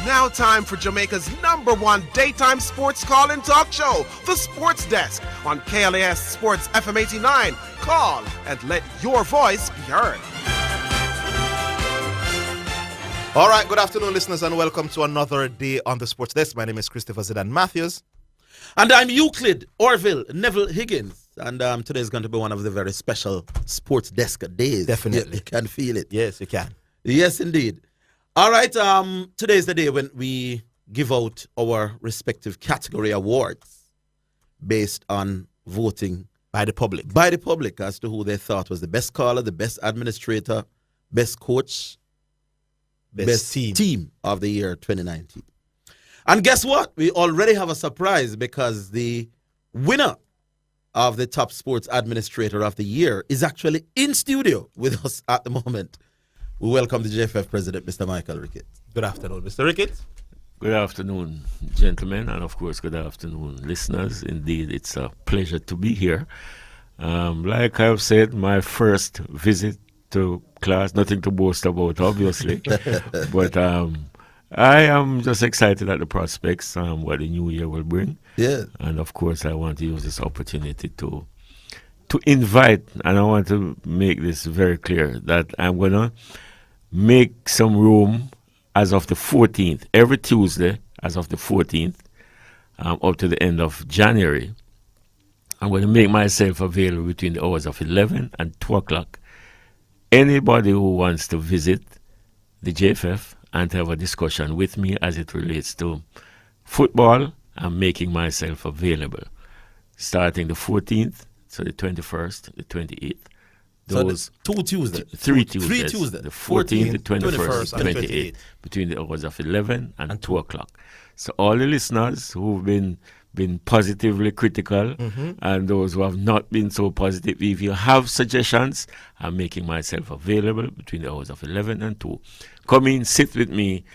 now time for Jamaica's #1 daytime sports call-in talk show, The Sports Desk, on KLAS Sports FM 89. Call and let your voice be heard. All right, good afternoon, listeners, and welcome to another day on The Sports Desk. My name is Christopher Zidane Matthews. And I'm Euclid Orville Neville Higgins. And today is going to be one of the very special Sports Desk days. Definitely. You can feel it. Yes, you can. Yes, indeed. All right, today is the day when we give out our respective category awards based on voting by the public. By the public as to who they thought was the best caller, the best administrator, best coach, best team of the year 2019. And guess what? We already have a surprise because the winner of the top sports administrator of the year is actually in studio with us at the moment. We welcome the JFF president, Mr. Michael Ricketts. Good afternoon, Mr. Ricketts. Good afternoon, gentlemen, and of course, good afternoon, listeners. Indeed, it's a pleasure to be here. Like I've said, my first visit to KLAS, nothing to boast about, obviously, but I am just excited at the prospects, what the new year will bring. Yeah. And of course, I want to use this opportunity to invite, and I want to make this very clear, that I'm going to make some room as of the 14th, every Tuesday, as of the 14th, up to the end of January. I'm going to make myself available between the hours of 11 and 2 o'clock. Anybody who wants to visit the JFF and have a discussion with me as it relates to football, I'm making myself available. Starting the 14th, so the 21st, the 28th. Those so 2 Tuesdays. 3 Tuesdays. 3 Tuesdays. The 14th, the 21st, and 28th, between the hours of 11 and 2 o'clock. So all the listeners who've been positively critical and those who have not been so positive, if you have suggestions, I'm making myself available between the hours of 11 and 2. Come in, sit with me,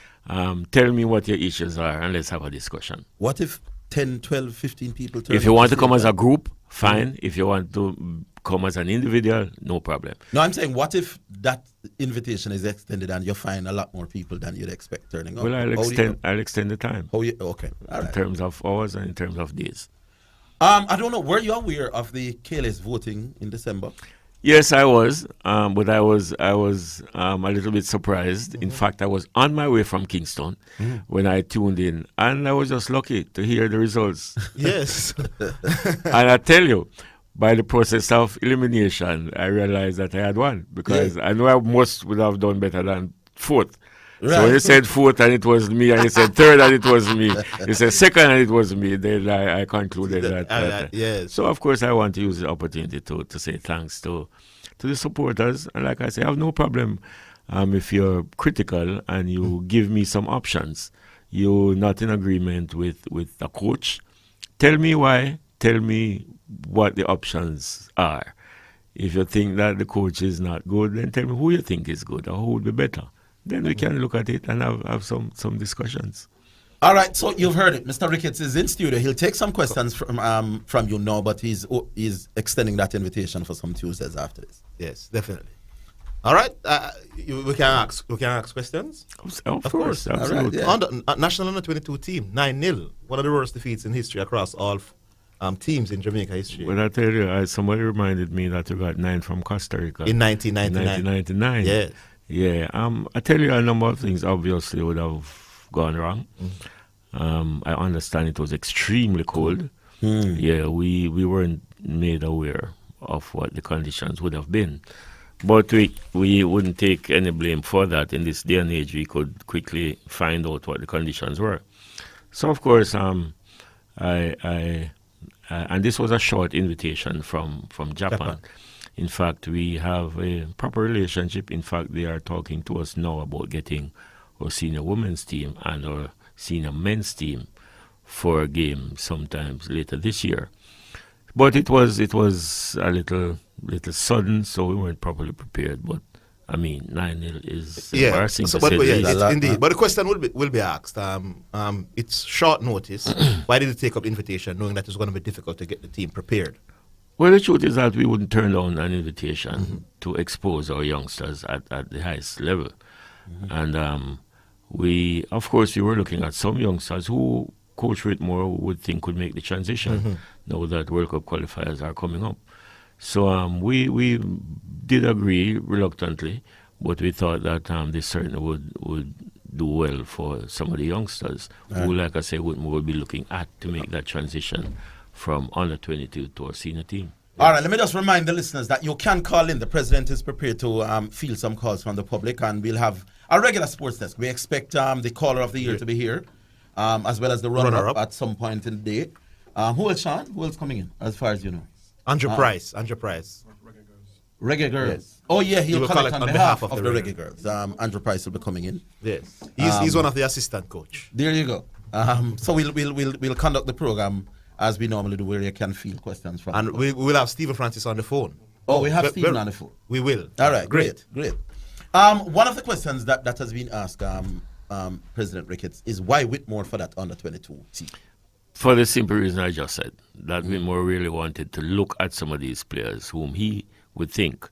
tell me what your issues are, and let's have a discussion. What if 10, 12, 15 people turn If you want to come as a group, fine. If you want to come as an individual, no problem. No, I'm saying, what if that invitation is extended and you find a lot more people than you'd expect turning up? Well, I'll extend the time. Okay, all right. In terms of hours and in terms of days. I don't know, were you aware of the KLAS voting in December? Yes, I was, but I was a little bit surprised. In fact, I was on my way from Kingston when I tuned in, and I was just lucky to hear the results. Yes. And I tell you, by the process of elimination, I realized that I had won, because I know I most would have done better than fourth. Right. So when you said fourth and it was me, and you said third and it was me, you said second and it was me, then I concluded that. Yes. So, of course, I want to use the opportunity to say thanks to the supporters. And like I say, I have no problem if you're critical and you give me some options. You're not in agreement with a coach. Tell me why. Tell me what the options are. If you think that the coach is not good, then tell me who you think is good or who would be better. Then we can look at it and have some discussions. All right, so you've heard it. Mr. Ricketts is in studio. He'll take some questions from you now, but he's extending that invitation for some Tuesdays after this. Yes, definitely. All right, we can ask questions. Of course, absolutely. Right, On the National Under 22 team, 9-0, one of the worst defeats in history across all teams in Jamaica history. Well, I tell you, somebody reminded me that we got 9 from Costa Rica in 1999. Yes. Yeah, I tell you, a number of things obviously would have gone wrong. I understand it was extremely cold. Yeah, we weren't made aware of what the conditions would have been. But we wouldn't take any blame for that. In this day and age, we could quickly find out what the conditions were. So, of course, and this was a short invitation from Japan. In fact, we have a proper relationship. In fact, they are talking to us now about getting our senior women's team and our senior men's team for a game sometimes later this year. But it was a little sudden, so we weren't properly prepared. But I mean, 9-0 is embarrassing to say the least. Indeed. But the question will be asked. It's short notice. Why did you take up the invitation, knowing that it's going to be difficult to get the team prepared? Well, the truth is that we wouldn't turn down an invitation to expose our youngsters at the highest level. And of course, we were looking at some youngsters who Coach Whitmore would think could make the transition now that World Cup qualifiers are coming up. So we did agree reluctantly, but we thought that this certainly would do well for some of the youngsters who, like I say, would be looking at to make that transition from under 22 to our senior team. All right, let me just remind the listeners that you can call in. The president is prepared to field some calls from the public, and we'll have a regular sports desk. We expect the caller of the year to be here, as well as the runner-up at some point in the day. Who else, Sean? Who else coming in, as far as you know? Andrew Price. Reggae Girls. Yes. Oh, yeah, he'll collect on behalf of the Reggae Girls. Andrew Price will be coming in. Yes. He's one of the assistant coach. There you go. So we'll conduct the program as we normally do, where you can field questions from. And we'll have Stephen Francis on the phone. Oh, we have Stephen on the phone. We will. All right, great. One of the questions that has been asked, President Ricketts, is why Whitmore for that under-22 team? For the simple reason I just said, that Whitmore really wanted to look at some of these players whom he would think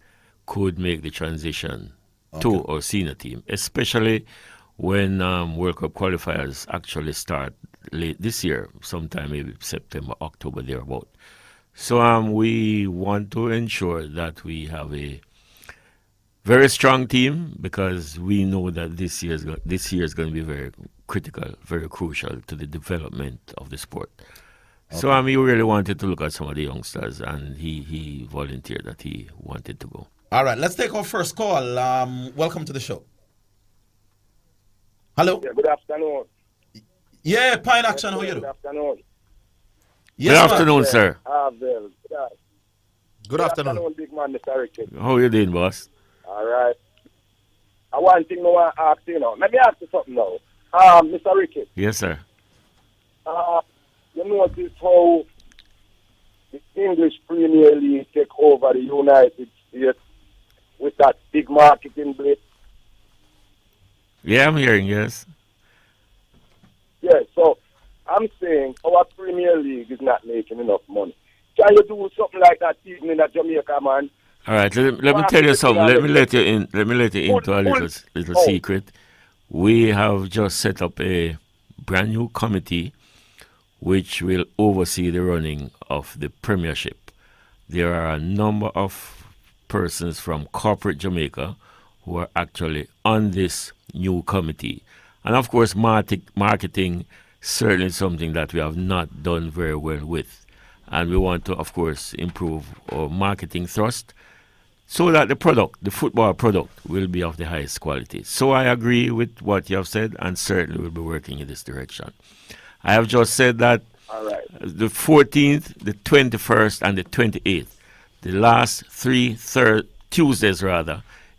could make the transition to our senior team, especially when World Cup qualifiers actually start late this year, sometime maybe September, October, thereabout. So we want to ensure that we have a very strong team, because we know that this year is going to be very critical, very crucial to the development of the sport. Okay. So he really wanted to look at some of the youngsters, and he volunteered that he wanted to go. All right, let's take our first call. Welcome to the show. Hello. Yeah, good afternoon. Yeah, Pine Action, how are you? Good afternoon. Yes, good afternoon, sir. Good afternoon, big man, Mr. Ricketts. How are you doing, boss? All right. I want thing I want to ask you now. Let me ask you something now. Mr. Ricketts. Yes, sir. You notice how the English Premier League take over the United States with that big marketing blitz? Yeah, I'm hearing, yes. Yeah, so I'm saying our Premier League is not making enough money. Can you do something like that even in Jamaica, man? All right, let me tell you something. Let me let you into a little secret. We have just set up a brand new committee which will oversee the running of the Premiership. There are a number of persons from corporate Jamaica who are actually on this new committee. And of course, marketing certainly something that we have not done very well with. And we want to, of course, improve our marketing thrust so that the football product, will be of the highest quality. So I agree with what you have said, and certainly will be working in this direction. I have just said that the 14th, the 21st, and the 28th, the last three Tuesdays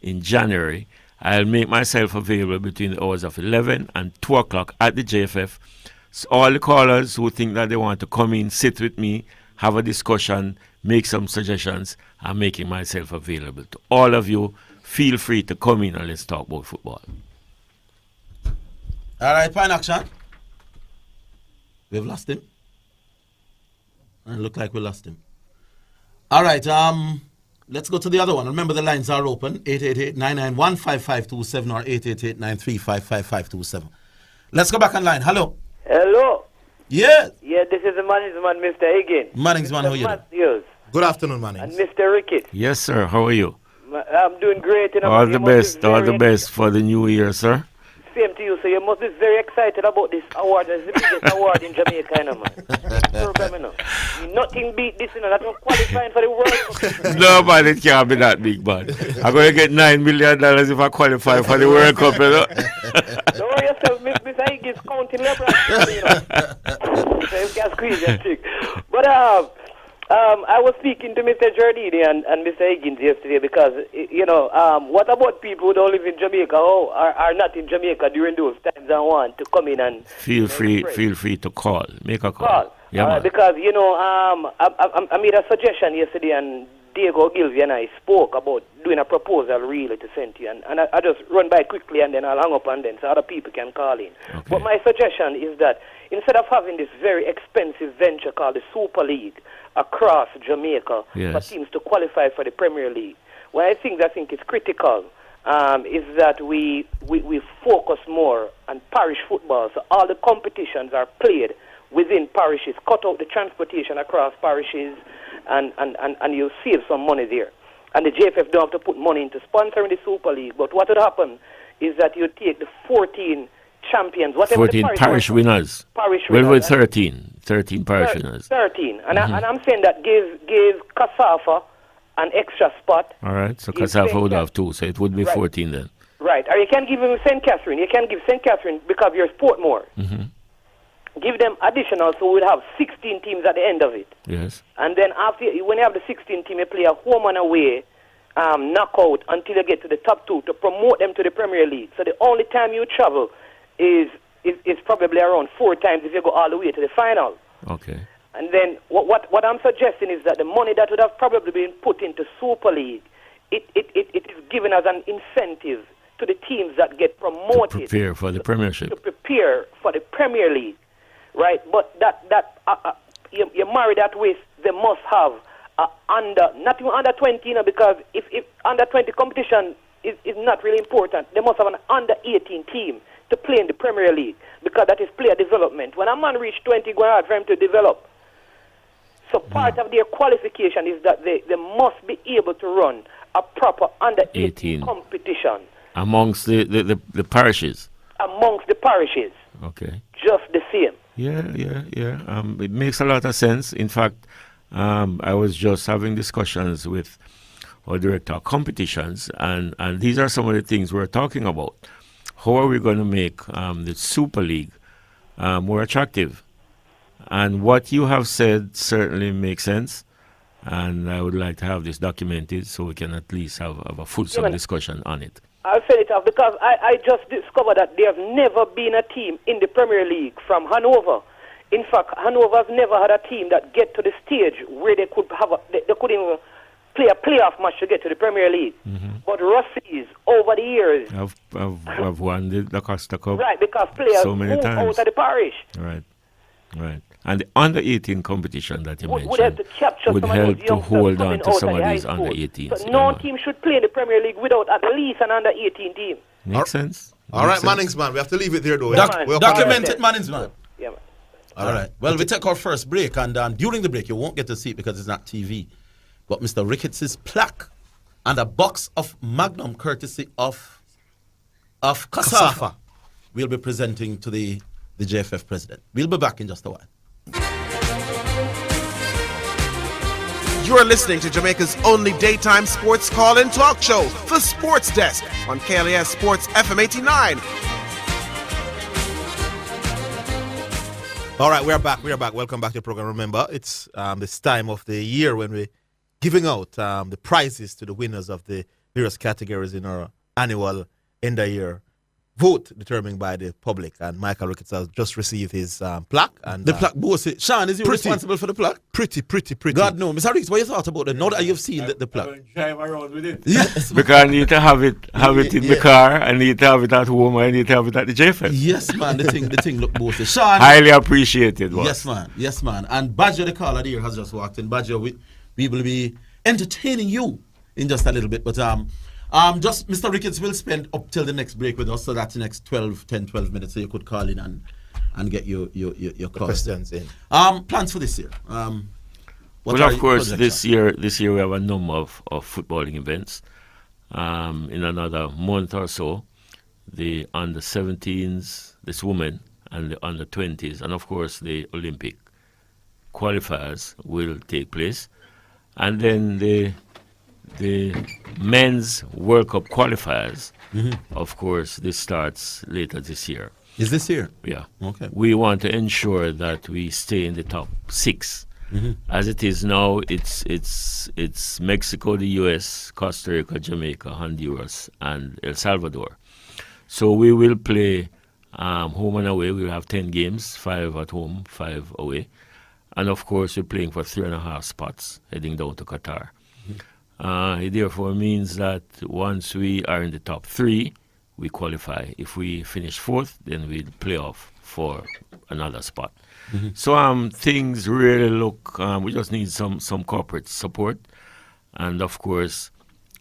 in January, I'll make myself available between the hours of 11 and 2 o'clock at the JFF. So all the callers who think that they want to come in, sit with me, have a discussion, make some suggestions, I'm making myself available to all of you. Feel free to come in and let's talk about football. All right, Pine Action. We've lost him. It look like we lost him. All right, let's go to the other one. Remember, the lines are open, 888-991-5527 or 888-935-5527. Let's go back online. Hello. Hello. Yeah. Yeah, this is the Manningsman, Mr. Higgin. Manningsman, how are you doing? Good afternoon, Mannings. And Mr. Ricketts. Yes, sir. How are you? I'm doing great. And all the best for the new year, sir. Same to you, so you must be very excited about this award. It's the biggest award in Jamaica, you know, man. Program, you know. Nothing beat this, you know. That's not qualifying for the World Cup. No, man, it can't be that big, man. I'm going to get $9 million if I qualify for the World Cup, you know. Don't worry yourself, Mr. Higgins counting LeBron, you know. So you can squeeze that trick. But, I was speaking to Mr. Giardini and Mr. Higgins yesterday because, you know, what about people who don't live in Jamaica or are not in Jamaica during those times and want to come in and... Feel free to call. Make a call. Yeah, because, you know, I made a suggestion yesterday and Diego Gilvey and I spoke about doing a proposal really to send to you. And I just run by quickly and then I'll hang up and then so other people can call in. Okay. But my suggestion is that instead of having this very expensive venture called the Super League across Jamaica for teams to qualify for the Premier League, well, I think it's critical is that we focus more on parish football. So all the competitions are played within parishes. Cut out the transportation across parishes, and you'll save some money there. And the JFF don't have to put money into sponsoring the Super League. But what would happen is that you take the 14 champions, whatever 14 the parish winners. Parish Well, winners. with 13 parish winners. 13. And I'm saying that give Kasafa an extra spot. All right, so Give Kasafa St. would have 2, so it would be Right. 14 then. Right. Or you can give him St. Catherine. You can give St. Catherine because you're Portmore. Give them additional, so we'll have 16 teams at the end of it. Yes. And then after, when you have the 16 team, you play a home and away knockout until you get to the top 2 to promote them to the Premier League. So the only time you travel is probably around 4 times if you go all the way to the final. Okay. And then what I'm suggesting is that the money that would have probably been put into Super League, it is given as an incentive to the teams that get promoted. To prepare for the Premiership. To prepare for the Premier League, right? But you marry that with they must have not even under 20, because if under 20 competition is not really important, they must have an under 18 team to play in the Premier League, because that is player development. When a man reaches 20, go hard for him to develop. So part of their qualification is that they must be able to run a proper under 18 competition. Amongst the parishes? Amongst the parishes. Okay. Just the same. Yeah. It makes a lot of sense. In fact, I was just having discussions with our director of competitions, and these are some of the things we're talking about. How are we going to make the Super League more attractive? And what you have said certainly makes sense, and I would like to have this documented so we can at least have a fulsome discussion on it. I'll set it off because I just discovered that there has never been a team in the Premier League from Hanover. In fact, Hanover has never had a team that get to the stage where they could they could even play a playoff match to get to the Premier League. But Russies, over the years, have won the Costa Cup. Right, because players so many move times out of the parish. Right. And the under 18 competition that you mentioned would help to capture would some of help those to youngsters hold on coming to out some of of the these high under school. 18s. So no team should play in the Premier League without at least an under 18 team. Makes sense. All right, Makes sense. Mannings, man. We have to leave it there, though. Document it, Mannings, man. Yeah, man. All right. Well, we take our first break, and during the break, you won't get to see it because it's not TV. But Mr. Ricketts' plaque and a box of Magnum, courtesy of Kasafa, we'll be presenting to the JFF president. We'll be back in just a while. You're listening to Jamaica's only daytime sports call-in talk show, The Sports Desk, on KLAS Sports FM 89. All right, we're back. Welcome back to the program. Remember, it's this time of the year when we're giving out the prizes to the winners of the various categories in our annual end-of-year vote determined by the public. And Michael Ricketts has just received his plaque. And the plaque, boss. Sean, is you responsible for the plaque? Pretty. God, no. Mr. Ricketts, what you thought about it now that you've seen the plaque? Drive around with it. Yes. Because I need to have it in the car, I need to have it at home, I need to have it at the JFF. Yes, man. The thing look bossy. Sean. Highly appreciated, boss. Yes, man. And Badger, the caller there, has just walked in. Badger, we will be entertaining you in just a little bit. But just Mr. Ricketts will spend up till the next break with us, so that's the next 12 minutes, so you could call in and get your questions in. Plans for this year. Well, of course, this year we have a number of footballing events. In another month or so, the under 17s, this women, and the under 20s, and of course the Olympic qualifiers will take place, and then the men's World Cup qualifiers. Of course, this starts later this year. Is this year? Yeah. Okay. We want to ensure that we stay in the top 6. As it is now, it's Mexico, the U.S., Costa Rica, Jamaica, Honduras, and El Salvador. So we will play home and away. We'll have 10 games, 5 at home, 5 away. And of course, we're playing for 3.5 spots heading down to Qatar. It therefore means that once we are in the top 3, we qualify. If we finish 4th, then we'll play off for another spot. So things really look, we just need some corporate support. And of course,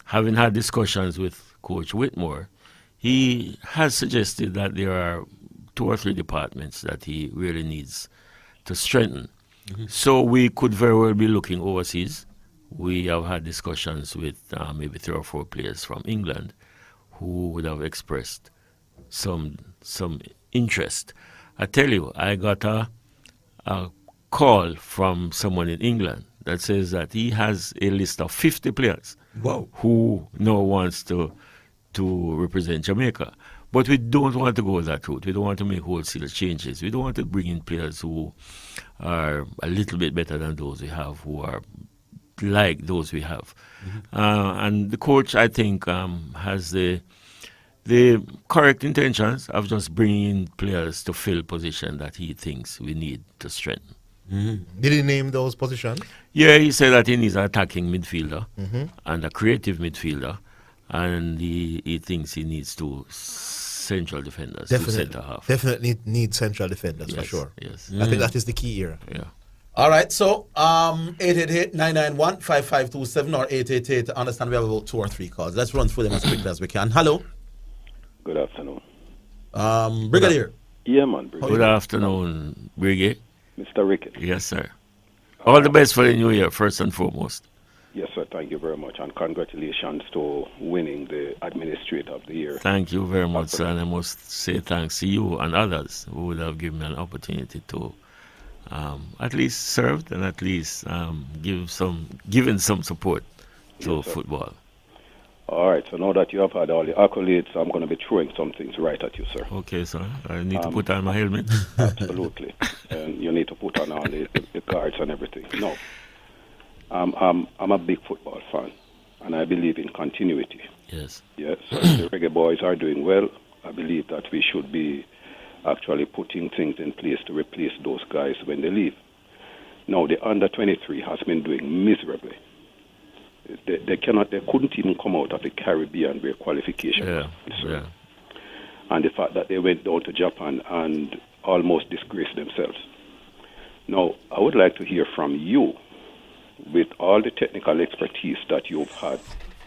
having had discussions with Coach Whitmore, he has suggested that there are 2 or 3 departments that he really needs to strengthen. So we could very well be looking overseas. We have had discussions with maybe 3 or 4 players from England who would have expressed some interest. I tell you, I got a call from someone in England that says that he has a list of 50 players who now wants to represent Jamaica. But we don't want to go that route. We don't want to make wholesale changes. We don't want to bring in players who are a little bit better than those we have, who are like those we have. And the coach, I think, has the correct intentions of just bringing in players to fill position that he thinks we need to strengthen. Did he name those positions? Yeah, he said that he needs an attacking midfielder and a creative midfielder, and he thinks he needs 2 central defenders, 2 centre half. Definitely need central defenders for Yes, sure. yes. I think that is the key here. Yeah. All right, so 888-991-5527 or 888. I understand we have about 2 or 3 calls. Let's run through them as quickly as we can. Hello, Good afternoon. Brigadier. Yeah, man. Brigadier. Good afternoon, Brigade. Mr. Ricketts. Yes, sir. All the best for the new year, first and foremost. Yes, sir. Thank you very much. And congratulations to winning the Administrator of the Year. Thank you very much, sir. And I must say thanks to you and others who would have given me an opportunity to at least serve and at least given some support to Yes, sir. football. All right. So now that you have had all the accolades, I'm going to be throwing some things right at you, sir. Okay, sir. I need to put on my helmet. Absolutely. And you need to put on all the cards and everything. No. I'm a big football fan, and I believe in continuity. Yes. Yes, the Reggae Boys are doing well. I believe that we should be actually putting things in place to replace those guys when they leave. Now, the under-23 has been doing miserably. They couldn't even come out of the Caribbean where qualification was concerned. And the fact that they went down to Japan and almost disgraced themselves. Now, I would like to hear from you, with all the technical expertise that you've had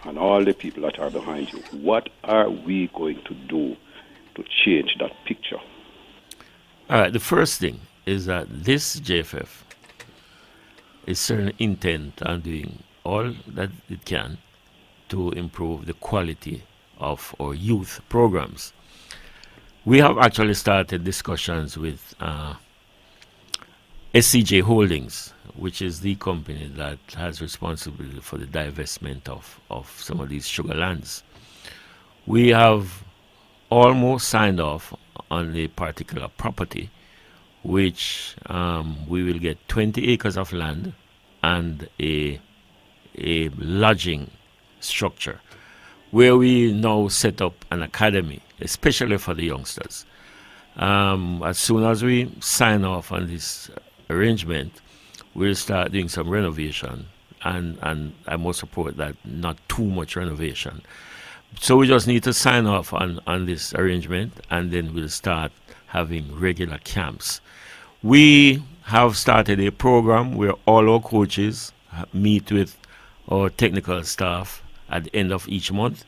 and all the people that are behind you, what are we going to do to change that picture? All right, the first thing is that this JFF is certainly intent on doing all that it can to improve the quality of our youth programs. We have actually started discussions with SCJ Holdings, which is the company that has responsibility for the divestment of some of these sugar lands. We have almost signed off on a particular property, which we will get 20 acres of land and a lodging structure, where we now set up an academy, especially for the youngsters. As soon as we sign off on this arrangement, we'll start doing some renovation, and I must support that not too much renovation. So we just need to sign off on this arrangement, and then we'll start having regular camps. We have started a program where all our coaches meet with our technical staff at the end of each month.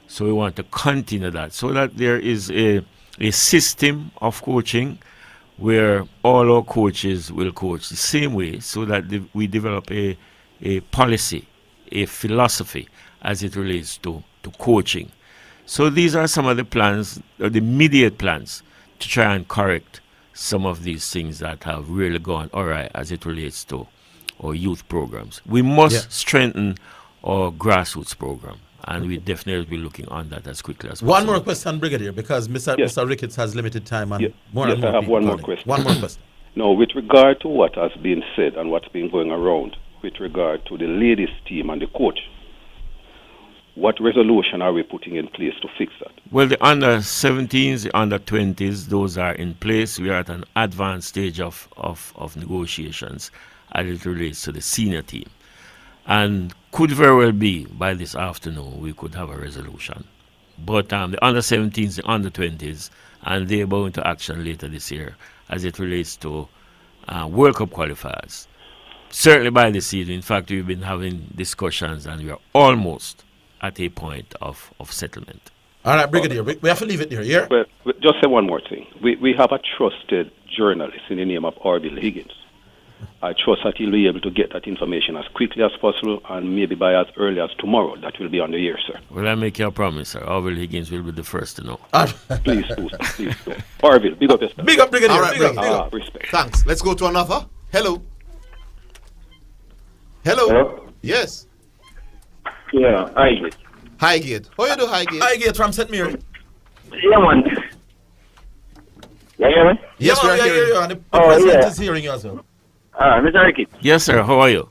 So we want to continue that, so that there is a system of coaching where all our coaches will coach the same way, so that we develop a policy, a philosophy as it relates to coaching. So these are some of the plans, the immediate plans, to try and correct some of these things that have really gone awry as it relates to our youth programs. We must strengthen our grassroots program, and we definitely be looking on that as quickly as possible. One more question, Brigadier, because Mr. Ricketts has limited time. And I have one more question. One more question. No, with regard to what has been said and what's been going around with regard to the ladies' team and the coach, what resolution are we putting in place to fix that? Well, the under-17s, the under-20s, those are in place. We are at an advanced stage of negotiations as it relates to the senior team. And could very well be by this afternoon we could have a resolution. But the under-17s, the under-20s, and they're going to action later this year as it relates to World Cup qualifiers. Certainly by this season. In fact, we've been having discussions, and we are almost at a point of settlement. All right, Brigadier, we have to leave it there, yeah? Well, just say one more thing. We have a trusted journalist in the name of Orville Higgins. I trust that he'll be able to get that information as quickly as possible and maybe by as early as tomorrow. That will be on the air, sir. Will I make you a promise, sir? Orville Higgins will be the first to know. Please do, sir. Please do. Orville, big up yourself. Big up, Brigadier. All right, big up, Brigadier. big up. Respect. Thanks. Let's go to another. Hello. Hello. Hello? Yes. Yeah, I Highgate. How you do, Highgate? I get from St. Mary. Yeah, man. You hear me? Yes, we are hearing you. And the Oh, president yeah. is hearing you as well. Mr. Ricketts. Yes, sir. How are you?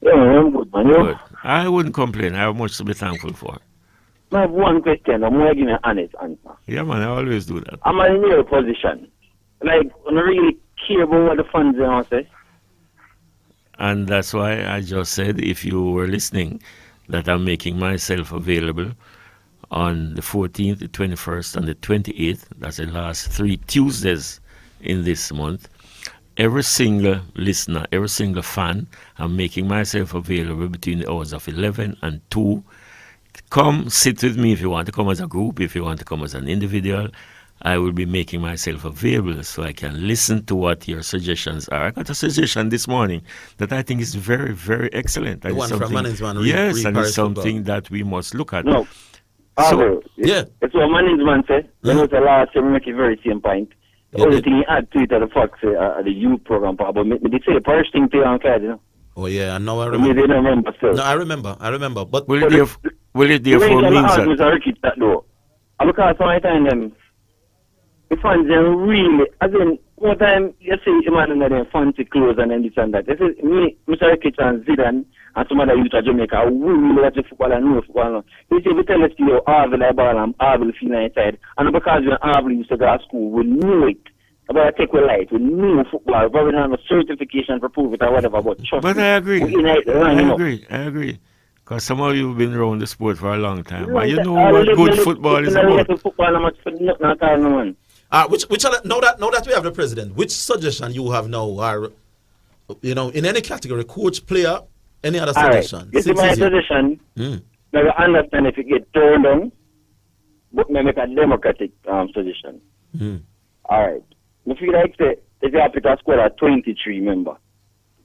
Yeah, man, I'm good, man. You? Good. I wouldn't complain. I have much to be thankful for. I have one question. I'm going to give you an honest answer. Yeah, man. I always do that. I'm in your position. Like, I don't really care about what the fans say. And that's why I just said, if you were listening, that I'm making myself available on the 14th, the 21st, and the 28th. That's the last 3 Tuesdays in this month. Every single listener, every single fan, I'm making myself available between the hours of 11 and 2. Come sit with me if you want to come as a group, if you want to come as an individual. I will be making myself available so I can listen to what your suggestions are. I got a suggestion this morning that I think is very, very excellent. The And one it's from something- Management. Yes, and Paris it's something that we must look at. No. So- Yeah. It's what management say. You know, the last year, we make it very same point. The Yeah, only yeah. thing he add to it are the facts, the youth program, but me they say the first thing to you on card, you know. Oh, yeah, I know. I Me, they remember. don't remember, so. No, I remember. But Will it therefore the mean ask that? Mr. Ricketts that though. Because sometimes the fans them really, as in, one time you see a man in them fancy clothes and then this and that. This is me, Mr. Ricketts and Zidane and some other youth of Jamaica who really watch the football and know football now. You see, we tell us to Harville I ball and Harville feel inside. And because when Harville used to go to school, we knew it. About take with light, we knew football, but we don't have a certification for prove it or whatever, but trust But me, I agree. we unite the line, you know. I agree. Because some of you have been around the sport for a long time. Right, And you know I what live- good live- football is I live about. for football, I'm not for nothing at all, no, man. which now that we have the president, which suggestion you have now, or in any category, coach, player, any other All right, suggestion? this is my suggestion. Now, I understand if you get turned on, but me make a democratic suggestion. All right. I feel like if you have to squad a 23 member,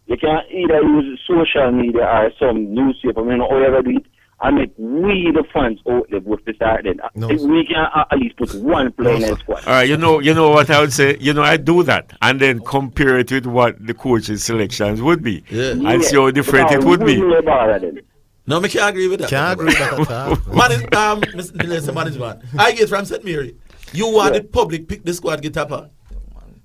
you can either use social media or some newspaper, I mean, or whatever do it, and make we the fans out there with the start then. No, If we can at least put one player in the squad. All right, you know what I would say? I do that and then compare it with what the coach's selections would be. Yeah. And see how different it would be. No, I can't agree with that. Can't agree with that at all. Mr. Management, I get from St. Mary. You want the public pick the squad get tapper?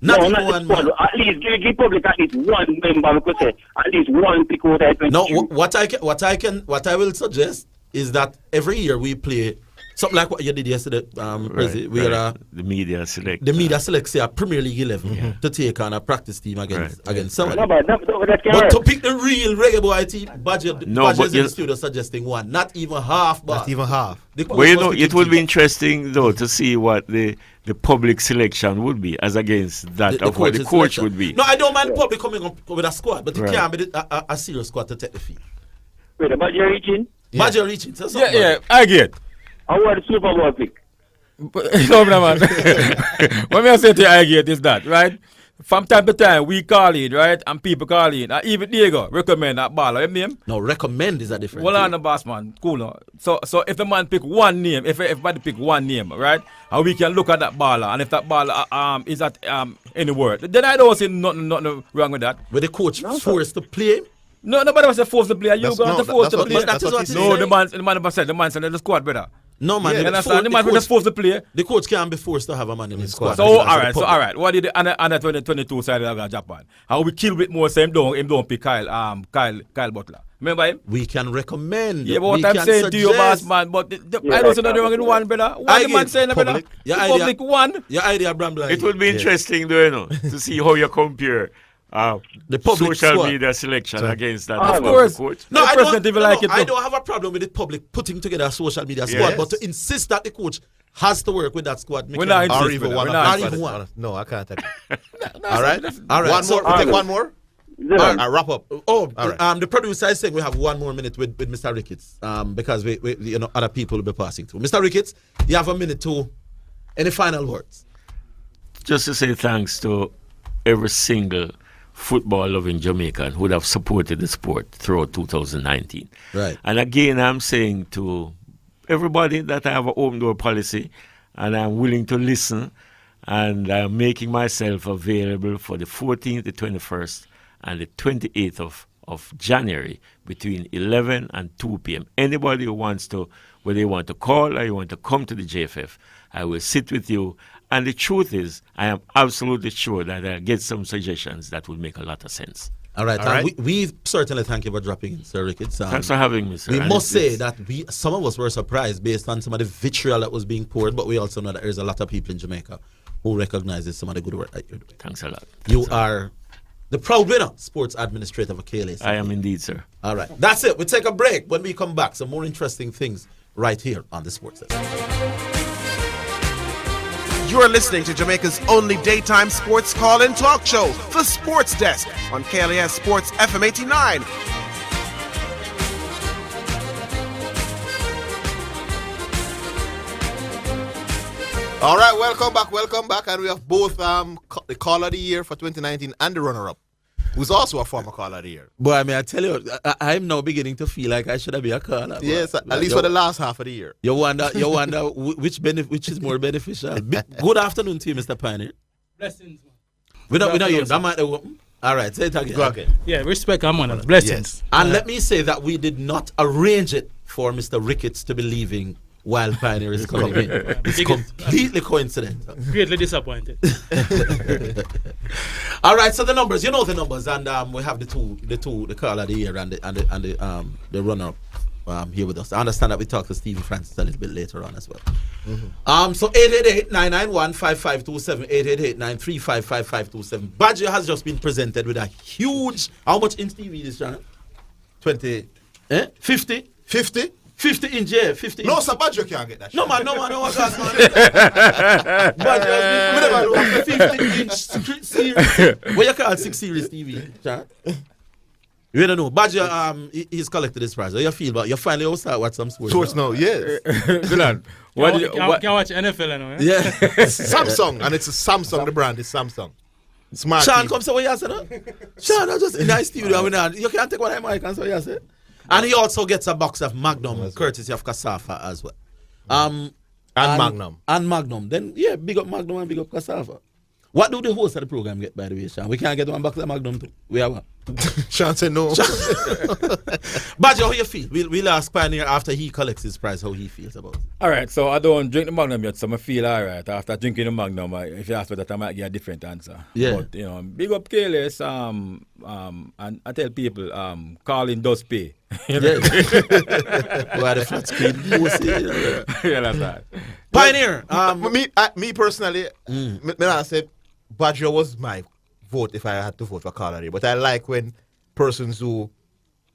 Not even one man. At least give public at least one member, because say at least one pick out of 23. No, what I will suggest is that every year we play something like what you did yesterday, Prezi, where the media select. the media selects a Premier League 11 to take on a practice team against someone. No, but that can But work. to pick the real reggae boy team, Badger's but in the studio suggesting one, not even half. But Not even half. the coach Well, must pick it the would team. be interesting though to see what the public selection would be as against that of what the coach's coach selection. would be. No, I don't mind public coming up with a squad, but it Right. can't be a serious squad to take the field. Wait, but you're reaching? Badger reaching. So I get. I want the Super Bowl pick. No, man. What me I say to you, I get is that, right? From time to time, we call in, right? And people call in. And even Diego recommend that baller. Your name? No, recommend is a different Well, thing. on the boss, man. Cool, no? So if the man pick one name, if everybody pick one name, right? And we can look at that baller, and if that baller is at any word, then I don't see nothing wrong with that. Where the coach forced to play. No, nobody was forced to play. You That's- going no, to force that's to what- play. that's what he No, said. the man said the squad better. No, man. You the understand? The coach- man was forced to play. The coach can't be forced to have a man in his squad. So because of the all public. right. What did the under 2022 side of Japan? How we kill bit more, so him don't pick Kyle Butler. Remember him? We can recommend. Yeah, but we what I'm can saying to you, boss suggest. man, but Yeah, I don't see like nothing wrong in one, brother. I One the man get saying, brother. public. Your The idea- public one. Your idea, Brambla. It would be interesting, though, to see how you compare The public social squad. media selection against that Of of course. the coach. No, The I president don't, even no, like it I too. don't have a problem with the public putting together a social media squad, Yes. but to insist that the coach has to work with that squad. We're not Or insist, even brother. one. We're of not the- even one. No, I can't take it. All right. One more. We take one more. I wrap up. Oh, All right. the producer is saying we have 1 more minute with Mr. Ricketts, because we other people will be passing through. Mr. Ricketts, you have a minute to. Any final words? Just to say thanks to every single football-loving Jamaican who would have supported the sport throughout 2019. Right. And again, I'm saying to everybody that I have an open door policy, and I'm willing to listen, and I'm making myself available for the 14th, the 21st, and the 28th of January between 11 and 2 p.m. Anybody who wants to, whether you want to call or you want to come to the JFF, I will sit with you. And the truth is, I am absolutely sure that I'll get some suggestions that will make a lot of sense. All right. All right. We certainly thank you for dropping in, Sir Ricketts. Thanks for having me, sir. We And must it's- say that some of us were surprised based on some of the vitriol that was being poured, but we also know that there's a lot of people in Jamaica who recognizes some of the good work that you're doing. Thanks a lot. You are the proud winner, sports administrator for KLAS. I am indeed, sir. All right. That's it. We'll take a break. When we come back, some more interesting things right here on the Sports Desk. You're listening to Jamaica's only daytime sports call-in talk show, The Sports Desk, on KLAS Sports FM 89. All right, welcome back. And we have both the Call of the Year for 2019 and the runner-up, who's also a former Call of the Year. Boy, I mean, I tell you, I'm now beginning to feel like I should have been a caller. Yes, at least for the last half of the year. You wonder which is more beneficial. Good afternoon to you, Mr. Pioneer. Blessings, man. We don't hear afternoon, that might have opened. All right, say it again. Go again. Yeah, respect our manners. Blessings. Yes. And let me say that we did not arrange it for Mr. Ricketts to be leaving while Pioneer is coming in. It's completely coincidental. Greatly disappointed. All right, so the numbers, you know the numbers, and we have the Call of the Year and the runner-up here with us. I understand that we talked to Stephen Francis a little bit later on as well. Mm-hmm. So 888-991-5527, 888-935-5527. Badger has just been presented with a huge. How much inch TV this channel? 20. 50. 50? 50 inch, yeah, 50 inch. No, sir, Badger can't get that shit. No, man, gas, man. Badger has been 50 inch series. What you call 6 series TV? John? You don't know. Badger, he's collected this prize. How you feel about it? You finally all start watch some sports. Sports now, yes. Good on. Can watch NFL, you know, Yeah. Samsung, and it's a Samsung, the brand is Samsung. Smart Sean, TV. come say what you say, no? Sean, I'm just in the studio. I mean, you can't take what I'm like and say what you say. And he also gets a box of Magnum, courtesy of Casafa as well. And Magnum. And Magnum. Then, yeah, big up Magnum and big up Casafa. What do the hosts of the program get, by the way, Sean? We can't get one box of Magnum too. We have one. Sean said no. Badger, how you feel? We'll ask Pioneer after he collects his prize how he feels about it. All right, so I don't drink the Magnum yet, so I feel all right. After drinking the Magnum, if you ask me that, I might get a different answer. Yeah. But, big up KLAS, and I tell people, calling does pay. Yeah. Why the flat screen? Yeah, that's right. Pioneer. Me personally, I said Badger was my vote if I had to vote for Call of the Year. But I like when persons who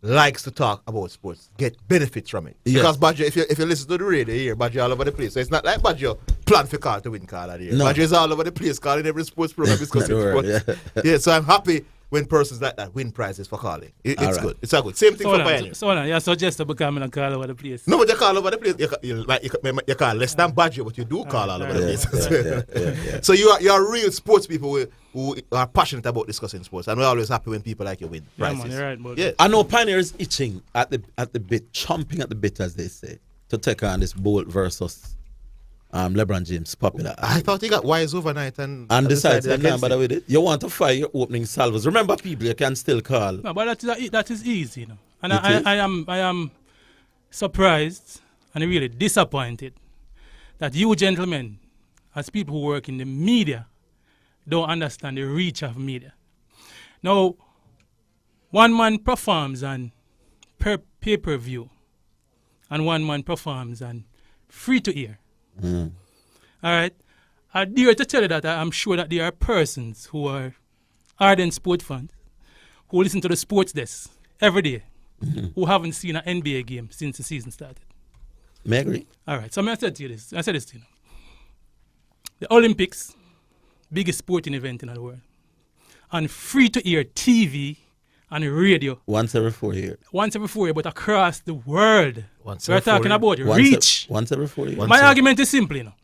likes to talk about sports get benefits from it. Yes. Because Badger, if you listen to the radio here, Badger all over the place. So it's not like Badger plan for Call to win Call of the Year. No. Badger is all over the place, calling every sports program discussing sports. Yeah, so I'm happy when persons like that win prizes for calling. It's right. good. It's a good. Same thing for Pioneer. So you suggest to become a call over the place. No, but you call over the place. You call less than Badger, but you do call all over the place. Yeah. So you are real sports people who are passionate about discussing sports, and we're always happy when people like you win prizes. Man, you're right, but Yeah. I know Pioneer is itching at the bit, chomping at the bit, as they say, to take on this Bolt versus LeBron James popular. I thought he got wise overnight and decides decided to against bother it. with it. You want to fire your opening salvos. Remember, people, you can still call. no, but that is easy, you know. And It is? I am surprised and really disappointed that you gentlemen, as people who work in the media, don't understand the reach of media. Now, one man performs on pay-per-view, and one man performs on free-to-air. All right? I dare to tell you that I'm sure that there are persons who are ardent sport fans who listen to the Sports Desk every day who haven't seen an NBA game since the season started. May I agree? All right, so I said to you this. I said this to you. The Olympics, biggest sporting event in the world, on free-to-air TV and radio. Once every 4 years. Once every 4 years, but across the world. Once We're every 4 talking years. about reach. Once every 4 years. My argument is simple, you know.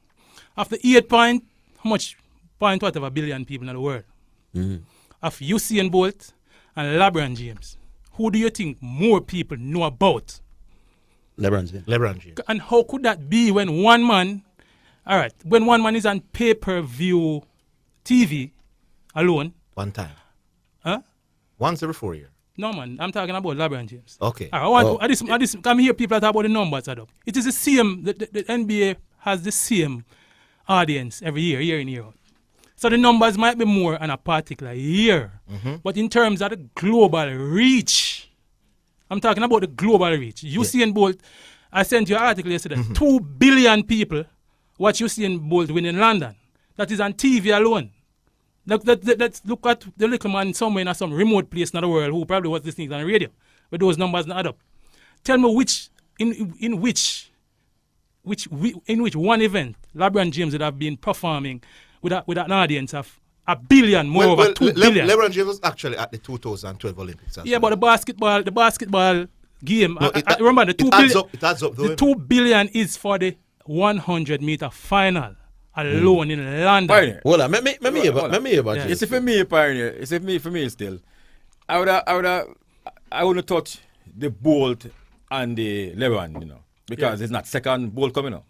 After 8 point, how much point whatever billion people in the world? Of Usain Bolt and LeBron James, who do you think more people know about? LeBron James. And how could that be when one man, all right, when one man is on pay-per-view TV alone? One time. Huh? Once every 4 years. No, man, I'm talking about LeBron James. Okay. I want I just come here, people talk about the numbers. It is the same, the NBA has the same audience every year in, year out. So the numbers might be more on a particular year. But in terms of the global reach, I'm talking about the global reach. Usain Bolt, I sent you an article yesterday. 2 billion people watch Usain Bolt win in London. That is on TV alone. Let's look at the little man somewhere in some remote place in the world who probably watch these things on the radio. But those numbers not add up. Tell me in which one event LeBron James would have been performing with an audience of 1 billion, more over 2 billion. LeBron James was actually at the 2012 Olympics. Yeah, but the basketball game, I remember the 2 billion. It adds up, the 2 billion is for the 100-meter final alone in London. Pioneer. Hold on, let me hear about Yeah. this. It's for me, Pioneer. It's for me still. I want to touch the Bolt and the LeBron, you know, because it's not second Bolt coming up.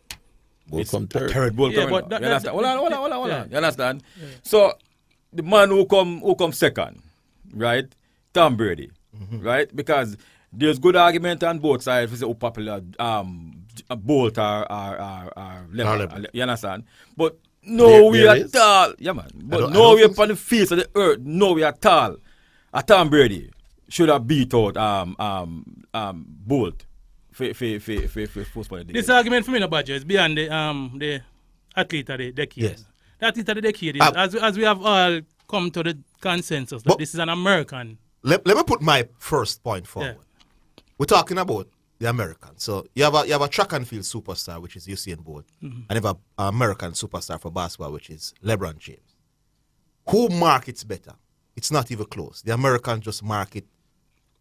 Bolt come third. Third Bolt Yeah, coming but up. that- You understand? Hold on. yeah. You understand? Yeah. So the man who come second, right? Tom Brady, right? Because there's good argument on both sides. It's how popular Bolt or LeBron. You understand? But no way there at is. all. Yeah, man. But I no don't way think upon the face of the earth. No way at all. Tom Brady should have beat out Bolt. This argument for me, no badger, is beyond the athlete of the decade. Yes. The athlete of the decade is, as we have all come to the consensus that But- this is an American. Let me put my first point forward. We're talking about the Americans. So you have a track and field superstar, which is Usain Bolt, and you have an American superstar for basketball, which is LeBron James. Who markets better? It's not even close. The Americans just market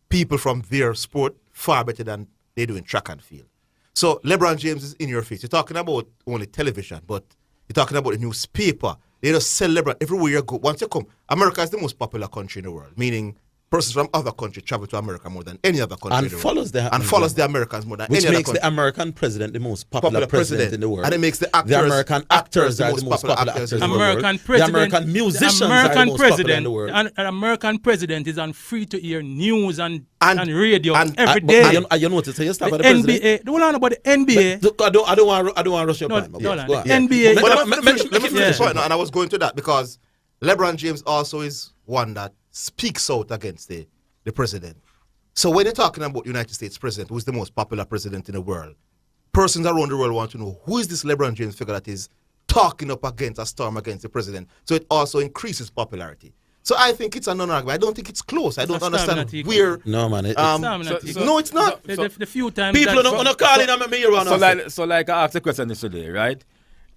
people from their sport far better than they do in track and field. So LeBron James is in your face. You're talking about only television, but you're talking about the newspaper. They just sell LeBron everywhere you go. Once you come, America is the most popular country in the world, meaning persons from other countries travel to America more than any other country And in the world. follows the and follows the Americans more than Which any other makes country. the American president the most popular president in the world. And it makes the actors, The American actors are the most popular actors in the world. American president, The American musicians the American are the most popular in president, the world. An American president is on free-to-air news and radio and- every But day. you notice, so you start The with the president. NBA, don't know about the NBA. Look, I don't want to rush your No, point. no, Yes, no, go on. the NBA. But let me finish Yeah. this point now, and I was going to that because LeBron James also is one that speaks out against the president. So when you're talking about United States president, who is the most popular president in the world, persons around the world want to know who is this LeBron James figure that is talking up against a storm against the president. So it also increases popularity. So I think it's a non-argument. I don't think it's close. I don't It's a understand stamina where. No, man. No, it's not. The few times People that- don't call in on me here. So like I asked a question yesterday, right?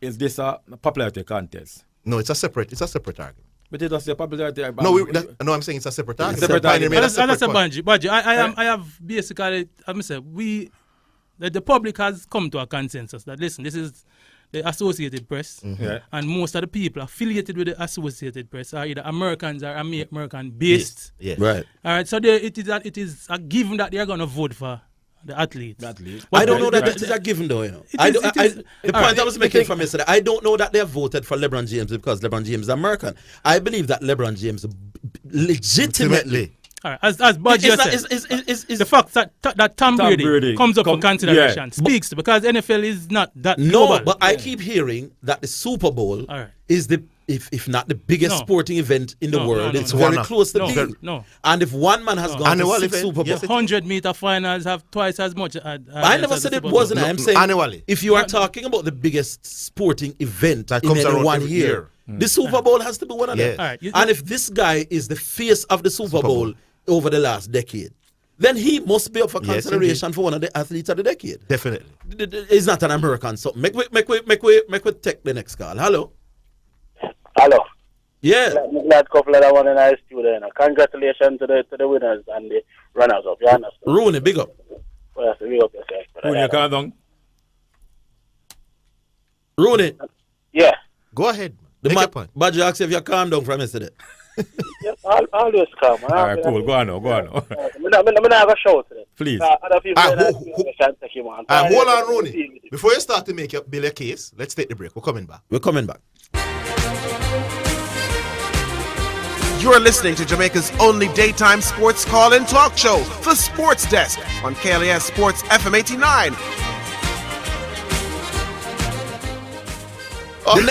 Is this a popularity contest? No, it's a separate argument. But it does say popularity. No, I'm saying it's a separate argument. separate Pioneer made a That's a separate point. bunch. I have basically, I'm saying, the public has come to a consensus that, listen, this is the Associated Press, Yeah. and most of the people affiliated with the Associated Press are either Americans or American based. Yes. Right. All right, so it is a given that they are going to vote for the athletes. I don't know that it is a given though, you know. The point I was making from yesterday, I don't know that they have voted for LeBron James because LeBron James is American. I believe that LeBron James legitimately. All right, as Budgie said, the fact that Tom Brady comes up for consideration speaks to, because NFL is not that global. No, but I keep hearing that the Super Bowl is the if not the biggest sporting event in the world, it's very close to being. No. And if one man has gone to 6 Super Bowls, 100-meter finals have twice as much. I never said it wasn't. I'm saying annually. If you are talking about the biggest sporting event that in comes any around one every year, year. the Super Bowl has to be one of them. Yes. All right, And if this guy is the face of the Super Bowl over the last decade, then he must be up for consideration for one of the athletes of the decade. Definitely. He's not an American. So make we take the next call. Hello. Hello. Yeah. Glad couple of that one in our studio. Congratulations to the winners and the runners up. You understand? Rooney, big up. Well, so big up yourself. Rooney, you calm down. Rooney, Yeah. Go ahead. the Make your point. Badger asked if you calm down from yesterday. Yep, always come. All right, cool. Go on now. I'm not have a show today. Please. Other people Hold can take him on. on, Rooney. Before you start to make your bill a case, let's take the break. We're coming back. We're coming back. You're listening to Jamaica's only daytime sports call-in talk show, The Sports Desk, on KLAS Sports FM 89.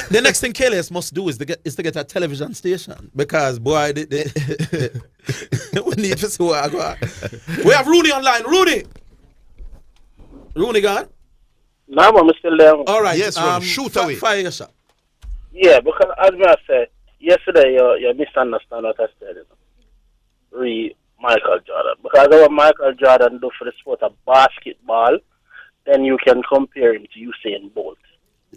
The next thing KLAS must do is to get a television station, because boy, we need to see what I got. We have Rooney online. Rooney gone? No, I'm still there. All right. Yes, Rooney, shoot away. Fire your shot. Yeah, because as I said, yesterday you misunderstand what I said. Re Michael Jordan. Because what Michael Jordan do for the sport of basketball, then you can compare him to Usain Bolt.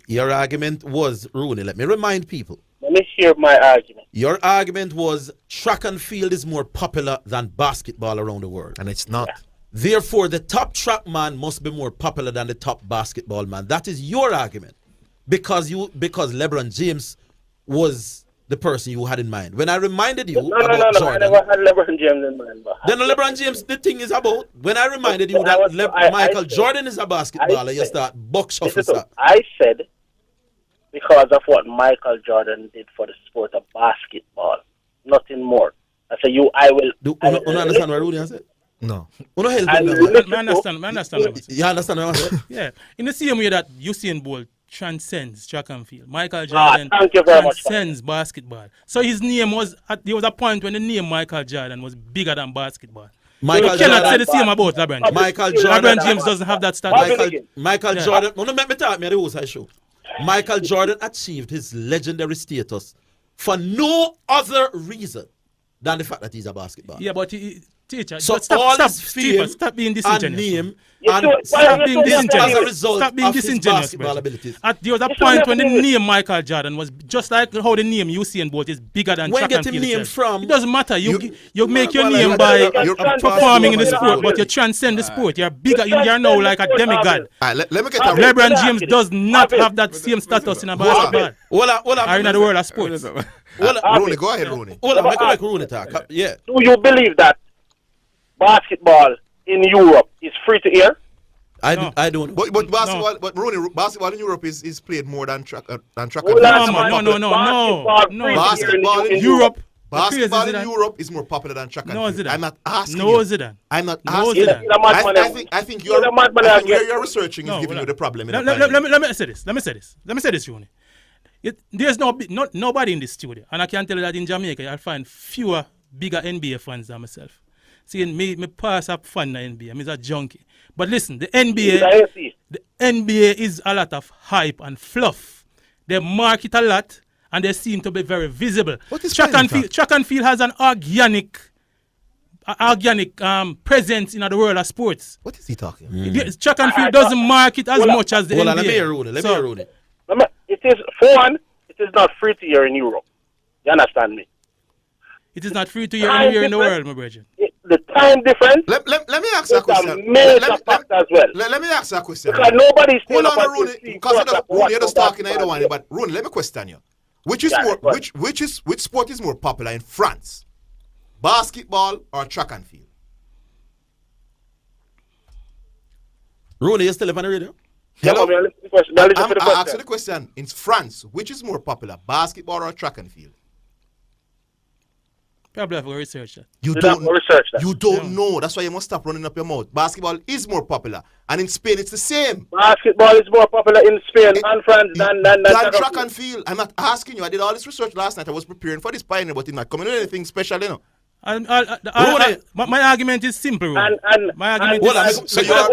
Your argument was, Rooney, let me remind people. Let me hear my argument. Your argument was track and field is more popular than basketball around the world. And it's not. Therefore, the top track man must be more popular than the top basketball man. That is your argument. Because LeBron James was the person you had in mind. When I reminded you about Jordan, I never had LeBron James in mind. Then LeBron James, the thing is about, when I reminded you that Michael Jordan is a basketballer, you start buck shuffles. I said, because of what Michael Jordan did for the sport of basketball, nothing more. I said, I will. Do you understand what Rudy said? No. I understand. You understand what I said? Yeah. In the same way that Usain Bolt transcends track and field, Michael Jordan thank you very much, transcends basketball. So his name was, there was a point when the name Michael Jordan was bigger than basketball. Michael you cannot Jordan, say the same about LeBron James. Michael Jordan, LeBron James doesn't have that status. Michael Jordan, don't make me talk me the host I show. Michael Jordan achieved his legendary status for no other reason than the fact that he's a basketballer. Yeah, but teacher, so stop being disingenuous. And name stop being disingenuous. As a result stop being of his disingenuous, basketball abilities. There was a point when the name Michael Jordan was just like how the name Usain Bolt is bigger than track and field. Name from? It doesn't matter. You make your name by performing in the sport, but you transcend the sport. You're bigger. You're now like a demigod. Let me get LeBron James does not have that same status in a basketball. Or in the world of sports. Rooney, go ahead, Rooney. Make Rooney talk. Yeah. Do you believe that basketball in Europe is free to air? I don't. But basketball, but Rooney, basketball in Europe is played more than track and field. No. Basketball in Europe. Basketball in Europe is more popular than track and field. I'm not asking you. Zidane. I'm not asking you. I think where you're researching is giving you the problem. Let me say this, Rooney. There's nobody in this studio, and I can tell you that in Jamaica I'll find fewer bigger NBA fans than myself. See, me pass up fan of NBA. I'm a junkie. But listen, the NBA is a lot of hype and fluff. They market a lot, and they seem to be very visible. Track and field has an organic presence in the world of sports. What is he talking? Track and field doesn't market as much as the NBA. Let me hear Rooney. It is, for one, it is not free to hear in Europe. You understand me? It is not free to hear anywhere in the world, my brother. The time difference. Let me ask you a question. Let me ask you a question. Because nobody's hold on, Rooney. Because you're just talking, I don't want it. But Rooney, let me question you. Which sport is more popular in France? Basketball or track and field? Rooney, you still on the radio? Hello? I asked you the question. In France, which is more popular, basketball or track and field? Probably have to research that. You don't know. That's why you must stop running up your mouth. Basketball is more popular. And in Spain, it's the same. Basketball is more popular in Spain and France than track and field. I'm not asking you. I did all this research last night. I was preparing for this pioneer, but it's not coming with anything special, you know. My argument is simple. My argument is simple. Hold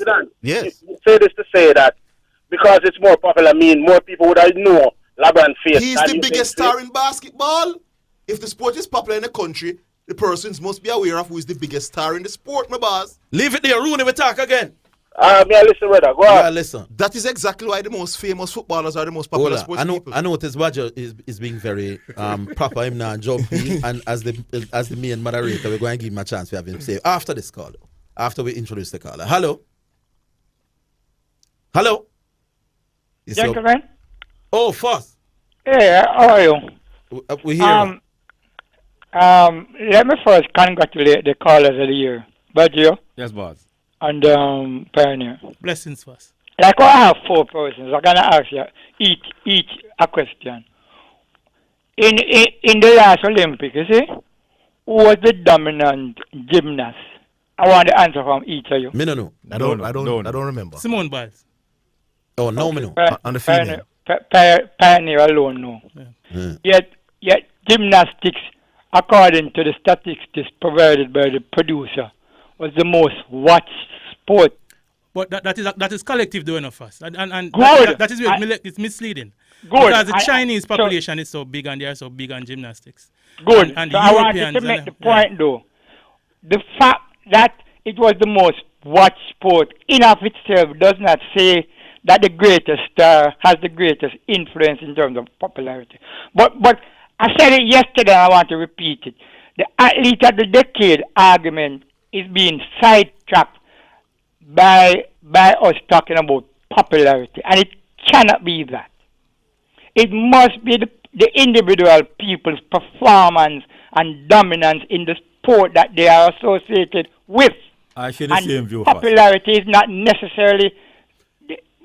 on. Yes. You say this to say that because it's more popular, more people would know LeBron face. He's the biggest star in basketball. If the sport is popular in the country, the persons must be aware of who is the biggest star in the sport, my boss. Leave it there, Rooney, we talk again. Yeah, listen, brother. Go Yeah, on. listen. That is exactly why the most famous footballers are the most popular Hold sports on. people. I notice Roger is being very proper. Him now jumping, and as the main moderator, we're going to give him a chance to have him say after this call, after we introduce the caller. Hello. Hello. Yes, sir. Gentlemen, Oh, first. hey, how are you? We hear. Let me first congratulate the callers of the year, Badger Yes, boss. and Pioneer. Blessings first. Like I have 4 persons, I'm gonna ask you each a question. In the last Olympic, you see, who was the dominant gymnast? I want the answer from each of you. Me no know. I don't remember. Simone Biles. Oh, no, me no. On the female. Pioneer alone, no. Mm. Yet gymnastics, according to the statistics provided by the producer, was the most watched sport. But that is collective doing of us. And Good. that is it's misleading. Good. Because the I- Chinese so- population is so big and they are so big on gymnastics. Good. And So the I wanted Europeans to make the yeah. point, though. The fact that it was the most watched sport in of itself does not say that the greatest star has the greatest influence in terms of popularity. But I said it yesterday, I want to repeat it. The athlete of the decade argument is being sidetracked by us talking about popularity, and it cannot be that. It must be the individual people's performance and dominance in the sport that they are associated with. I share the And same view first. popularity is not necessarily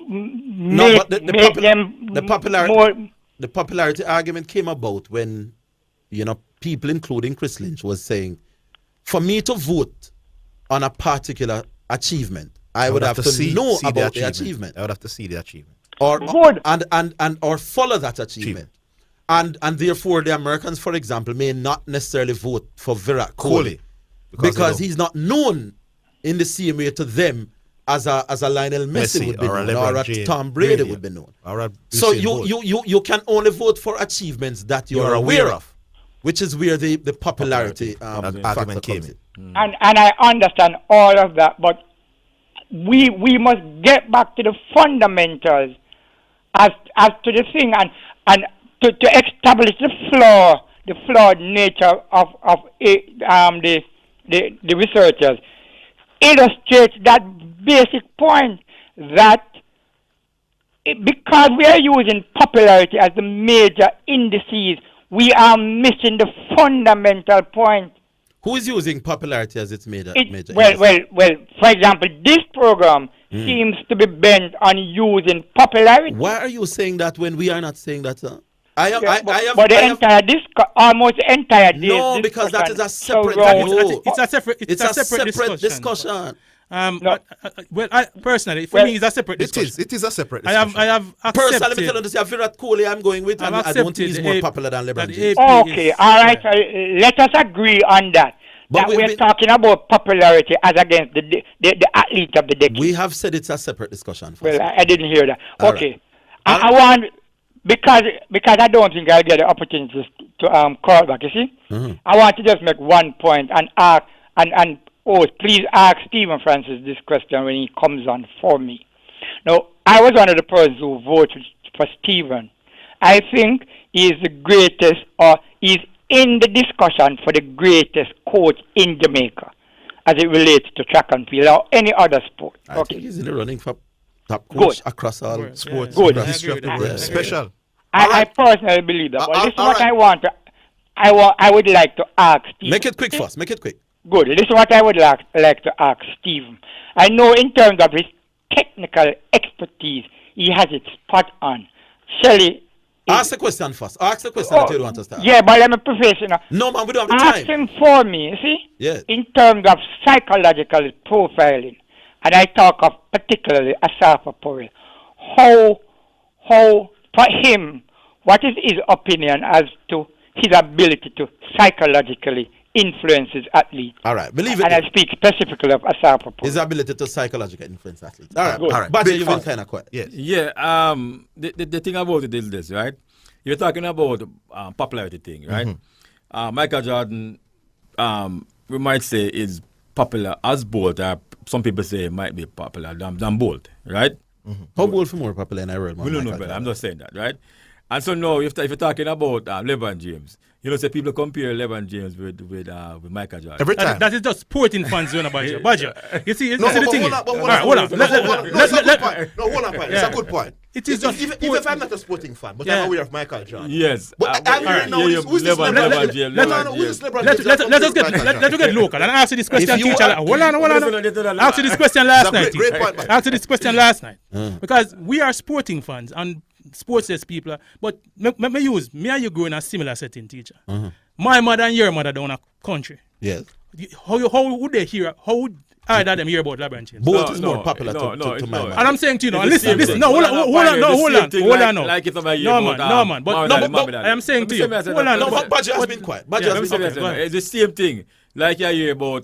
No, but make them the popularity argument came about when, people, including Chris Lynch, was saying, for me to vote on a particular achievement, I would have to know about the achievement. I would have to see the achievement. Or Good. or follow that achievement. And therefore the Americans, for example, may not necessarily vote for Virat Kohli because he's not known in the same way to them as a Lionel Messi would be or a known, or a LeBron Tom Brady James. would be known. Or a So Usain Bolt. you can only vote for achievements that you're aware of, which is where the popularity factor argument came comes in. And I understand all of that, but we must get back to the fundamentals as to the thing and to establish the flawed nature of the researchers illustrates that basic point that because we are using popularity as the major indices, we are missing the fundamental point. Who is using popularity as its major? Well, for example, this program seems to be bent on using popularity. Why are you saying that when we are not saying that, sir? Almost the entire day. No, because that is a separate. It's a separate discussion. Personally, for me, it's a separate discussion. It is a separate discussion. I have accepted. Personally, let me tell you this: Virat Kohli, I'm going with, and I don't think he's more popular than LeBron James. Okay, all right. So let us agree on that. But we're talking about popularity as against the athlete of the decade. We have said it's a separate discussion. Well, I didn't hear that. All Okay, right. I want because I don't think I'll get the opportunity to call back. You see, I want to just make one point and ask please ask Stephen Francis this question when he comes on for me. Now, I was one of the persons who voted for Stephen. I think he is the greatest, or is in the discussion for the greatest coach in Jamaica as it relates to track and field or any other sport. I think he's in the running for top coach across all sports. Good. The history of the world. Special. I personally believe that. But this is what I want to. I would like to ask Stephen. Make it quick first. Make it quick. Good. This is what I would like to ask Stephen. I know in terms of his technical expertise, he has it spot on. Shelley. Ask the question first. Ask the question that you want to start. Yeah, but let me preface it now. No, man, we don't have the time. Ask him for me, you see? Yeah. In terms of psychological profiling, and I talk of particularly Asafa Powell, how for him, what is his opinion as to his ability to psychologically influence his athletes? All right, believe it. And I speak specifically of Asafa Powell. His ability to psychologically influence athletes. All right, Good. all right. But you've been kind of quiet. Yes. Yeah. The thing about it is this, right? You're talking about popularity thing, right? Michael Jordan, we might say, is popular as both some people say it might be popular than Bolt, right? How Bolt for more popular in the world? We don't know, brother. I'm just saying that, right? And so now, if you're talking about LeBron James, you know, say people compare LeBron James with Michael Jordan. Every time. That is just sporting fans, you know, Badger. You see, No, the but thing hold is. on, but hold Alright, on. hold on. No, it's a good point. No, hold on, point. It's Yeah. a good point. It is just Even if I'm not a sporting fan, but I'm aware of Michael Jordan. Yes. But I'm hearing now, who's this LeBron James? Who's this LeBron James? Let's get local. And I asked you this question, teacher. Hold on. I asked you this question last night. Great point, man. I asked you this question last night. Because we are sporting fans and sports people. But me and you grow in a similar setting, teacher. My mother and your mother down a country. Yes. How would they hear? How would either them hear about LeBron James? Bolt is more popular to my And mind. I'm saying to you, now, It's the listen. same No, thing. hold on. No. Like if I'm a year No, about, man. No, man. But I am saying to you, hold on. No, but Badger has been quiet. Badger has been quiet. It's the same thing. Like you hear about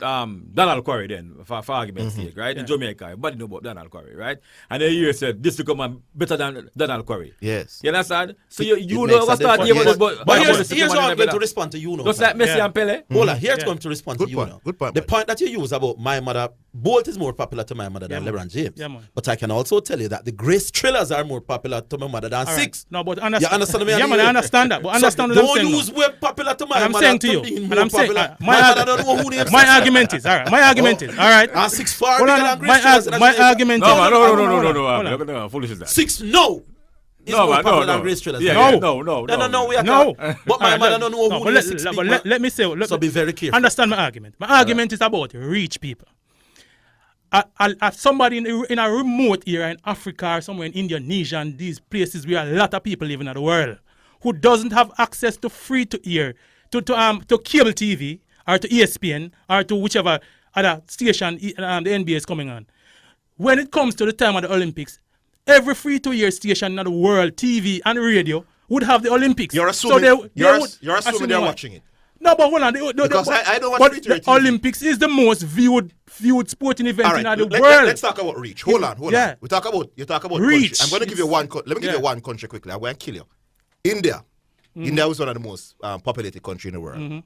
Donald Curry then, for argument's sake, right? In Jamaica, everybody know about Donald Curry, right? And then you said this become man better than Donald Curry. Yes. You understand? So you It know makes what a start difference. here, But here's how I'm going to respond to you now. Just like Messi and Pele. Hold on, here's going to respond to Good you point, now. good point, The Badger. point that you use about my mother, Bolt is more popular to my mother than LeBron James. Yeah, man. But I can also tell you that the Grace Thrillers are more popular to my mother than All right. Six. No, but You understand me? Yeah, man, I understand that. But understand what I'm saying. Don't use word popular to my And I'm mother saying to you, being and more I'm saying, popular. my mother don't know who names My Six are. argument is, all right. My argument is, all right. And Six far Hold bigger on, than Grace Thrillers. my argument is. No, Hold on. no, foolish is that. Six, no. It's No, more man, popular no. than Grace Thrillers. Yeah, No. yeah, no. We are No. talking. But my mother don't know who but names Six people. let me say. So be very careful. Understand my argument. My argument is about rich people. Somebody in a remote area in Africa or somewhere in Indonesia and these places where a lot of people live in the world who doesn't have access to free to air, to cable TV or to ESPN or to whichever other station the NBA is coming on. When it comes to the time of the Olympics, every free to air station in the world, TV and radio, would have the Olympics. You're assuming, you're assuming they're what? watching it. No, but hold on. Because I don't watch but free-to-air the TV. Olympics is the most viewed sporting event All right, in the let's world. talk about reach. Hold on. Yeah. You talk about Reach. country. I'm going to give you one. Let me give you one country quickly. I'm going to kill you. India. India was one of the most populated country in the world.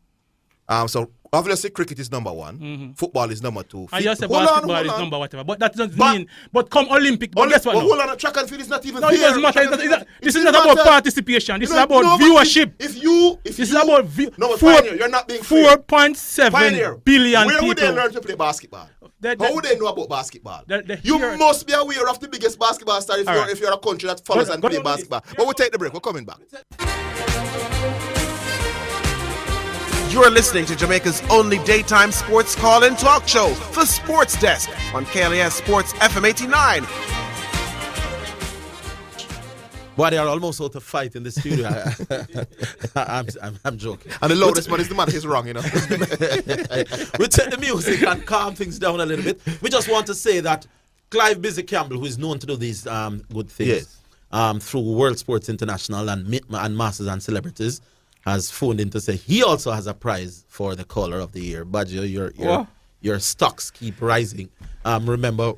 So obviously cricket is number one. Football is number two. And you say Hold basketball on. is number whatever. But that doesn't mean. But come Olympic. But guess what? But now? hold on. Track and field is not even No, there. it doesn't matter. This is not doesn't about matter. participation. This is No, about no, but viewership. This This is about No, but Pioneer, you're not being fair. 4.7 Pioneer, billion where people. would they learn to play basketball? How would they know about basketball? You must be aware of the biggest basketball star if you're a country that follows and plays basketball. But we'll take the break. We're coming back. You're listening to Jamaica's only daytime sports call-in talk show, The Sports Desk, on KLAS Sports FM 89. Boy, they are almost out of fight in the studio. I'm joking. And the loudest man is the man who's wrong, you know. We take the music and calm things down a little bit. We just want to say that Clive Busy Campbell, who is known to do these good things through World Sports International and Masters and Celebrities, has phoned in to say he also has a prize for the Caller of the Year. Badger, your stocks keep rising. Remember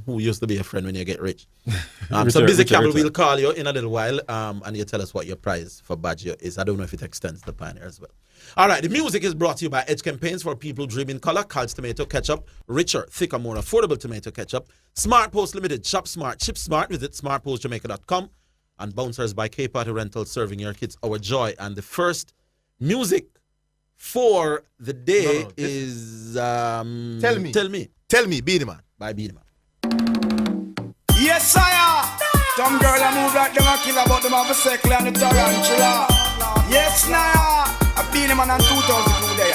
who used to be a friend when you get rich. So Busy Campbell will call you in a little while and you tell us what your prize for Badger is. I don't know if it extends to Pioneer as well. All right, the music is brought to you by Edge Campaigns for people dreaming color. Carl's Tomato Ketchup, richer, thicker, more affordable tomato ketchup. Smart Post Limited, shop smart, ship smart. Visit smartpostjamaica.com. And Bouncers by K-Party Rental, serving your kids our joy. And the first music for the day is Tell Me. Tell Me, Beenie Man. By Beenie Man. Yes, sire. Some girl I move like them a killer, but them have a circle and a tarantula. Yes, Naya. A Beenie Man and 2002 there.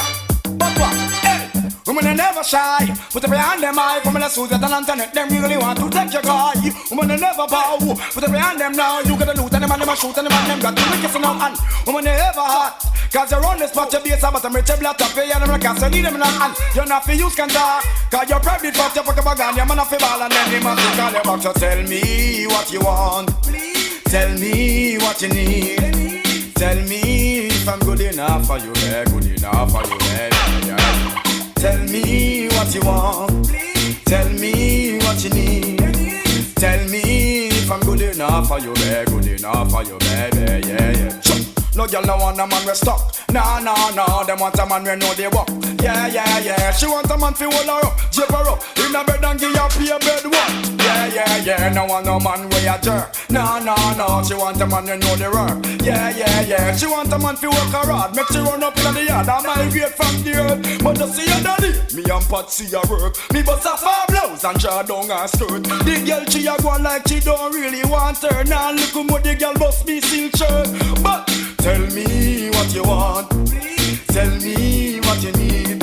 But what? Hey. Women are never shy. Put every hand them high. From the suit and internet, them really want to take your guy. Women are never bow. Put every hand them now. You got to loot and them and them a shoot and them and them got to be kissing out. And women are ever hot. Cause you're on the spot, your base, but I'm rich, blood top, and I'm like, I need them in a hand. You're not for use can talk. Cause you're private, but you're fucking bag on, you're man off your ball, and then you must call your box. So tell me what you want. Tell me what you need. Tell me if I'm good enough for you, good enough for you, yeah. Tell me what you want. Tell me what you need. Tell me if I'm good enough for you, good enough for you, baby, yeah. No girl no want a man we stuck. Nah, them want a man we know they walk. Yeah. She want a man fi hold her up, jip her up. In a bed yeah, no want no man where a jerk. No, no, no, she want a man you know the work. Yeah, yeah, yeah, she want a man fi work hard. Make she run up in the yard and migrate from the earth. But you see her daddy, me and Patsy a work. Me bust a far blouse and draw down her skirt. The girl she a go like she don't really want her. Now look how the girl bust me silk shirt. But tell me what you want. Tell me what you need.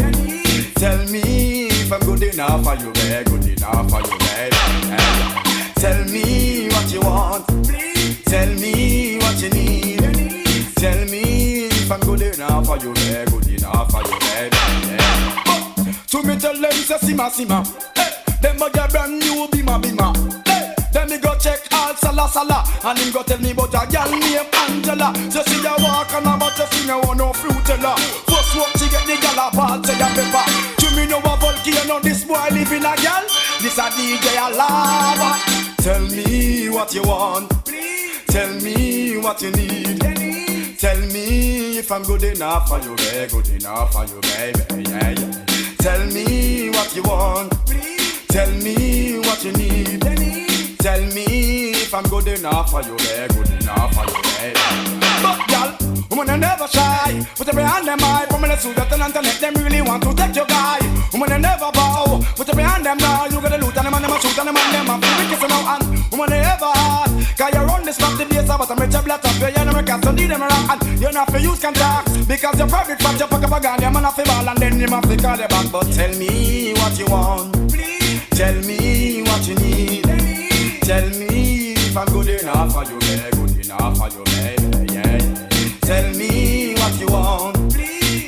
Tell me if I'm good enough for you, babe. Good enough for you, babe. Tell me what you want. Tell me what you need. Tell me if I'm good enough for you, babe. Good enough for you, babe. To me tell them say sima sima. Them a get brand new bima bima. Then me go check all sala sala. And him go tell me about a girl named Angela. So she a walk on her but she no want no fruitella. First walk she get the girl a ball say a pepper. To me know a volcano this boy live in a girl. This a DJ a lava. Tell me what you want. Tell me what you need. Tell me if I'm good enough for you, babe. Good enough for you, baby. Yeah, yeah. Tell me what you want. Tell me what you need. Tell me if I'm good enough for you, babe. Good enough for you, babe. But girl, woman never shy. Put every hand them high. Woman the suit and internet. Them really want to take your guy. Woman never bow. Put every hand them now. You got the loot and them and them a shoot and them and them a feel wicked now. And woman never hard. Cause you run this from the base but I'm rich a black up. You know me can't need them around. And you not for use contacts. Because you're private from your pocket bag and your man a fi ball. And then you have to call you back. But tell me what you want. Tell me what you need. Tell me if I'm good enough for you, babe. Good enough for you, babe. Yeah, yeah. Tell me what you want.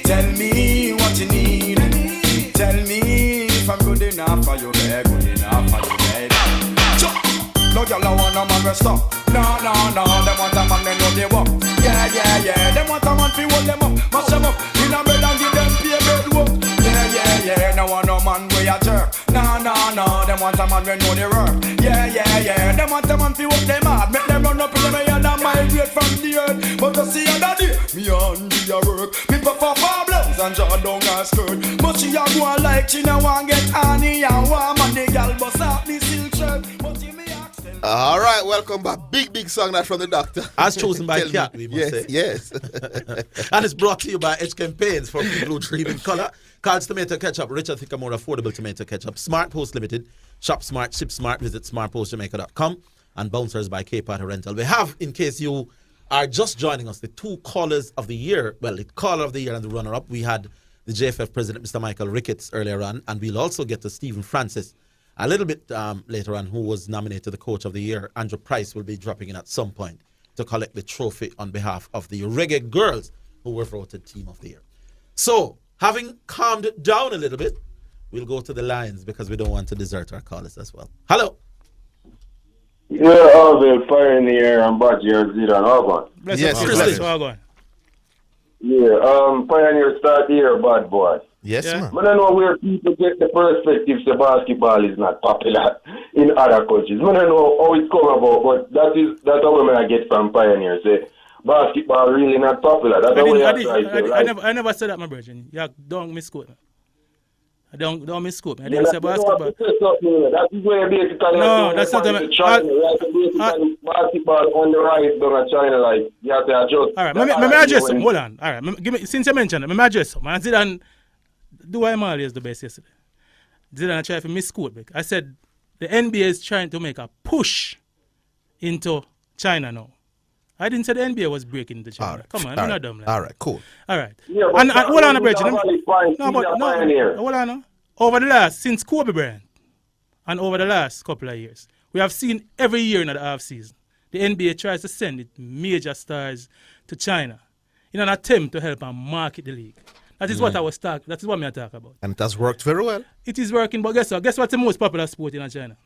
Tell me what you need. Tell me if I'm good enough for you, babe. Good enough for you, babe. No girl I want a man rest up. No, no, no. Them want a man they know they walk. Yeah, yeah, yeah. Them want a man fi hold them up, mash them up in a bed and give them pay bed work. Yeah, yeah, yeah. No want no man we a jerk. No, no, no. Them want a man we know they work. Yeah, yeah, yeah. Them want a man fi work them hard. Make them run up in the yard and migrate from the earth. But you see a daddy, me and me a work. Me prefer far blouse and draw down her skirt. But she a go like she no want get honey and warm and the girl bust out me silk shirt. But she me ask them. All right, welcome back. Big song that from the doctor. As chosen by Cat, we must say. Yes. And it's brought to you by Edge Campaigns for Blue Dream in Color. Carl's Tomato Ketchup, richer, thicker, more affordable tomato ketchup. Smart Post Limited. Shop smart, ship smart. Visit smartpostjamaica.com. And Bouncers by K-Party Rental. We have, in case you are just joining us, the two callers of the year. Well, the caller of the year and the runner-up. We had the JFF president, Mr. Michael Ricketts, earlier on. And we'll also get to Stephen Francis a little bit later on, who was nominated the Coach of the Year. Andrew Price will be dropping in at some point to collect the trophy on behalf of the Reggae Girls, who were voted Team of the Year. So, having calmed it down a little bit, we'll go to the lines because we don't want to desert our callers as well. Hello. Yeah, Alvin, Pioneer, and Badger, Zidane, all Bless Yes, up, yes, Chris, yes. all gone. Yeah, Pioneer start here, bad boy. Yes, Yeah. man. But I know where people get the perspective that basketball is not popular in other countries. I don't know how it's come about, but that's how I get from Pioneer. Say basketball really not popular. That's the way I try to say. I never said that, my brother. Yeah, don't misquote me. Don't misquote me. I Yeah, didn't say basketball. That is where basically No, that's not the China. You have to basically basketball on the rise down at China, like you have to adjust. All right, let me address some. Hold on. All right, give me, since you mentioned it, let me address some. And Zidane, do I always the best yesterday? Zidane tried to misquote me. I said the NBA is trying to make a push into China now. I didn't say the NBA was breaking into China. All right. Come on, All I'm right. not dumb. Like All right, cool. All right. Yeah, but and hold on, Bridget. no, Hold on. Over the last, since Kobe Bryant, and over the last couple of years, we have seen every year in the off season, the NBA tries to send its major stars to China in an attempt to help and market the league. That is what I was talking. That is what I talk about. And it has worked very well. It is working, but guess what? Guess what's the most popular sport in China?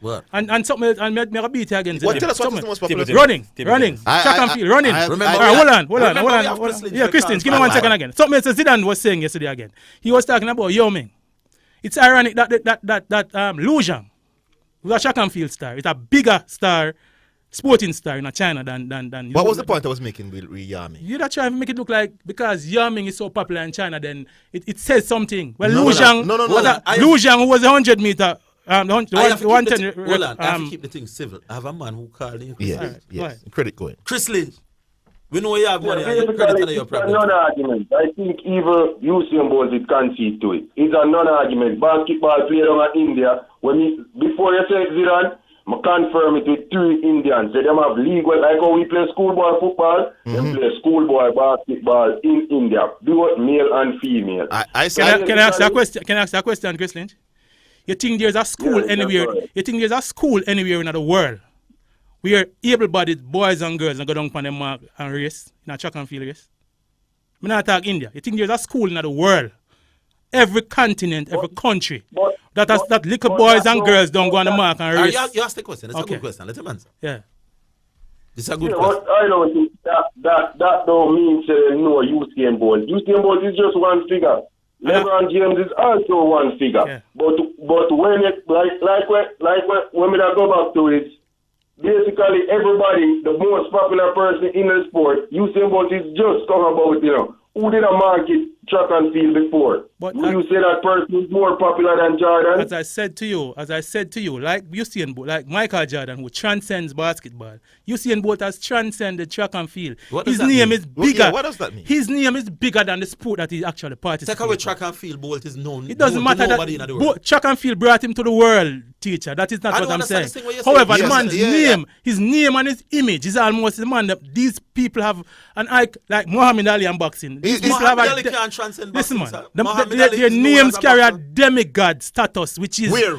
What? And something, and me I beat you again. What, tell us what is the most popular sport? Running. Track and field, running. remember- All right, hold on. Christian Yeah, Christian, give me 1 second again. Something Mr. Zidane was saying yesterday again. He was talking about Yao Ming. It's ironic that Liu Zhang, who's a track and field star, is a bigger star, sporting star in China than. What was the point I was making with Yao Ming? You're not trying to make it look like because Yao Ming is so popular in China, then it says something. Well, No, Liu no, Zhang, no. Liu Zhang, who was a 100-meter Hold on, I have to keep the thing civil. I have a man who called in. Yes. Credit going. Chris Lynch, we know you have money and you credit under your It's a problem. non-argument. I think even Usain Bolt did concede to it. It's a non-argument. Basketball played on India. Before you say Zidane, I confirm it with 3 Indians. They them have league, like how we play schoolboy football, them play schoolboy basketball in India. Both male and female. Can I ask that question? Can I ask that question, Chris Lynch? You think there's a school anywhere? You think there's a school anywhere in the world where able-bodied boys and girls go down on the mark and race in a track and field race? I'm not talking India. You think there's a school in the world, every continent, every country, that little boys and girls don't go on the mark and race? You asked the question. It's a good question. Let him answer. Yeah. It's a good question. I don't think that don't mean no Usain Bolt. Usain Bolt is just one figure. LeBron James is also one figure. Yeah. But when it when we go back to it, basically everybody, the most popular person in the sport, Usain Bolt is just talking about, who did a market track and field before? Would you say that person is more popular than Jordan? As I said to you, like Usain Bolt, like Michael Jordan, who transcends basketball, Usain Bolt has transcended track and field. His name is bigger. What does that mean? His name is bigger than the sport that he actually participates. Take away track and field, Bolt is known. It doesn't matter that track and field brought him to the world, teacher. That is not what I'm saying. However, the man's name, his name and his image is almost the man that these people have an icon, like Muhammad Ali and boxing. These people have Ali can't transcend boxing. Listen, man, their names carry a demigod status, which is where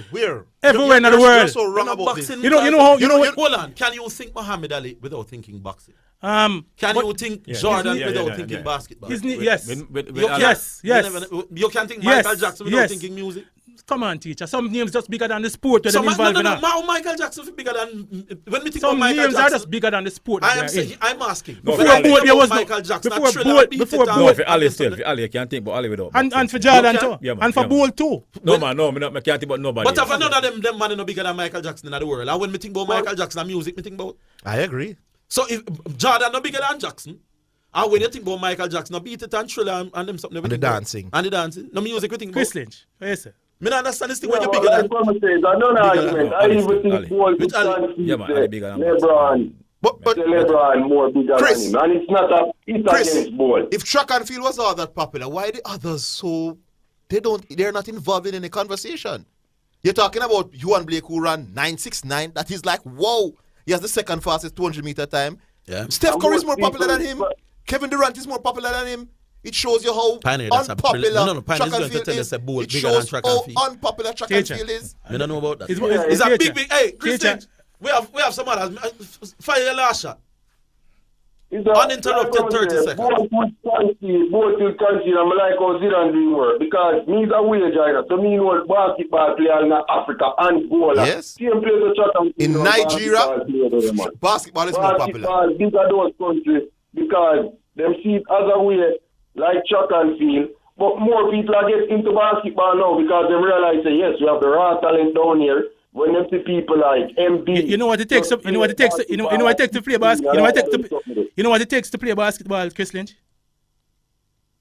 everywhere in the world. You're so wrong about this. You know hold on. Can you think Muhammad Ali without thinking boxing? Can you think Jordan without thinking basketball? Yes. You can think Michael Jackson without thinking music? Come on, teacher. Some names just bigger than the sport. So Michael Jackson is bigger than when we think some about Michael names Jackson. are just bigger than the sport. I'm asking. Before Bolt, there was Michael Jackson. For Ali still, for Ali, I can't think about Ali without. And for Jordan too. And for Bolt too. No, I can't think about nobody. But if none of them man no bigger than Michael Jackson in the world, and when we think about Michael Jackson and music, we think about. I agree. So if Jordan no bigger than Jackson, and when you think about Michael Jackson, no beat it and Thriller and them something. And the dancing. No music, we think about. Chris Lynch, yes sir. I don't understand this thing when you're bigger than. I even think Bolt is LeBron. But LeBron more bigger Chris, than him, and it's not against Bolt. If track and field was all that popular, why the others so they're not involved in any conversation? You're talking about Juan Blake who ran 9.69. That is like wow. He has the second fastest 200-meter time. Yeah. Steph Curry is more popular than him. Kevin Durant is more popular than him. It shows you how unpopular track and field is. It shows how unpopular track and field is. I don't know about that. It's a big. Hey, Christian, we have some others. Fire your last shot. Uninterrupted 30 seconds. Both will concede. I'm like how Zidane doing work because he's a wage earner. So me know basketball player in Africa and bowler. Yes. Same place the track and in Nigeria, basketball is more popular. Basketball bigger those countries because them see it as a way like track and field. But more people are getting into basketball now because they realize that yes, we have the raw talent down here. When them see people like MB, you know what it takes to play basketball. You know what it takes to play basketball, Chris Lynch?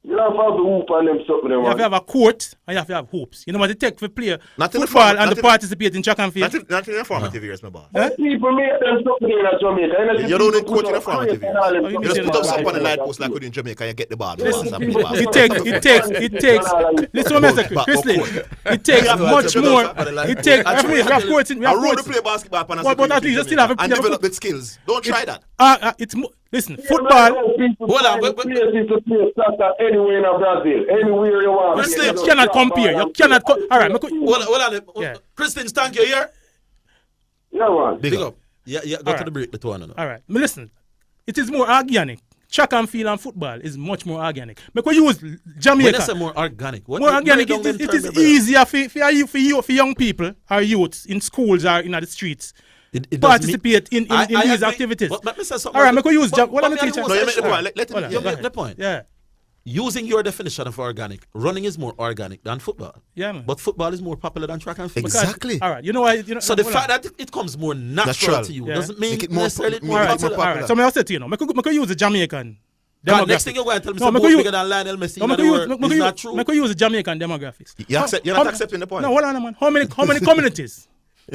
You have to have the hoop and them something. You have to have a court and you have to have hoops. You know what it takes to play football and to participate in track and field? Not in the formative years, my boss. People make them something in Jamaica. You don't need court in the formative years. You just put up something on the light post like we do in Jamaica and you get the ball. Listen, it takes. Listen to me, Chris Lynch. It takes much more. It takes. We have courts. We have courts. To play basketball, but at least you still have and develop the skills. Don't try that. It's listen, football. Hold on, but places to play soccer anywhere in Brazil, anywhere you want. Christian, you cannot compare. You cannot. All right, hold on. Christian, thank you here. Yeah, man. Big up. Yeah. Go to the break. The two on. All right, listen. It is more organic. Track and field and football is much more organic. Because you use Jamaica. When I say more organic, more organic. It is easier for young people or youths in schools or in the streets. It participate in these activities. But let me say something. All right, I'm going to use what I'm teaching. No, you make the point. Let him make the point. Yeah. Using your definition of organic, running is more organic than football. Yeah, man. But football is more popular than track and field. Exactly. All right, you know why? So the fact that it comes more natural to you doesn't mean it more popular. popular. All right, so I say to you, I could use the Jamaican Next thing you're going to tell me something bigger than Lionel Messi in the world is not true. Make you use the Jamaican demographics. You're not accepting the point. No, hold on, man. How many communities?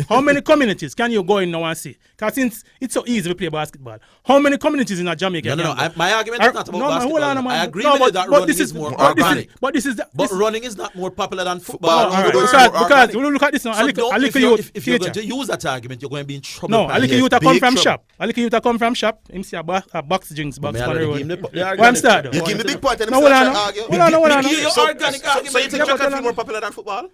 How many communities can you go in now and see? Because since it's so easy to play basketball, how many communities in Jamaica? No. My argument is not about basketball. I agree with you that running is more organic. But running is not more popular than football. Because look at this now. If you're going to use that argument, you're going to be in trouble. No, a little youth come from shop. A little youth come from shop. Him see a box drinks box on the road. One star. You give me big point and hold on. So you think track and field more popular than football?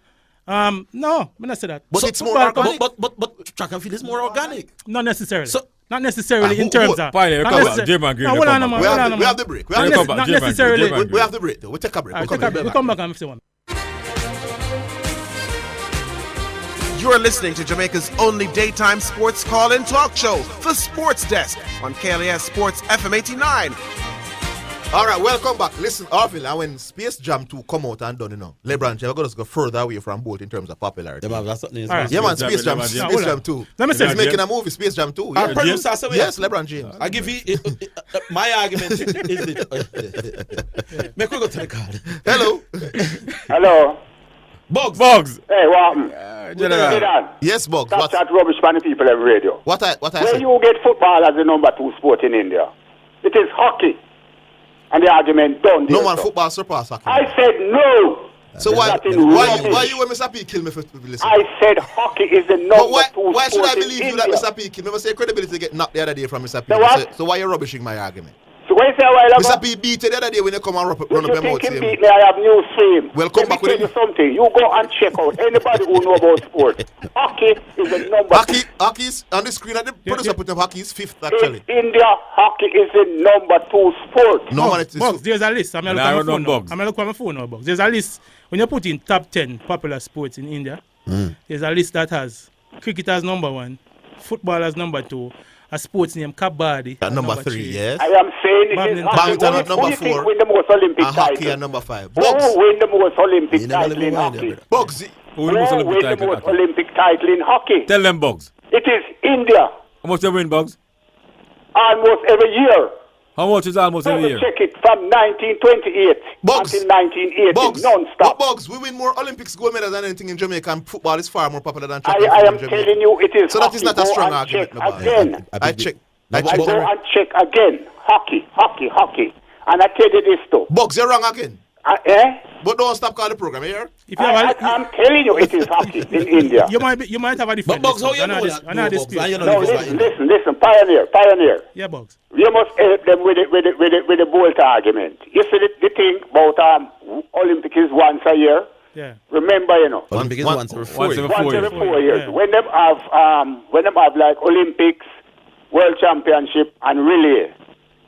No, I'm not say that. But it's more organic. But track and field is more organic. Not necessarily. Not necessarily in terms of. We have the break. Not necessarily. We have the break though. We take a break. We'll come back and say one. You're listening to Jamaica's only daytime sports call-in talk show, The Sports Desk, on KLAS Sports FM 89. All right, welcome back. Listen, Arvin, and when Space Jam 2 come out and done, LeBron James, we're going to go further away from both in terms of popularity. Yeah, man, Space Jam 2. Let me say He's making a movie, Space Jam 2. Our producer said yes, LeBron James. I give you my argument is this. Make we go to the card. Hello. Bugs. Hey, what? Yes, Bugs. Stop that rubbish from the people on radio. What I Where said? you get football as the number 2 sport in India? It is hockey. And the argument done. No man, football surpass hockey. I said no. So why you when Mr. P kill me for listening? I said hockey is the number 2 sport. Why should I believe you that India. Mr. P kill me? Never say credibility get knocked the other day from Mr. P. So what? So why you rubbishing my argument? So when you say a while ago, Mr. P beat you the other day when you come and run up your mouth. you think beat me, I have news for him. Well, come Let back me with tell it. you something. You go and check out anybody who know about sports. Hockey is the number. Hockey's on the screen at the producer put up hockey is 5th actually. In India, hockey is the number 2 sport. No man, Bugs, there's a list. I'm going to look at my phone now, Bugs. There's a list. When you put in top 10 popular sports in India, there's a list that has cricket as number 1, football as number 2, a sports name Kabaddi at number 3, yes. I am saying it is hockey. Badminton at number 4. Win the most Olympic and title. hockey at number 5. Who win the most Olympic title in hockey? Bugs. Who win the most Olympic title in hockey? Tell them, Bugs. It is India. How much they win, Bugs? Almost every year. How much is almost every year? Check it from 1928 until 1980, non-stop. Bugs, we win more Olympics gold medals than anything in Jamaica, and football is far more popular than track. I am telling you, it is. So that is not a strong argument. Again. I check. I go and check again. Hockey. And I tell you this too. Bugs, you're wrong again. But don't stop calling the program here. I'm telling you, it is hockey in India. You might have a different. But Bugs, how you know that? No, listen, Pioneer. Yeah, Bugs. You must help them with the Bolt argument. You see the thing about Olympic is once a year. Yeah. Remember, Olympic is once every 4 years. Once every 4 years. Yeah. When them have like Olympics, World Championship, and relay,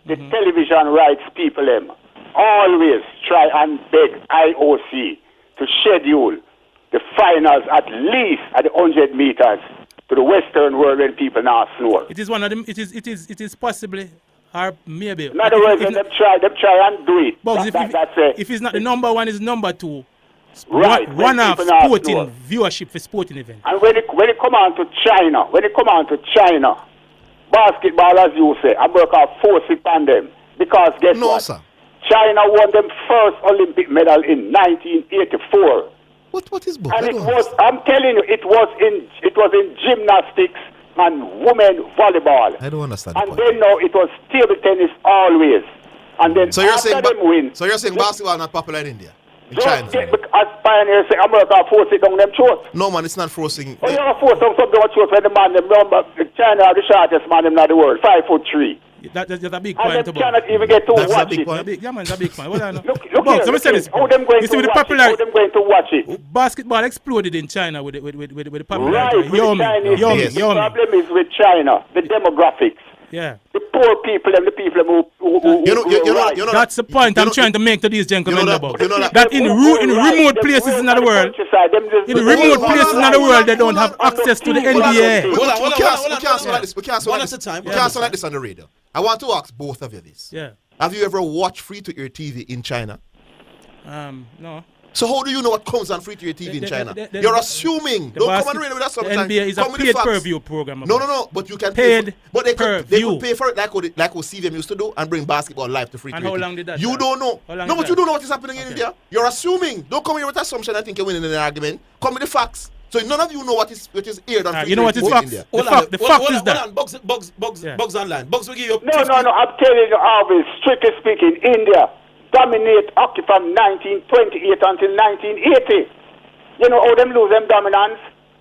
the television rights people them always try and beg IOC to schedule the finals at least at the 100 meters to the Western world when people now snore. It is one of them. It is possibly, or maybe. In other words, them try and do it. Bugs, that's it. If it's not the number 1, it's number 2. Right. One of sporting viewership for sporting event. And when it come on to China, basketball, as you say, America force it on them because guess what? Sir. China won them first Olympic medal in 1984. What is book? And I'm telling you, it was in gymnastics and women volleyball. I don't understand. And then now it was table tennis always. And then so you're saying basketball not popular in India? In China? As pioneers say, America force it down them throats. No man, it's not forcing. Oh, you're force down something on throats when the man them number China are the shortest man in the world, 5'3". That's a big point. And they cannot even get to watch it. Yeah, man, it's a big point. Look here, let me say this. How them going to watch it? How them going to watch it? Basketball exploded in China with the popularity. Right, Yummy. The problem is with China, the demographics. Yeah. The poor people and the people who that's the point I'm trying to make to these gentlemen about. That in remote places in the world, they don't have access to the NBA. We can't say like this on the radio. I want to ask both of you this. Yeah. Have you ever watched free-to-air TV in China? No. So how do you know what comes on free-to-air TV in China? the- You're assuming. Don't come and read with that The sometimes. NBA is a Come with the paid facts. per view program. No. But you can Paid pay for, but they per could view. pay for it like what CVM used to do and bring basketball live to free-to-air. And how TV. long did that You last? don't know. How long No, did but you that? don't know what is happening in India. You're assuming. Don't come here with assumption. I think you're winning in an argument. Come with the facts. So none of you know what is aired on free-to-air You know what is TV in facts? India. The fact is that. Bugs online. Bugs will give you. No, I'm telling you, Alvin, strictly speaking, India dominate hockey from 1928 until 1980. You know how them lose them dominance?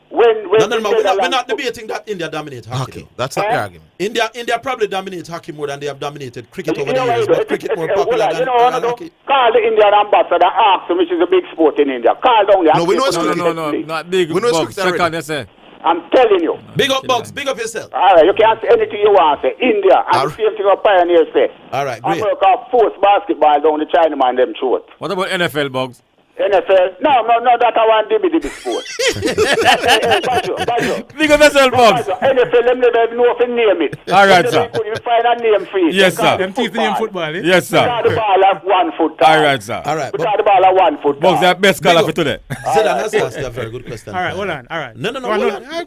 When We're not debating that India dominates hockey. That's not the argument. India probably dominates hockey more than they have dominated cricket over You the know years, what, but cricket more popular than hockey. Call the Indian ambassador, ask him which is a big sport in India. Call down there. No, we know it's No, not big. We know it's Bugs. cricket Second, you say. I'm telling you. Big up, Bugs. Big up yourself. All right, you can say anything you want. Say India, and the same thing our pioneers say. All right, great. America force basketball down the Chinaman them throat. What about NFL, Bugs? NFL? No, that I want dibby sport. Big up yourself, Bugs. NFL, them never know if they name it. All right, sir. Could you find a name for it? Yes, sir. Them teeth name football, eh? Yes, sir. Because the ball at 1 foot. All right, sir. All right. Because the ball at 1 foot. Bugs, that best color for today. Zidan has asked you a very good question. All right, hold on. All right. No, Go on, hold hold on. on. Yeah,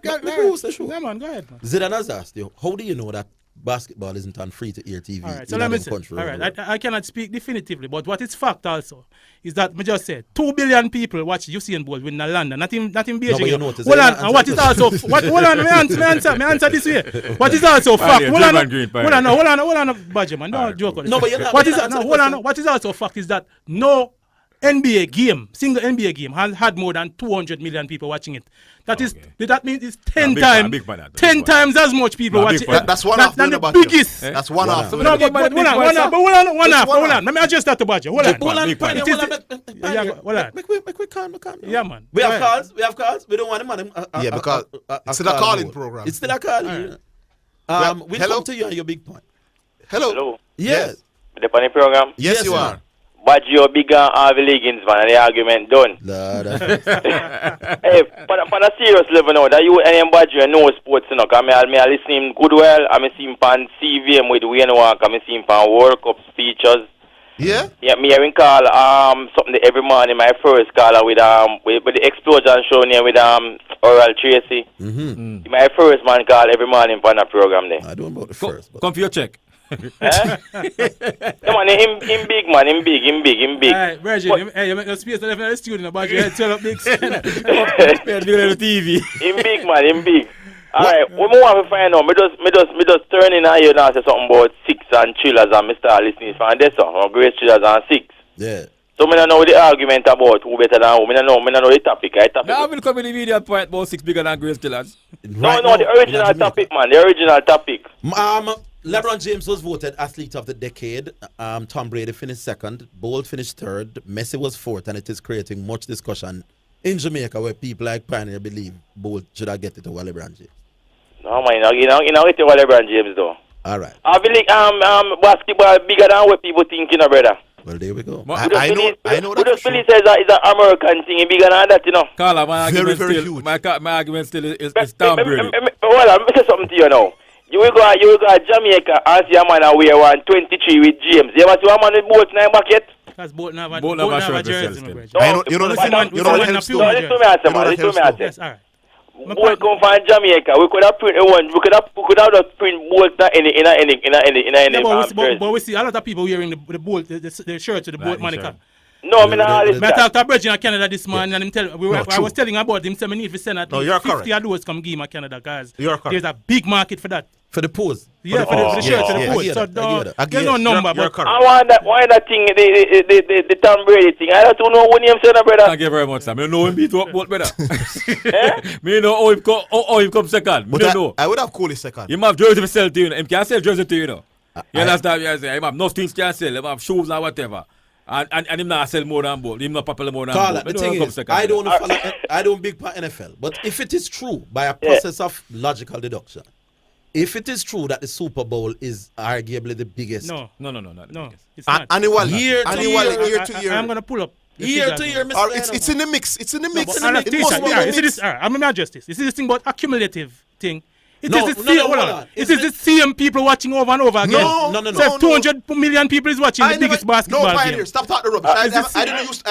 man, go ahead, man. Zidan has asked you, how do you know that basketball isn't on free-to-air TV? All right, so in let me other say. countries All around right, the world? I cannot speak definitively, but what is fact also is that me just said 2 billion people watch Usain Bolt win in London, not in Beijing. but you notice Hold that on, you're and what is not also hold on, me answer this way. What is also fact? Hold on, Badger man, don't joke on this. No, but you're not- What you're is not no, answering hold the on. question. What is also fact is that no NBA game, single NBA game, has had more than 200 million people watching it. That means it's 10 times, big man, 10 times as much people Nah, big watching man. it. That's one off. Than the Badger. biggest. That's one off. No, but hold on. Let me adjust that to Badger. Hold on. Hold on, It Pioneer, is- hold on. Yeah, hold on. Make we calm down. Yeah, man. We Go have ahead. calls. We don't want him on Yeah, because it's still a calling program. It's still a call. We'll hello? come to you on your big point. Hello. Yes. The funny program. Yes, you are. But you're bigger Harvey Liggins, man, and the argument done. Hey, but on a serious level now, that you and Badger know sports, you know, because I listen to him good well, I see him on CVM with Wayne Walker, I see him on World Cup speeches. Yeah? Yeah, me having call something every morning, my first caller with the explosion show here with Oral Tracy. Mm-hmm. My first man call every morning on the program there. I don't know about the first. But Come for your check. Come on, him big man, him big. Hey, Virgin, hey, you make no space left in the studio, but you tell up big. TV. Him big. Alright, what more want to find out? Me just turn in here now and say something about 6 and chillers and me start listening from this song, or great chillers and 6. yeah. So me don't know the argument about who better than who. Me don't know the topic. Now we'll come in the media point about 6 bigger than Grace Killers. Right No, now, the original in Jamaica. topic, man. The original topic. LeBron James was voted athlete of the decade. Tom Brady finished second. Bolt finished third. Messi was fourth, and it is creating much discussion in Jamaica where people like Pioneer believe Bolt should have get it over LeBron James. No, man, you know it's over LeBron James, though. All right. I believe basketball bigger than what people think, you know, brother. Well, there we go. I know Who that. just believe it's an American thing, it's bigger than that, you know. Carla, my Very, argument very still, huge. my argument still is Tom Brady. Hold on, let me say something to you now. You will go to Jamaica and see a man and wear 123 with James. You ever see a man with both in the bucket? That's both now Both have a shirt jersey, to my sell brother. You know but the that- you know the helps few too. No, listen to me, I say, man. Listen to me, I say. Yes, all right. Bolt come from Jamaica. We could have print one. We could have just print Bolt in Yeah, jersey. but we see a lot of people wearing the Bolt, the shirt with the Bolt moniker. No, I mean, I I talked to Bridget in Canada this morning and him tell, I true. was telling him about him, saying I need to send at No, least you're 50 correct. of those come give him Canada because You're correct. there's a big market for that. For the pose. Yeah, for the shirt, for the yes, Bolt. I get So it, I get it. there's no number, You're but correct. I want that thing, the Tom Brady thing. I don't know what name said, brother. Thank you very much, sir. I know him beat up Bolt better. Me know how him come second. Me But don't know. I would have called it second. Him have jersey to sell to you. Him can sell jersey to you, know. You understand what I say? Him have no things can sell. Him have shoes or whatever. And him not sell more than Bolt. Him not popular more than Carla, Bolt. the Me know thing him come is, second. I don't big part NFL, but if it is true by a process of logical deduction, if it is true that the Super Bowl is arguably the biggest no, No. it's not. Annually, Year to year to year. I'm going to pull up. the year figures to now. year, Mr. Or it's in the mix. It's in the mix. But It must be in the you see mix. this, I'm going to adjust this. You see this thing about accumulative thing. It is the same. Hold on. It is the same people watching over and over again. No. So 200 million people is watching the biggest basketball No, Pioneer, game. stop talking rubbish. I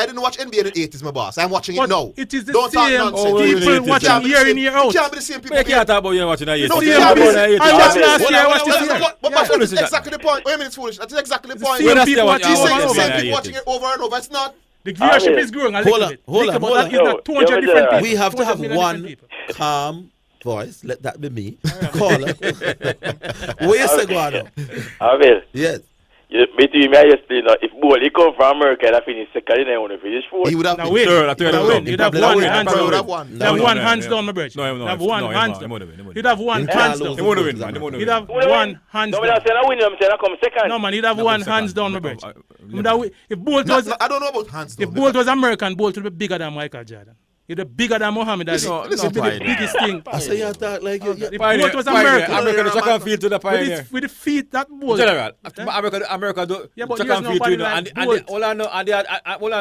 didn't watch NBA in the 80s, my boss. I'm watching it now. It is the Don't talk same nonsense. people watching year in, year out. It can't be the same people. You can't talk about you watching that. No, Same people. I watched last year, I watched this year. But my friend, that's exactly the point. Wait a minute, it's foolish. That's exactly the point. Same people watching He's over saying and the over. same people watching it over and over. It's not. The viewership is growing a little bit. Hold on. It's not 200 different people. We have to have 200 million one different people. calm voice. Let that be me. Caller. Where you say, Guado? Abel. Yes. Between me and you explain if Bull he come from America and I finish second, he don't want to finish fourth. He would have win. You'd have one hands down. You'd have one hands down, my brother. You'd have one hands down. You'd have one hands down. He want to win, man. You'd have one hands No, down. I'm saying I win, I'm saying I come second. No, man, you'd have one hands down, my brother. If Bolt was, I don't know about hands down. if Bolt was American, Bolt would be bigger than Michael Jordan. He'd be bigger than Muhammad Ali. Listen, It'd be the biggest thing. I say you talk like you. If Bolt was American, America check and feel to the Pioneer. with the feet that Bolt. General, America do Yeah, but check here's and feel to, nobody you know, like and Bolt. all I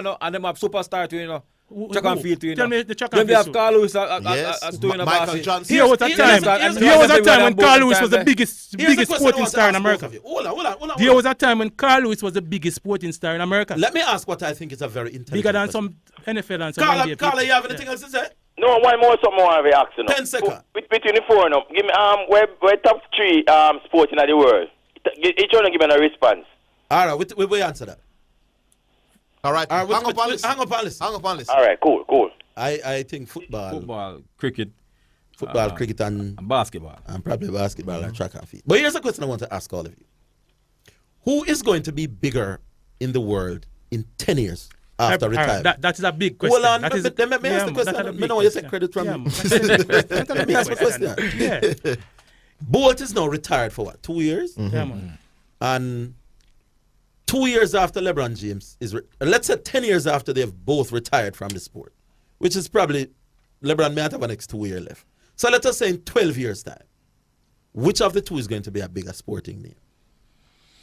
know, and them have superstar to, you know. Check and feel to, you know. Tell me the check Then and they feel. have Carl Lewis Yes, as doing a Michael basket. Johnson. Here was a time when Carl Lewis was the biggest sporting star in America. Hold on. There was a time when Carl Lewis was the biggest sporting star in America. Let me ask what I think is a very intelligent Bigger than question. some NFL and some NBA Carla, people. you have anything else to say? No, one more something more of a action. 10 seconds. Between the four now. Give me we're top three sports in the world. Each one give me a response. All right, we answer that. All right, hang up on this. Hang up on this. All right, cool. I think football, cricket, cricket, and basketball. And probably basketball and track and field. But here's a question I want to ask all of you. Who is going to be bigger in the world in 10 years after retirement? That is a big question. Hold on, that is let me ask the question. I know you take credit from me. Let me ask the question. Yeah. Bolt is now retired for what, 2 years? Yeah, man. And 2 years after LeBron James is, let's say 10 years after they've both retired from the sport, which is probably, LeBron may have an next 2 years left. So let us say in 12 years' time, which of the two is going to be a bigger sporting name?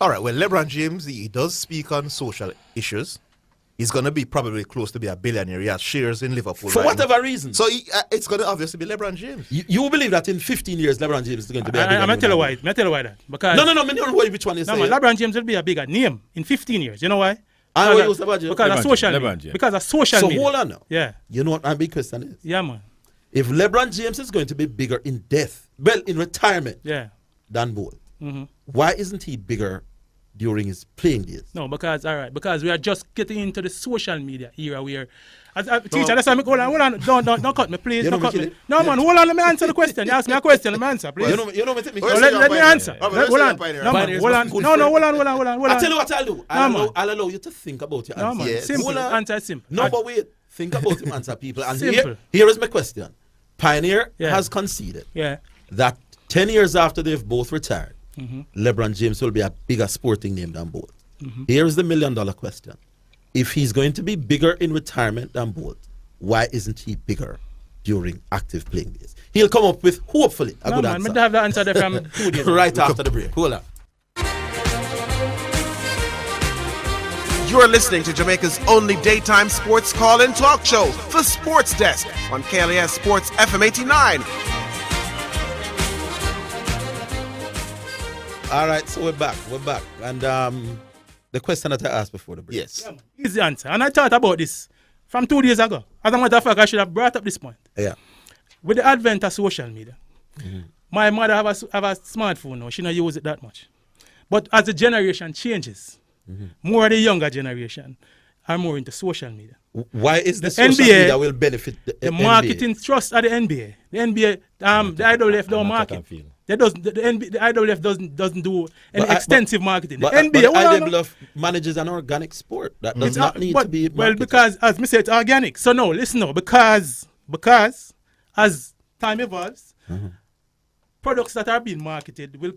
All right, well, LeBron James, he does speak on social issues. He's going to be probably close to be a billionaire. He has shares in Liverpool. For whatever reason. So it's going to obviously be LeBron James. You believe that in 15 years, LeBron James is going to be a bigger name? I'm tell you why. I tell you why that. Because no, I don't know which one you say. Man, LeBron James will be a bigger name in 15 years. You know why? Because of social media. Because of social media. So hold on now. Yeah. You know what my big question is? Yeah, man. If LeBron James is going to be bigger in death, well, in retirement, than Bolt, why isn't he bigger during his playing days? No, because we are just getting into the social media era where, teacher, that's why I'm hold on, don't cut me, please, don't cut me. No, man, hold on, let me answer the question. You ask me a question, let me answer, please. Let me answer. Hold on, hold on. I tell you what I'll do. I'll allow you to think about your answer. No, man, simple. Answer is simple. No, but wait. Think about your answer, people. And simple. Here is my question. Pioneer has conceded that 10 years after they've both retired, LeBron James will be a bigger sporting name than Bolt. Here is the $1 million question. If he's going to be bigger in retirement than Bolt, why isn't he bigger during active playing days? He'll come up with, hopefully, a good answer. I have the answer there from 2 days. Right after the break. Hold on. You're listening to Jamaica's only daytime sports call-in talk show, The Sports Desk, on KLAS Sports FM 89. All right, so we're back. And the question that I asked before the break. Yes. Easy answer. And I thought about this from 2 days ago. As a matter of fact, I should have brought up this point. Yeah. With the advent of social media, my mother have a smartphone now. She don't use it that much. But as the generation changes, more of the younger generation are more into social media. Why is the social NBA media will benefit the NBA? Marketing trust at the NBA. The NBA, the IWF don't market. The IWF doesn't do any extensive marketing. The NBA, but IWF manages an organic sport that does not need to be marketed. Well, because as me say, it's organic. So no, listen now, because as time evolves, products that are being marketed will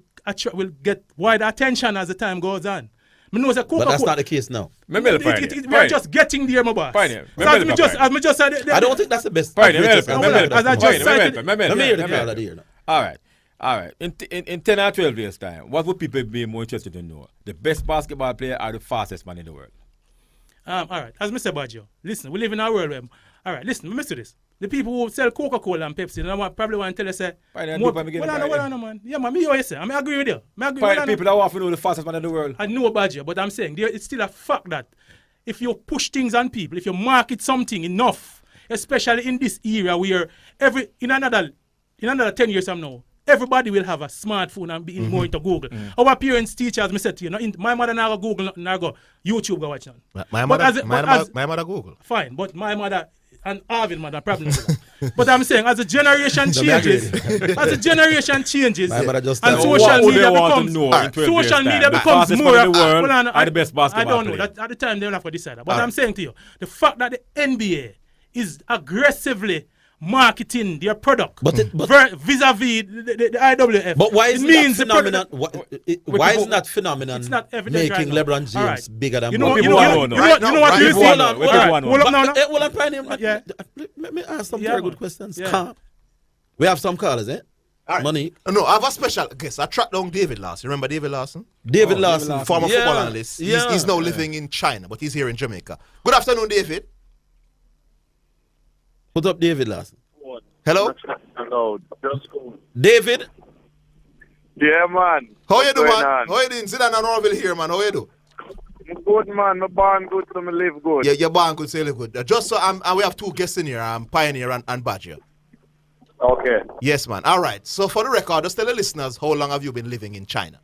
get wider attention as the time goes on. But that's not the case now. We are just getting there, my boss. I don't think that's the best. All right. In 10 or 12 years' time, what would people be more interested in know? The best basketball player or the fastest man in the world? All right. As Mr. Baggio, listen, we live in a world where... All right, listen, let me say this. the people who sell Coca-Cola and Pepsi, they probably want to tell us, say, Pioneer more, do for me well, getting I know, man. Yeah, man, me you say. I agree with you. People that want to know the fastest man in the world. I know about you, but I'm saying it's still a fact that if you push things on people, if you market something enough, especially in this era where in another 10 years from now, everybody will have a smartphone and be more into Google. Our parents, teachers, me said to you, my mother now go Google, now go YouTube, go watch it. My mother Google. Fine, but my mother and Arvin mother probably do that. But I'm saying as a generation changes, My mother just and social media becomes more the best basketball I don't know. That at the time they don't have to decide that. But I'm saying to you, the fact that the NBA is aggressively marketing their product vis-a-vis the IWF. But why is means that phenomenon? Why is that phenomenon it's not evident making right LeBron James bigger than you know what you see? Let me ask some very good questions. We have some callers, eh? Right. Money. No, I have a special guest. I tracked down David Lawson. Remember David Lawson? David Lawson. Former football analyst. He's now living in China, but he's here in Jamaica. Good afternoon, David. Put up David Lawson. Hello? Hello. David? Yeah, man. How you do, man? How you doing? Sit down in Norville here, man. How you do? Good, man. I'm born good, so I live good. Yeah, you're born good, so you live good. Just so and we have two guests in here, Pioneer and Badger. Okay. Yes, man. All right. So for the record, just tell the listeners, how long have you been living in China?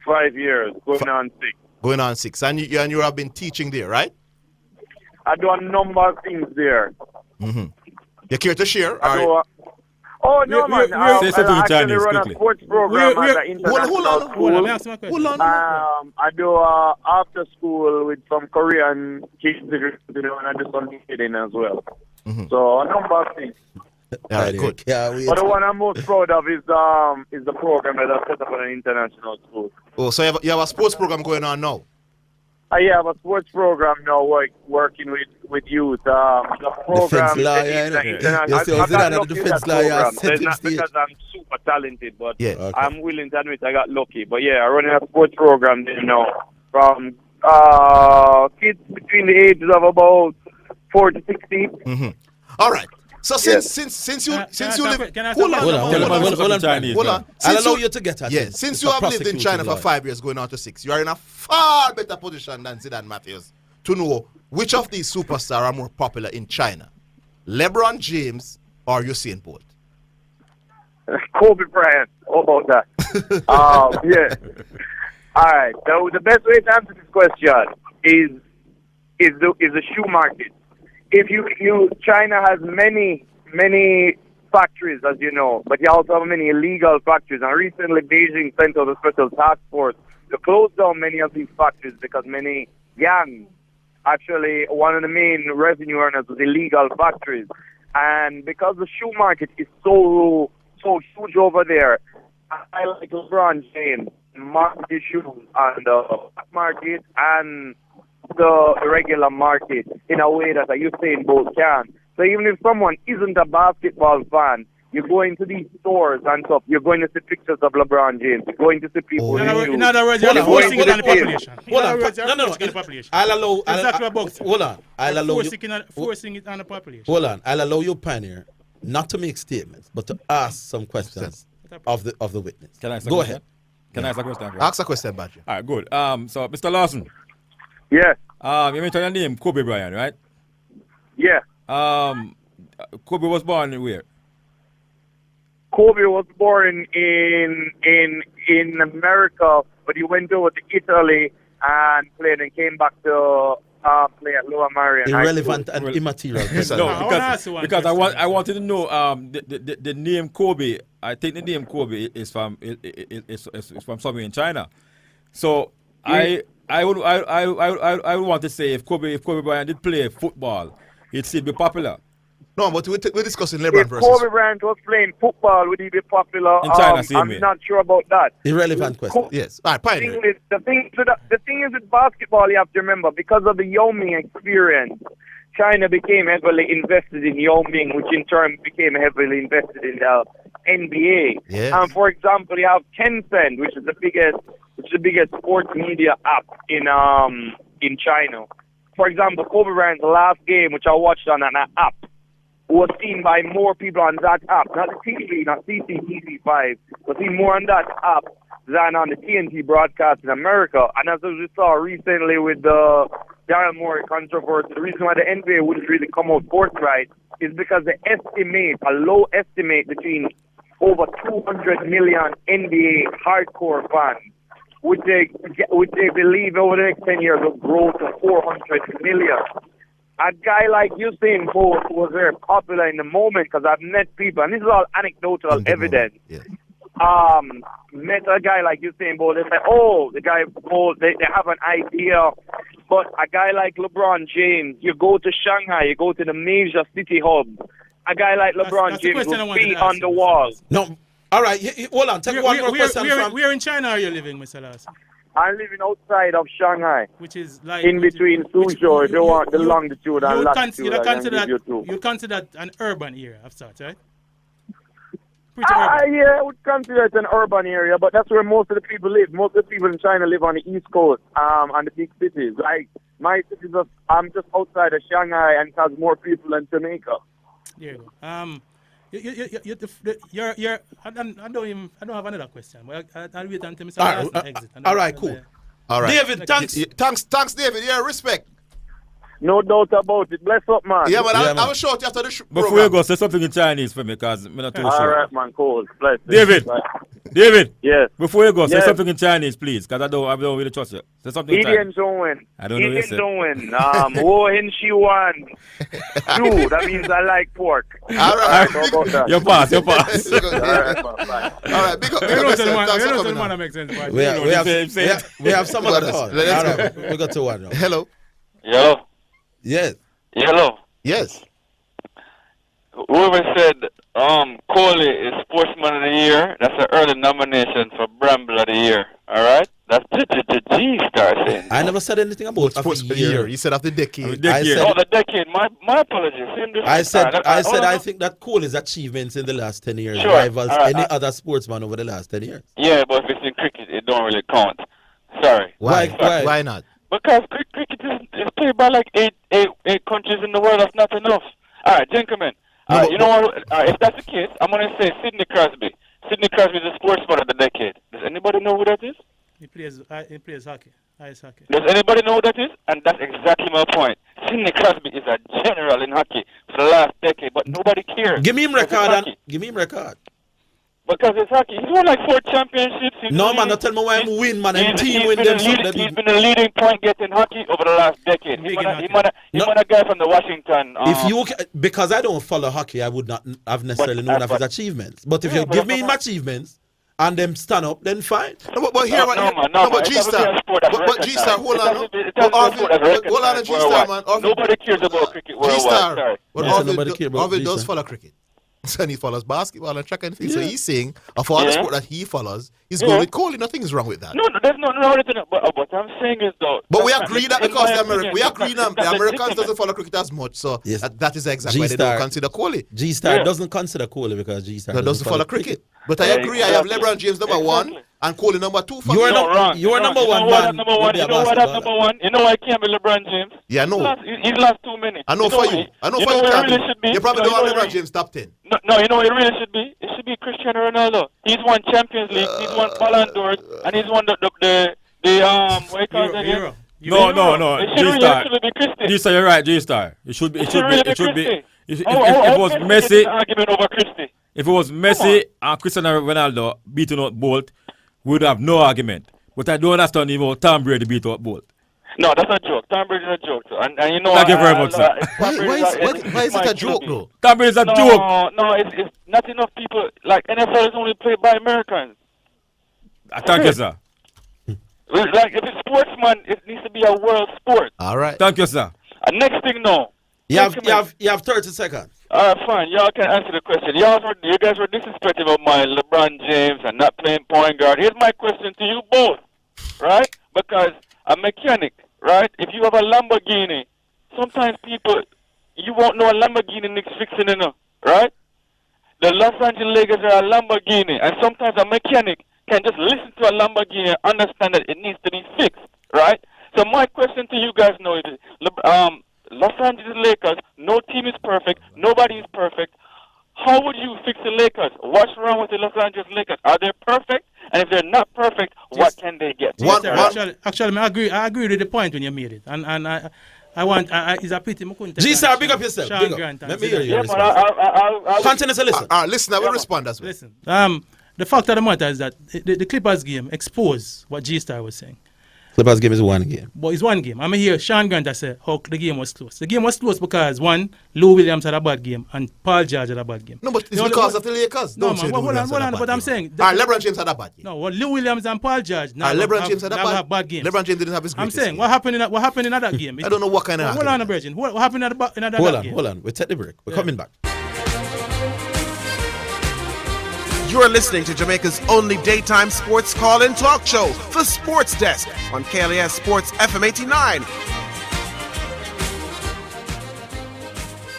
5 years, going on 6. Going on 6. And you have been teaching there, right? I do a number of things there. Mm-hmm. You care to share? Oh, no, man. I actually run a sports program at the international school. Hold on. I do after school with some Korean kids, and I do some kidding as well. Mm-hmm. So a number of things. All right, good. But the one I'm most proud of is the program that I set up at an international school. Oh, so you have a sports program going on now? I have a sports program now working with youth. The program is not because I'm super talented, but I'm willing to admit I got lucky. But yeah, I run a sports program there now from kids between the ages of about 4 to 16. Mm-hmm. All right. So since you live, hold on. I'll allow you to get at it. Since you have lived in China for 5 years, going on to 6, you are in a far better position than Zidane Matthews to know which of these superstars are more popular in China, LeBron James or Usain Bolt. Kobe Bryant. How about that? Yeah. All right. So the best way to answer this question is the shoe market. If China has many factories, as you know, but you also have many illegal factories. And recently, Beijing sent out a special task force to close down many of these factories because many gangs, actually, one of the main revenue earners was illegal factories. And because the shoe market is so huge over there, I like LeBron James market shoes on the black market and the regular market in a way that a Usain Bolt can. So even if someone isn't a basketball fan, you go into these stores and stuff, you're going to see pictures of LeBron James. You're going to see people. In other words, you're forcing it on the population. I'll allow you. Forcing it on the population. Hold on. I'll allow you, Pioneer, not to make statements, but to ask some questions of the witness. Can I ask Go ahead. Can I ask a question? Ask a question, Badger. All right, good. So, Mr. Lawson. Yeah. You mentioned your name, Kobe Bryant, right? Yeah. Kobe was born where? Kobe was born in America, but he went over to Italy and played and came back to play at Lower Marion. Irrelevant and immaterial. No, because I wanted to know the name Kobe. I think the name Kobe is from somewhere in China. So I would want to say if Kobe Bryant did play football, he'd still be popular. No, but we're discussing LeBron versus. If Kobe Bryant was playing football, would he be popular? In China, I'm not sure about that. Irrelevant question. Yes. All right, Pioneer. The thing is with basketball, you have to remember, because of the Yao Ming experience, China became heavily invested in Yao Ming, which in turn became heavily invested in the NBA. Yes. And for example, you have Tencent, which is the biggest sports media app in China. For example, Kobe Bryant's last game, which I watched on an app, was seen by more people on that app, not the TV, not CCTV5, was seen more on that app than on the TNT broadcast in America. And as we saw recently with the Daryl Morey controversy, the reason why the NBA wouldn't really come out forthright is because they estimate, a low estimate between over 200 million NBA hardcore fans, which they believe over the next 10 years will grow to 400 million. A guy like Usain Bolt was very popular in the moment because I've met people, and this is all anecdotal evidence. Met a guy like Usain Bolt, they say, oh, the guy Bolt, they have an idea. But a guy like LeBron James, you go to Shanghai, you go to the major city hub, a guy like LeBron James will be on the wall. No, all right, hold on, take one more question from... Where in China are you living, Mr. Lawson? I'm living outside of Shanghai, which is like in between Suzhou. If you want the longitude and latitude, you consider that an urban area of sorts, right? Yeah, I would consider it an urban area, but that's where most of the people live. Most of the people in China live on the East Coast, and the big cities. Like my city, I'm just outside of Shanghai, and it has more people than Jamaica. There you go. I don't have another question, but I'll wait until Mr. Lawson exit. All right, cool. All right. David, thanks, David. Yeah, respect. No doubt about it. Bless up, man. Yeah, but I will show it after the Before you go, say something in Chinese for me, because I'm not too sure. All right, man, cool. Bless. David. Yes. Before you go, say Yes. something in Chinese, please, because I don't really trust you. Say something in Chinese. I don't know what you said. Wo hin shi wan. True, that means I like pork. All right. How about that? You pass. All right, big up. We have some other call. We got to one now. Hello. Hello. Yes. Hello. Yes. Whoever said Coley is Sportsman of the Year, that's an early nomination for Bramble of the Year. All right? That's G-Star saying. I never said anything about Sports of the year. You said after decade. The decade. My apologies. I think that Coley's achievements in the last 10 years Sure. rivals All right. any other sportsman over the last 10 years. Yeah, but if it's in cricket, it don't really count. Sorry. Why not? Because cricket is played by like eight countries in the world. That's not enough. All right, gentlemen. You know what? If that's the case, I'm going to say Sidney Crosby. Sidney Crosby is a sportsman of the decade. Does anybody know who that is? He plays hockey, ice hockey. Does anybody know who that is? And that's exactly my point. Sidney Crosby is a general in hockey for the last decade, but nobody cares. Give me him record. Because it's hockey. He's won like 4 championships. No, man, don't tell me why I'm win, man. And team win them. He's been a leading point getter in hockey over the last decade. He's a guy from the Washington. Because I don't follow hockey, I would not have necessarily known of his achievements. But if you give me him achievements and them stand up, then fine. But here, but G-Star. But G-Star, hold on. Hold on, G-Star, man. Nobody cares about cricket worldwide. But Arvid does follow cricket. And he follows basketball and track and field. So he's saying of all the sport that he follows, he's going with Coley. Nothing's wrong with that. No, there's no but what I'm saying is though. But we agree that because the Americans doesn't follow cricket as much, so that is exactly why they don't consider Coley. G-Star doesn't consider Coley because G-Star doesn't follow cricket. But I agree. I have LeBron James number 1 and Coley number 2 for you are number one man. You know what? I'm number 1. You know why I can't be LeBron James? Yeah, I know. He's lost too many. I know for you. I know for you. You probably don't have LeBron James top 10. No, you know what it really should be? It should be Cristiano Ronaldo. He's won Champions League, he's won Ballon d'Or, and he's won the what you call it again? No. G-Star. G-Star, you're right, G-Star. It should be. If it was Messi, argument over Christie. If it was Messi and Cristiano Ronaldo beating out Bolt, we would have no argument. But I don't understand even Tom Brady beat out Bolt. No, that's a joke. Tom Brady is a joke. And you know, thank you very much, sir. Why is it a joke, though? Tom Brady is a joke. No, it's not enough people. Like, NFL is only played by Americans. Thank you, sir. Like, if it's sportsman, it needs to be a world sport. All right. Thank you, sir. Next thing, no. You have 30 seconds. All right, fine. Y'all can answer the question. You guys were disrespectful of my LeBron James and not playing point guard. Here's my question to you both, right? Because a mechanic, right? If you have a Lamborghini, sometimes people, you won't know a Lamborghini needs fixing, right? The Los Angeles Lakers are a Lamborghini, and sometimes a mechanic can just listen to a Lamborghini and understand that it needs to be fixed, right? So my question to you guys now is, Los Angeles Lakers, no team is perfect, nobody is perfect. How would you fix the Lakers? What's wrong with the Los Angeles Lakers? Are they perfect? And if they're not perfect, what can they get? Actually, I agree with the point when you made it. And I want, it's a pity. G-Star, big up yourself. Sean Big up. Grant Let me hear you. Yeah, I'll continue to listen. Listen, I will respond as well. Listen, the fact of the matter is that the Clippers game exposed what G-Star was saying. Clippers game is one game. But it's one game. I'm here, Sean Grant, I said, how the game was close. The game was close because, one, Lou Williams had a bad game and Paul George had a bad game. No, but it's because of the Lakers. No, Don't man, say hold on, but I'm saying... LeBron James had a bad game. No, well, Lou Williams and Paul George LeBron James had a bad game. LeBron James didn't have his greatest I'm saying, game. what happened in that game? I don't know what kind of... Hold on, Virgin. What happened in that game? Hold on. We'll take the break. We're coming back. You're listening to Jamaica's only daytime sports call-in talk show, The Sports Desk, on KLAS Sports FM 89.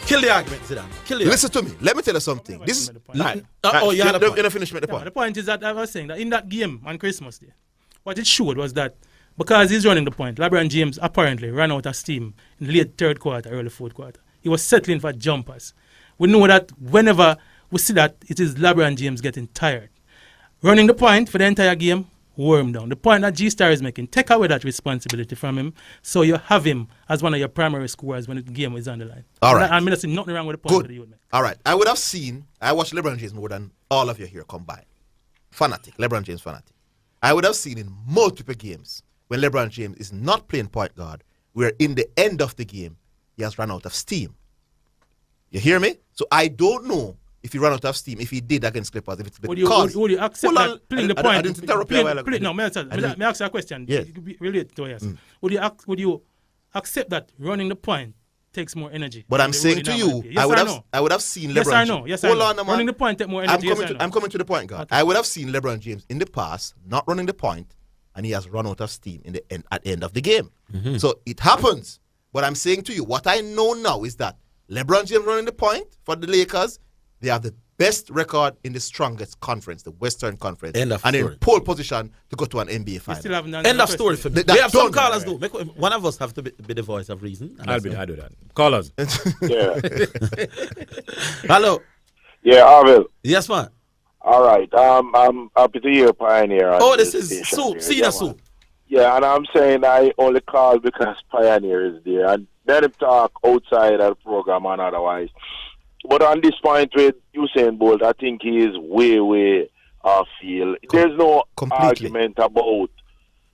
Kill the argument, Zidane. Kill the Listen to me. Let me tell you something. This is... you had a point. You finish with the point. The point is that I was saying that in that game on Christmas Day, what it showed was that because he's running the point, LeBron James apparently ran out of steam in the late third quarter, early fourth quarter. He was settling for jumpers. We know that whenever we see that it is LeBron James getting tired. Running the point for the entire game, wore him down. The point that G-Star is making, take away that responsibility from him so you have him as one of your primary scorers when the game is on the line. All right. I mean, there's nothing wrong with the point that you would make. All right. I watched LeBron James more than all of you here combined. Fanatic. LeBron James fanatic. I would have seen in multiple games when LeBron James is not playing point guard, where in the end of the game, he has run out of steam. You hear me? So I don't know if he ran out of steam, if he did against Clippers, if it's because... Would you accept that playing the point... I didn't interrupt you a while ago. No, may I ask you a question? Yes. Relate to yes. Would you accept that running the point takes more energy? But I'm saying to you, yes I would have seen LeBron Yes, I know. James. Yes, Hold I know. on, man. Running the point take more energy. I'm coming to the point, God. Okay. I would have seen LeBron James in the past not running the point, and he has run out of steam at the end of the game. Mm-hmm. So it happens. But I'm saying to you, what I know now is that LeBron James running the point for the Lakers, they have the best record in the strongest conference, the Western Conference. End of and story. in pole position to go to an NBA final. End of story for me. We have some callers, though. One of us have to be the voice of reason. I'll do that. Callers. Yeah. Hello. Yeah, Arville. Yes, man. All right. I'm happy to hear Pioneer. Oh, this is Soup. Senior Soup. Yeah, and I'm saying I only call because Pioneer is there. And let him talk outside of the program and otherwise. But on this point with Usain Bolt, I think he is way off field. There's no argument about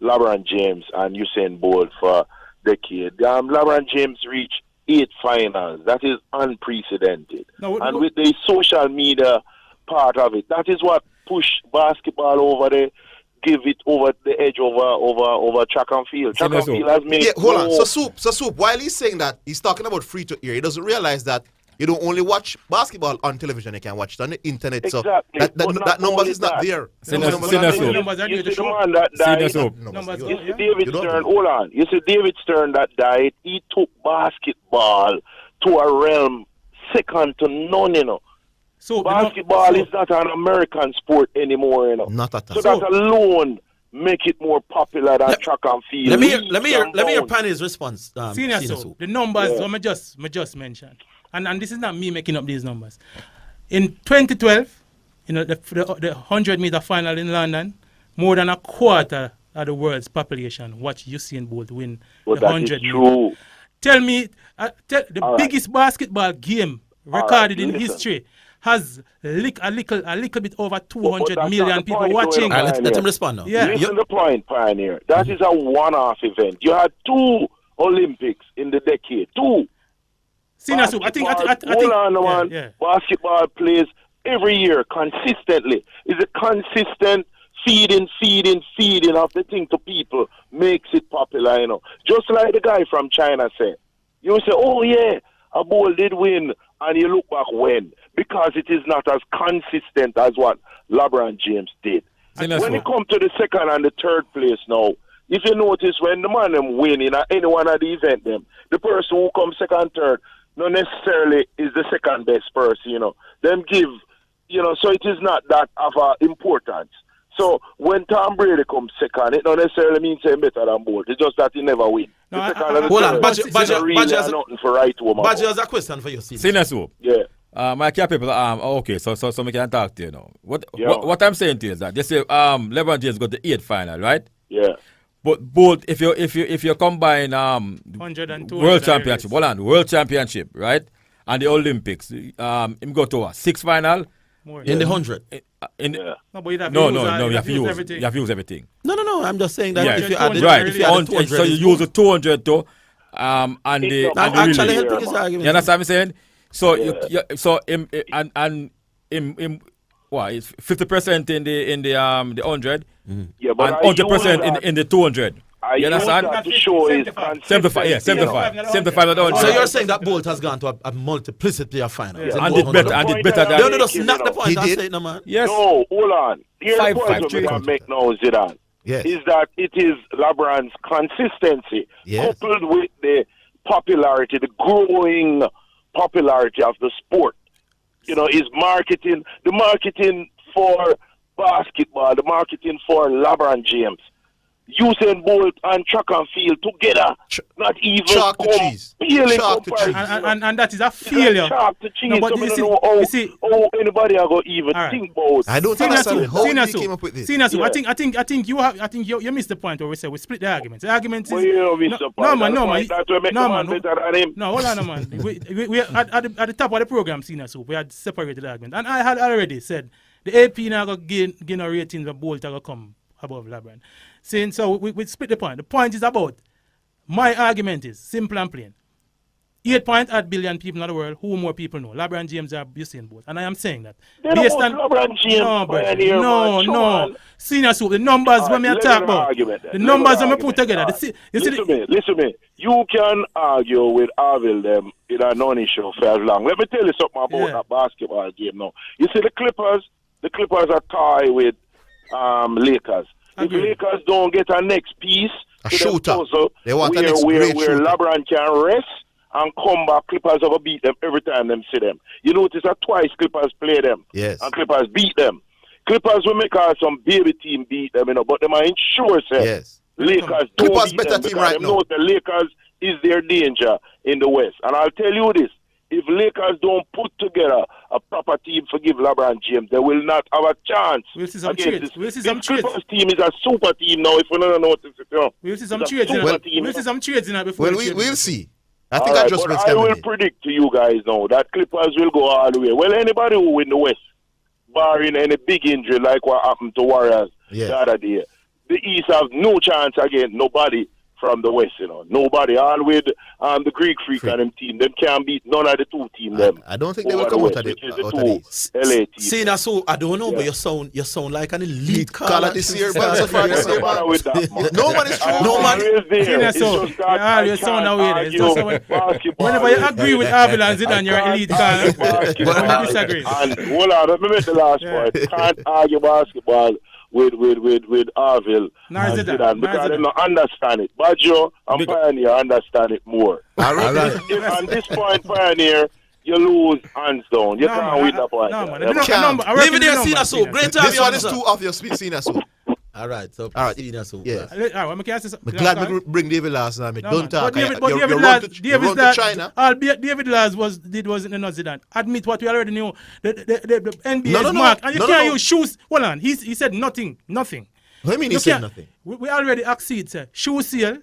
LeBron James and Usain Bolt for decades. LeBron James reached 8 finals. That is unprecedented. And with the social media part of it, that is what pushed basketball over the give it over the edge over track and field. Track and field has made hold on. So Soup, while he's saying that, he's talking about free to air. He doesn't realize that you don't only watch basketball on television, you can watch it on the internet. Exactly. So that numbers is not there. You see David Stern, hold on. You see David Stern that died, he took basketball to a realm second to none, you know. So basketball is not an American sport anymore, you know. Not at all. So that alone make it more popular than track and field. Let me hear Panny's response. Senior Soup. The numbers I just mentioned. And this is not me making up these numbers. In 2012, the 100-meter final in London, more than a quarter of the world's population watched Usain Bolt win the 100 meters. Tell me, the biggest basketball game recorded in history has a little bit over 200 million people watching. Let him respond now. Yeah. Listen to the point, Pioneer. That is a one-off event. You had 2 Olympics in the decade. 2. Senior Soup, I think. Hold on, man. Yeah. Basketball plays every year consistently. It's a consistent feeding of the thing to people makes it popular, you know. Just like the guy from China said. You say, oh yeah, a ball did win, and you look back when. Because it is not as consistent as what LeBron James did. When it comes to the second and the third place now, if you notice when the man them win in any one of the event them, the person who comes second, third, not necessarily is the second best person, you know. Them give, you know, so it is not that of importance. So when Tom Brady comes second, it don't necessarily mean he's better than Bolt. It's just that he never win. No, the second and the hold on, third, Badger really are nothing for right woman. Badger has a question for you. Senior Soup. Yeah. My care people, okay, so we can talk to you now. What I'm saying to you is that they say LeBron James got the 8th final, right? Yeah. But both if you combine 100 and 200 World Championship, World Championship, right? And the Olympics, him go to what, 6th final? More. In the 100. No, but you have to use everything. You have to use everything. No. I'm just saying that if you add right, if you add the 200, so you use the 200 to and the actually relay. helping his argument. You understand what I'm saying? So what is 50% in the 100, yeah, but and 100% in the 200. You understand? That to show is 75 at the 100. So you're saying that Bolt has gone to a multiplicity of finals. Yeah. And it's better than... No, that's not the point I'm saying, no, man. Yes. No, hold on. Here's the point we can make now, Zidane. Yes. Is that it is LeBron's consistency coupled with the popularity, the growing popularity of the sport. You know, his marketing, the marketing for basketball, the marketing for LeBron James. Usain Bolt and track and field together, not even chalk to cheese. And that is a failure. Chalk to cheese. No, but so you see, how anybody are going to even think about. I don't understand how you came up with this. I think you missed the point where we say we split the argument. The argument is you miss the point. No, man. No, hold on, man. We at the top of the program, Senior Soup, we had separated the argument, and I had already said the AP now going to gain a rating where Bolt are going to come above LeBron. So we split the point. The point is about, my argument is simple and plain. 8.8 billion people in the world, who more people know? LeBron James or Usain Bolt. And I am saying that. Based on LeBron James, no. Senior Soup, the numbers when we talk about. The numbers when we put together. Listen to me. You can argue with Arville them in a non-issue for as long. Let me tell you something about that basketball game now. You see the Clippers are tied with Lakers. If Lakers don't get a next piece to the puzzle where LeBron can rest and come back, Clippers have beat them every time them see them. You notice that twice Clippers play them. Yes. And Clippers beat them. Clippers will make some baby team beat them, but them are sure say yes. Lakers don't Clippers beat better them team right now. now. The Lakers is their danger in the West. And I'll tell you this. If Lakers don't put together a proper team for give LeBron James, they will not have a chance. We'll see some trades. This Clippers team is a super team now, if you don't notice it. We'll see some trades in it before. Well, we'll see. I think I just will predict to you guys now that Clippers will go all the way. Well, anybody who win the West, barring any big injury like what happened to Warriors the other day, the East have no chance against nobody from the West, Nobody. All with the Greek Freak and them team. Them can't beat none of the two teams. I don't think they will come out of the LA team. See, now, so I don't know, but you sound like an elite caller this year. No man is true. No man is there. You sound away. Whenever you agree with Arville and Zidane, you're elite caller. When you disagree. And hold on, let me make the last point. Can't argue basketball with Arville and Zidane because they don't understand it. But and Pioneer understand it more. All right. If on this point, Pioneer, you lose hands down. You can't win the point. No, man. Leave it there, Senior Soup. Great to have you. This one is too off your speed, Senior Soup. All right, Senior Soup. Yeah. I'm glad we bring David Lars on. Don't talk. David Lars, China. David Lars wasn't Zidane. Admit what we already knew. The NBA is marked. And you can't use shoes. Hold on. He said nothing. What do you mean he said nothing? We already accede, sir. Shoe sale.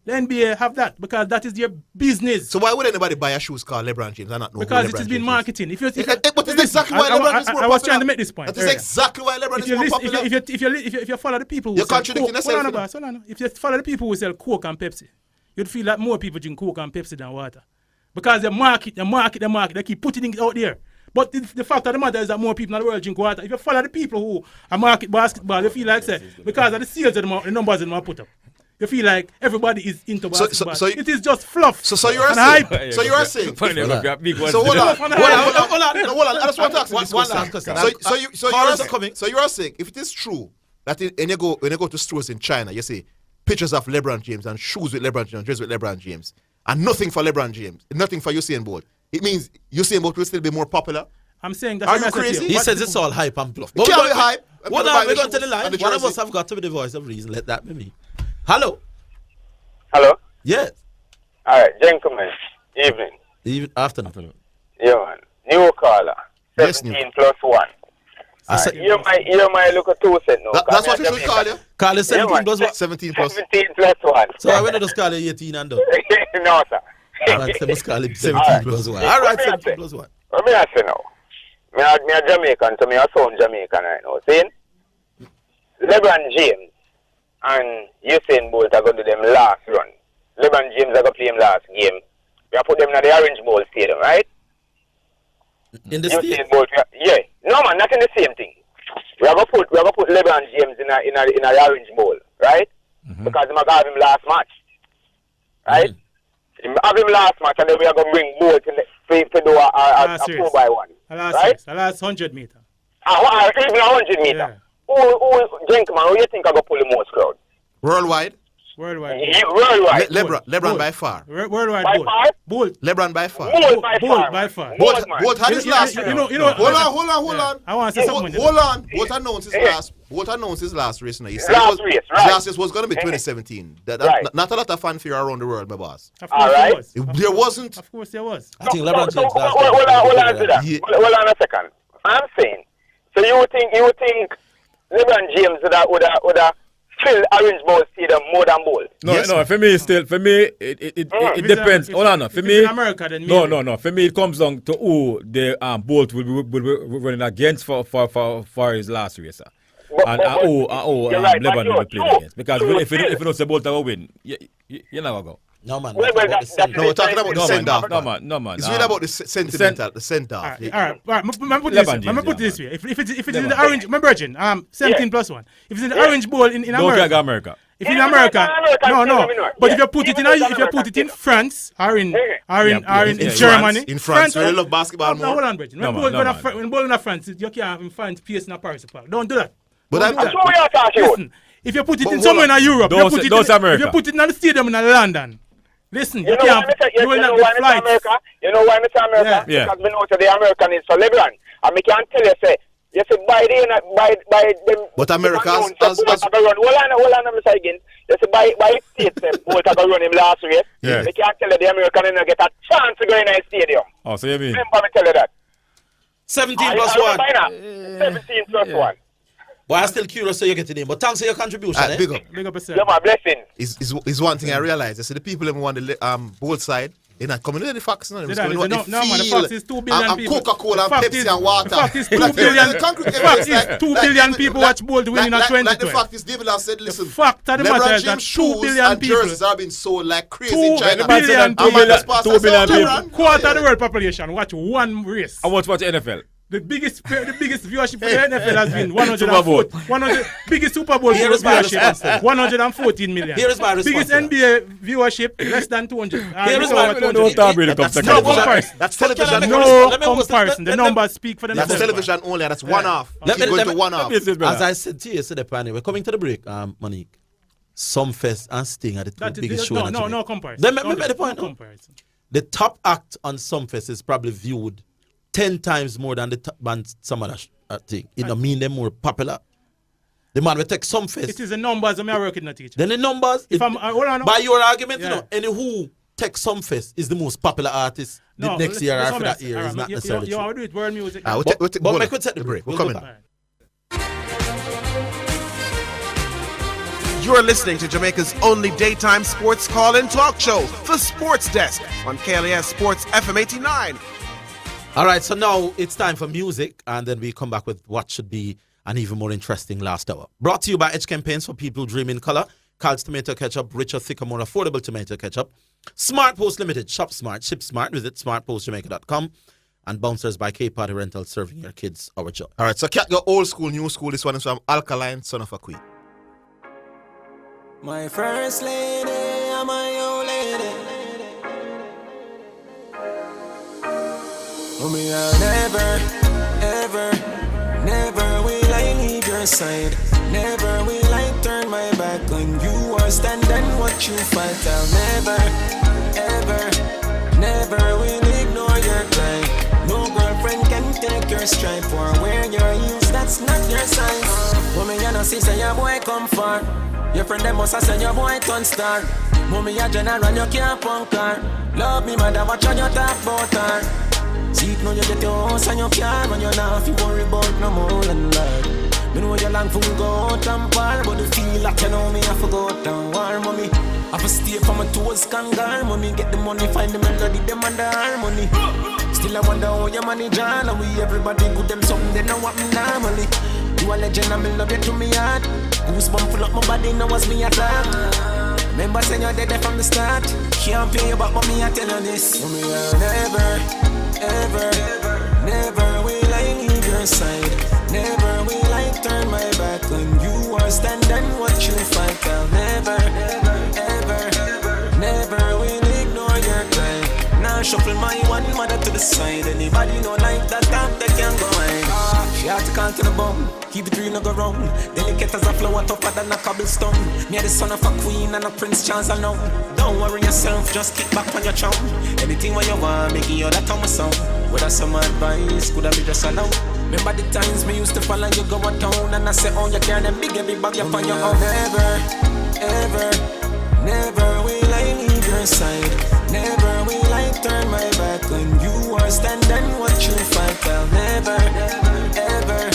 The NBA have that because that is their business. So why would anybody buy a shoes called LeBron James and not know because it has been marketing. But it's exactly why LeBron is more popular. I was trying to make this point. That is exactly why LeBron is more popular. If you follow the people who sell Coke, if you follow the people who sell Coke and Pepsi, you'd feel like more people drink Coke and Pepsi than water. Because they market, they keep putting it out there. But the fact of the matter is that more people in the world drink water. If you follow the people who are market basketball, you feel like, say, because of the sales of the numbers that they put up. You feel like everybody is into basketball. So it is just fluff. So you are saying. So you are saying. So hold on. I just want to ask one last question. So you are saying if it is true that when you go to stores in China, you see pictures of LeBron James and shoes with LeBron James, dress with LeBron James, and nothing for LeBron James, nothing for Usain Bolt. It means Usain Bolt will still be more popular. I'm saying that. Are you crazy? He says it's all hype and bluff. It can't be hype. What are we going to the line? One of us have got to be the voice of reason. Let that be me. Hello. Hello? Yes. All right, gentlemen. Evening. Afternoon. Yeah, man. New caller. 17 plus 1. You might look at 2 cent now. That's what we should call you. Call you 17 plus 1. 17 plus 17 plus 1. So I will just call you 18 and done. No, sir. All right, so must call him 17 plus 1. All right, 17 plus 1. What me I say now? Me a Jamaican, so me a sound Jamaican right now. See? LeBron James and Usain Bolt are going to do them last run. LeBron James are going to play him last game. We have put them in the Orange Bowl Stadium, right? In the stadium? Yeah. No, man, not in the same thing. We are going to put LeBron James in a Orange Bowl, right? Because we have him last match, right? We have him last match, and then we are going to bring Bolt in to do a 4x1, right? The last 100 meter. Even 100 meter. Yeah. Who Gentleman, who you think are going to pull the most crowd? Worldwide? Worldwide. Worldwide. LeBron by far. Worldwide. By far? Bolt. LeBron by far. Bolt by far. Bolt had his last. Hold on. I want to say something. Hold on. Bolt announced his last race now. He said last race, right? His last race was going to be 2017. Right. Not a lot of fanfare around the world, my boss. Of course there was. There wasn't. Of course there was. I think LeBron James last Hold on to that. Hold on a second. I'm saying, so you think LeBron James would have filled Orange Bowl Stadium more than Bolt? No, for me, it depends. Hold on, for me, in America, then no. For me, it comes down to who the Bolt will be running against for his last race, sir. And who LeBron will be playing against. Because if you don't say Bolt will win, you're not going to go. No, man. We're talking about the send-off. No, man. It's really about the sentimental, the send-off. All right. Let me put it this way. If it's in the orange, my virgin, 17 plus 1. If it's in the Orange Bowl in America. If in America, no. But if you put it in France or in Germany, in France, we love basketball more. Hold on, Virgin. When ball in France, you can't find pace in Paris. Don't do that. Listen, if you put it in somewhere in Europe, if you put it in the stadium in London. Listen, you will not get flights. You know why Mr. America? Yeah. Because we know that the American is for LeBron. And we can't tell you say by them. But America hold on, Mr. Higgins. You say by states, Bolt have run him last race. Yeah. We can't tell you the American is not get a chance to go in a stadium. Oh, so you mean? Remember me tell you that. 17 plus 1. 17 plus 1. But I'm still curious how you get it in. But thanks for your contribution. Big up. Big up yourself. Yeah, my blessing. Is one thing I realize. I see the people who want the both side. They're not coming in the facts. No, man. The fact is 2 billion people. Coca-Cola and Pepsi and water. The fact is 2 billion people watch Bolt win in 2020. Like the fact is, David has said, listen, the fact of the matter is that 2 billion people. jerseys are being sold like crazy in China. 2 billion people. Quarter of the world population watch one race. I watch NFL. The biggest viewership for the NFL has been 100 biggest Super Bowl viewership 114 million. Here is my response. Biggest NBA viewership less than 200. Here is my comparison. That's television. No comparison. The numbers speak for themselves. That's television only. That's one off. Let me go to one off. As I said to you yesterday, we're coming to the break, Monique. Sumfest and Sting are the two biggest shows. No comparison. Let me make the point. The top act on Sumfest is probably viewed 10 times more than the top band some other thing. It don't mean they're more popular. The man will take Sumfest. It is the numbers I'm working on, teacher. Then the numbers, by your argument, you know, any who takes Sumfest is the most popular artist next year or after that year is not necessarily true. You want to do it world music. But we could set the break. We're coming. You're listening to Jamaica's only daytime sports call-in talk show, The Sports Desk, on KLAS Sports FM 89. All right, so now it's time for music, and then we come back with what should be an even more interesting last hour. Brought to you by Edge Campaigns for people dreaming color, Carl's Tomato Ketchup, richer, thicker, more affordable tomato ketchup, Smart Post Limited, shop smart, ship smart, visit smartpostjamaica.com, and Bouncers by K-Party Rental, serving your kids our job. All right, so Cat got old school, new school. This one is from Alkaline, Son of a Queen. My first lady, I'm my old lady. Me, I'll never will I leave your side. Never will I turn my back on you or stand and watch you fight. I'll never will ignore your cry. No girlfriend can take your stripe or wear your heels, that's not your size. Mommy, you know, see, say your boy come far. Your friend, them must have said your boy turn star. Mommy, you general, you can't punk car. Love me, mother, watch on your talk about her. See, now you get your house and your car, and you're not, if you worry about no more than that. Me know you long for go out and par, but the feel like you know me, I forgot and war, mommy. I have to stay from my toes, kangar, mommy. Get the money, find the melody, them and the harmony. Still I wonder how your money John, and we everybody good them something, they know what me normally. You a legend, I'm in love you to me heart. Goosebump full up my body, now was me attack. Remember saying you're dead from the start. Can't pay you back, but me I tell you this. Mommy, I'll never, ever, never will I leave your side. Never will I turn my back on you or stand and watch you fight. I'll never, ever, never will ignore your cry. Now shuffle my one mother to the side. Anybody know like that, they can go hide. She had to count to the bone. Keep it real, no go wrong. Delicate as a flower, tougher than a cobblestone. Me are the son of a queen and a prince, chance alone. Don't worry yourself, just kick back on your chum. Anything when you want, making you that on my song. Whether some advice, could I be just alone? Remember the times me used to follow you go a town. And I say, oh, you carry them big, every bag you on your own. Never, ever, never will I leave your side. Never will I turn my back on you or stand and watch you fight. I'll never, ever,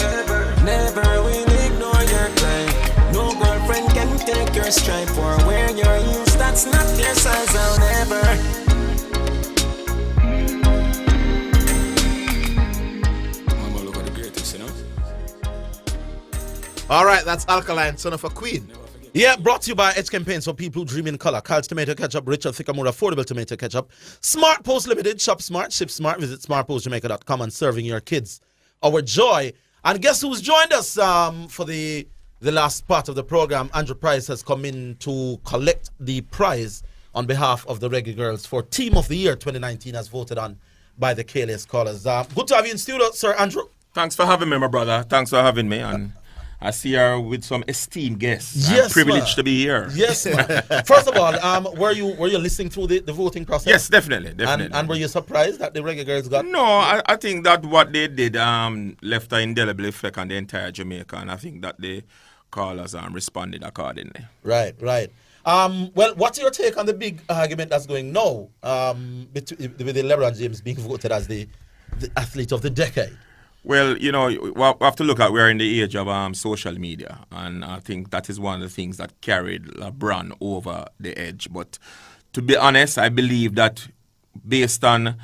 never will ignore your cry. No girlfriend can take your stripe or wear your heels. That's not your size. I'll never. All right, that's Alkaline, son of a queen. Yeah, brought to you by Edge Campaigns for people who dream in color. Carl's Tomato Ketchup, richer, thicker, more affordable tomato ketchup. Smart Post Limited, shop smart, ship smart. Visit smartpostjamaica.com and serving your kids our joy. And guess who's joined us for the last part of the program? Andrew Price has come in to collect the prize on behalf of the Reggae Girls for Team of the Year 2019 as voted on by the KLAS callers. Good to have you in studio, Sir Andrew. Thanks for having me, my brother. Thanks for having me. And I see her with some esteemed guests. Yes, I'm privileged to be here. Yes, man. First of all, were you listening through the voting process? Yes, definitely. And were you surprised that the Reggae Girls got? No, I think that what they did left an indelible effect on the entire Jamaica, and I think that the callers responded accordingly. Right. Well, what's your take on the big argument that's going now with the LeBron James being voted as the athlete of the decade? Well, you know, we have to look at we're in the age of social media, and I think that is one of the things that carried LeBron over the edge. But to be honest, I believe that based on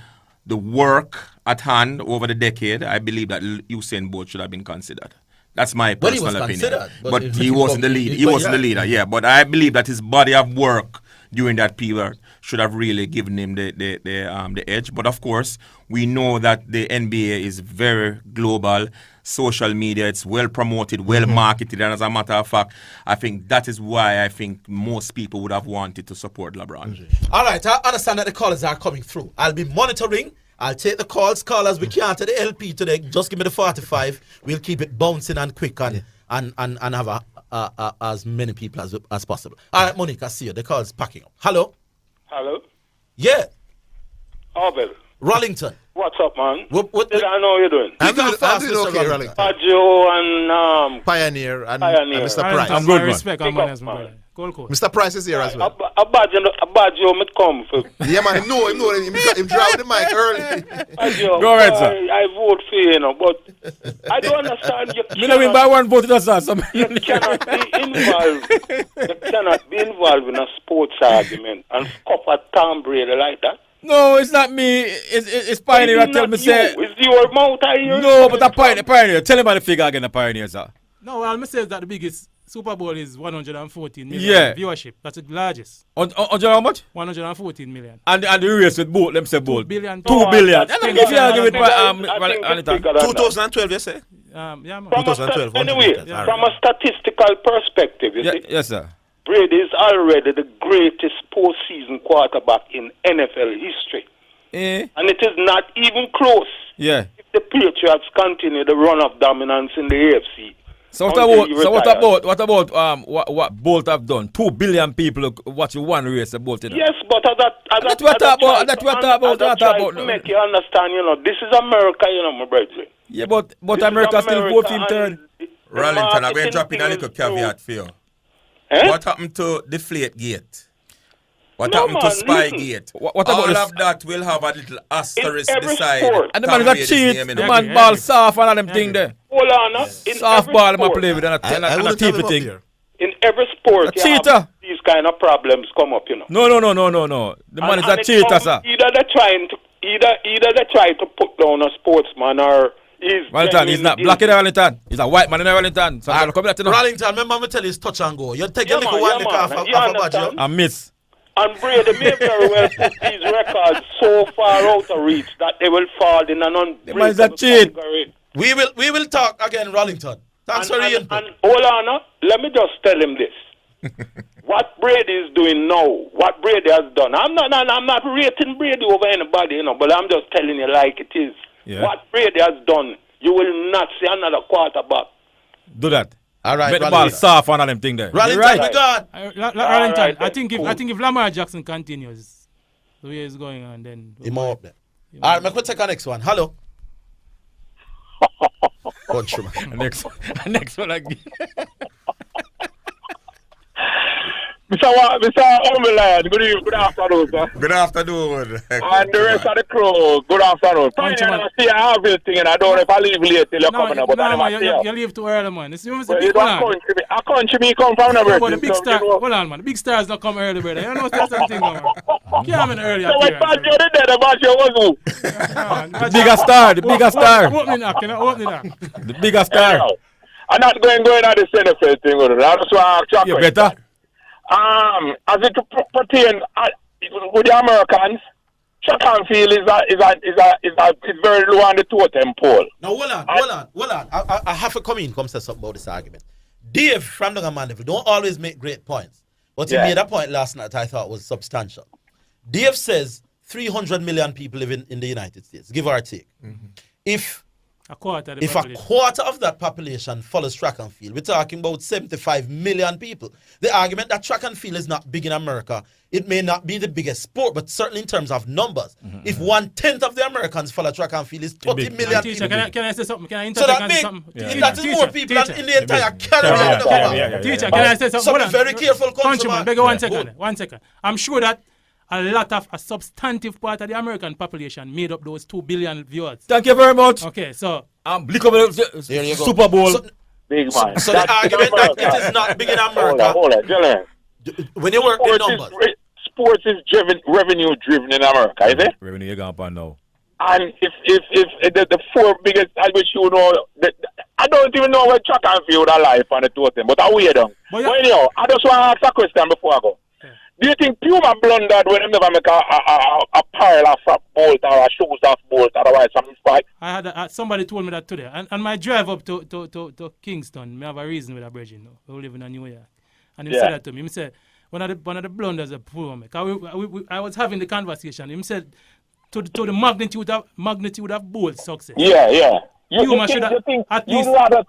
the work at hand over the decade, I believe that Usain Bolt should have been considered. That's my personal opinion. But he wasn't the lead. He wasn't the leader, yeah. But I believe that his body of work during that period should have really given him the edge. But of course, we know that the NBA is very global, social media, it's well promoted, well marketed, and as a matter of fact, I think that is why I think most people would have wanted to support LeBron. All right, I understand that the callers are coming through. I'll be monitoring. I'll take the callers. We can't at the LP today. Just give me the 45. We'll keep it bouncing and quick and have as many people as possible. All right, Monique, I see you. The call's packing up. Hello? Hello? Yeah. Abel. Rollington. What's up, man? What I know how you're doing. I'm doing okay, Rollington. Baggio and Pioneer and Mr. Price. I'm good, man. Mr. Price is here as well. Baggio, me come for. Yeah, man, him know him drive the mic early. Baggio, Go ahead, sir. I vote for you, but I don't understand. Me no win by one vote, that's awesome. You cannot be involved in a sports argument and scuff at Tom Brady like that. No, it's not me. It's Pioneer. I tell me say. It's your mouth I hear. No, but the Pioneer. Tell him about the figure again, the Pioneer, sir. No, well, I say that the biggest Super Bowl is 114 million viewership. That's the largest. On how much? 114 million. And the race with both, them say both. 2 billion. 2 billion. And if you argue with 2012, you say? Yeah, man. 2012. Anyway, from a statistical perspective, you see? Yes, sir. Brady is already the greatest postseason quarterback in NFL history. And it is not even close. Yeah. If the Patriots continue the run of dominance in the AFC. So what about what Bolt have done? 2 billion people watching one race of Bolt. Yes, but that's what I about. To make you understand, this is America, my brother. Yeah, but America still vote him third. Rallington, I'm going to drop in a little caveat for you. What happened to Deflate Gate? What happened to Spy Gate? What about all this? of that will have a little asterisk beside sport. And the man is a cheat. The man ball soft and all them thing there. Hold on, Soft ball, man play with and a tape thing. In every sport, A cheater. these kind of problems come up, you know. No. The man is a cheater, sir. Either they try to put down a sportsman or he's Wellington, he's not black in Wellington. He's a white man in Wellington. So I'm come back to know. Rallington, remember me tell you it's touch and go. You take a little one lick off a badge. I miss. And Brady may very well put these records so far out of reach that they will fall in an unbreakable category. We will talk again, Rallington. Thanks for the input. And hold on, let me just tell him this. What Brady is doing now, what Brady has done. I'm not rating Brady over anybody, you know, but I'm just telling you like it is. Yeah. What Brady has done, you will not see another quarterback. Do that. All right, make the ball soft and all them thing there. Rallington, right. we got. Rallington, I think if Lamar Jackson continues the way it's going on, then he more up there. All right, we'll take our next one. Hello. Countryman. Next one again. Mr. Omelette, good afternoon, sir. Good afternoon. And the rest of the crew, good afternoon. Fine, I see a harvest thing and I don't know if I leave late till you're coming up, but I never see you leave too early, man. A country me come from the but the big star, hold on, man. The big stars don't come early, brother. You know what's something, man. Can't have an early appearance. So what you did about your was who? The bigger star, the bigger star. Opening knock. The bigger star. I'm not going at the NFL thing, that's why I check. You better. As it pertains with the Americans, track and field is very low on the totem pole. Now hold on. I have to come say something about this argument. Dave from the Mandeville don't always make great points, but he made a point last night I thought was substantial. Dave says 300 million people live in the United States, give or take. Mm-hmm. If a quarter of that population follows track and field, we're talking about 75 million people. The argument that track and field is not big in America, it may not be the biggest sport, but certainly in terms of numbers. Mm-hmm. If 1/10 of the Americans follow track and field, is 30 million teacher, people. Can I say something? Can I So that interject something? That is more people than in the entire Canada. Teacher, can I say something? So be very careful, countryman. Beg 1 second. 1 second. I'm sure that a substantive part of the American population made up those 2 billion viewers. Thank you very much. Okay, so there you go. Super Bowl. Big man. So the argument that it is not big in America. Hold on. When you work the numbers. Sports is revenue driven in America, is it? Revenue you got on now. And if the four biggest, I wish you know, I don't even know where track and field are life on the totem, but I weird on. But anyhow, I just want to ask a question before I go. Do you think Puma blundered when they never make a pile of bolt or a shoes off bolt, otherwise something spike? I had somebody told me that today. And my drive up to Kingston, I have a reason with a bridge, you know. We live in New York. And he said that to me. He said, one of the blunders that Puma make. I was having the conversation. He said, to the magnitude of bolt success. Yeah. You rather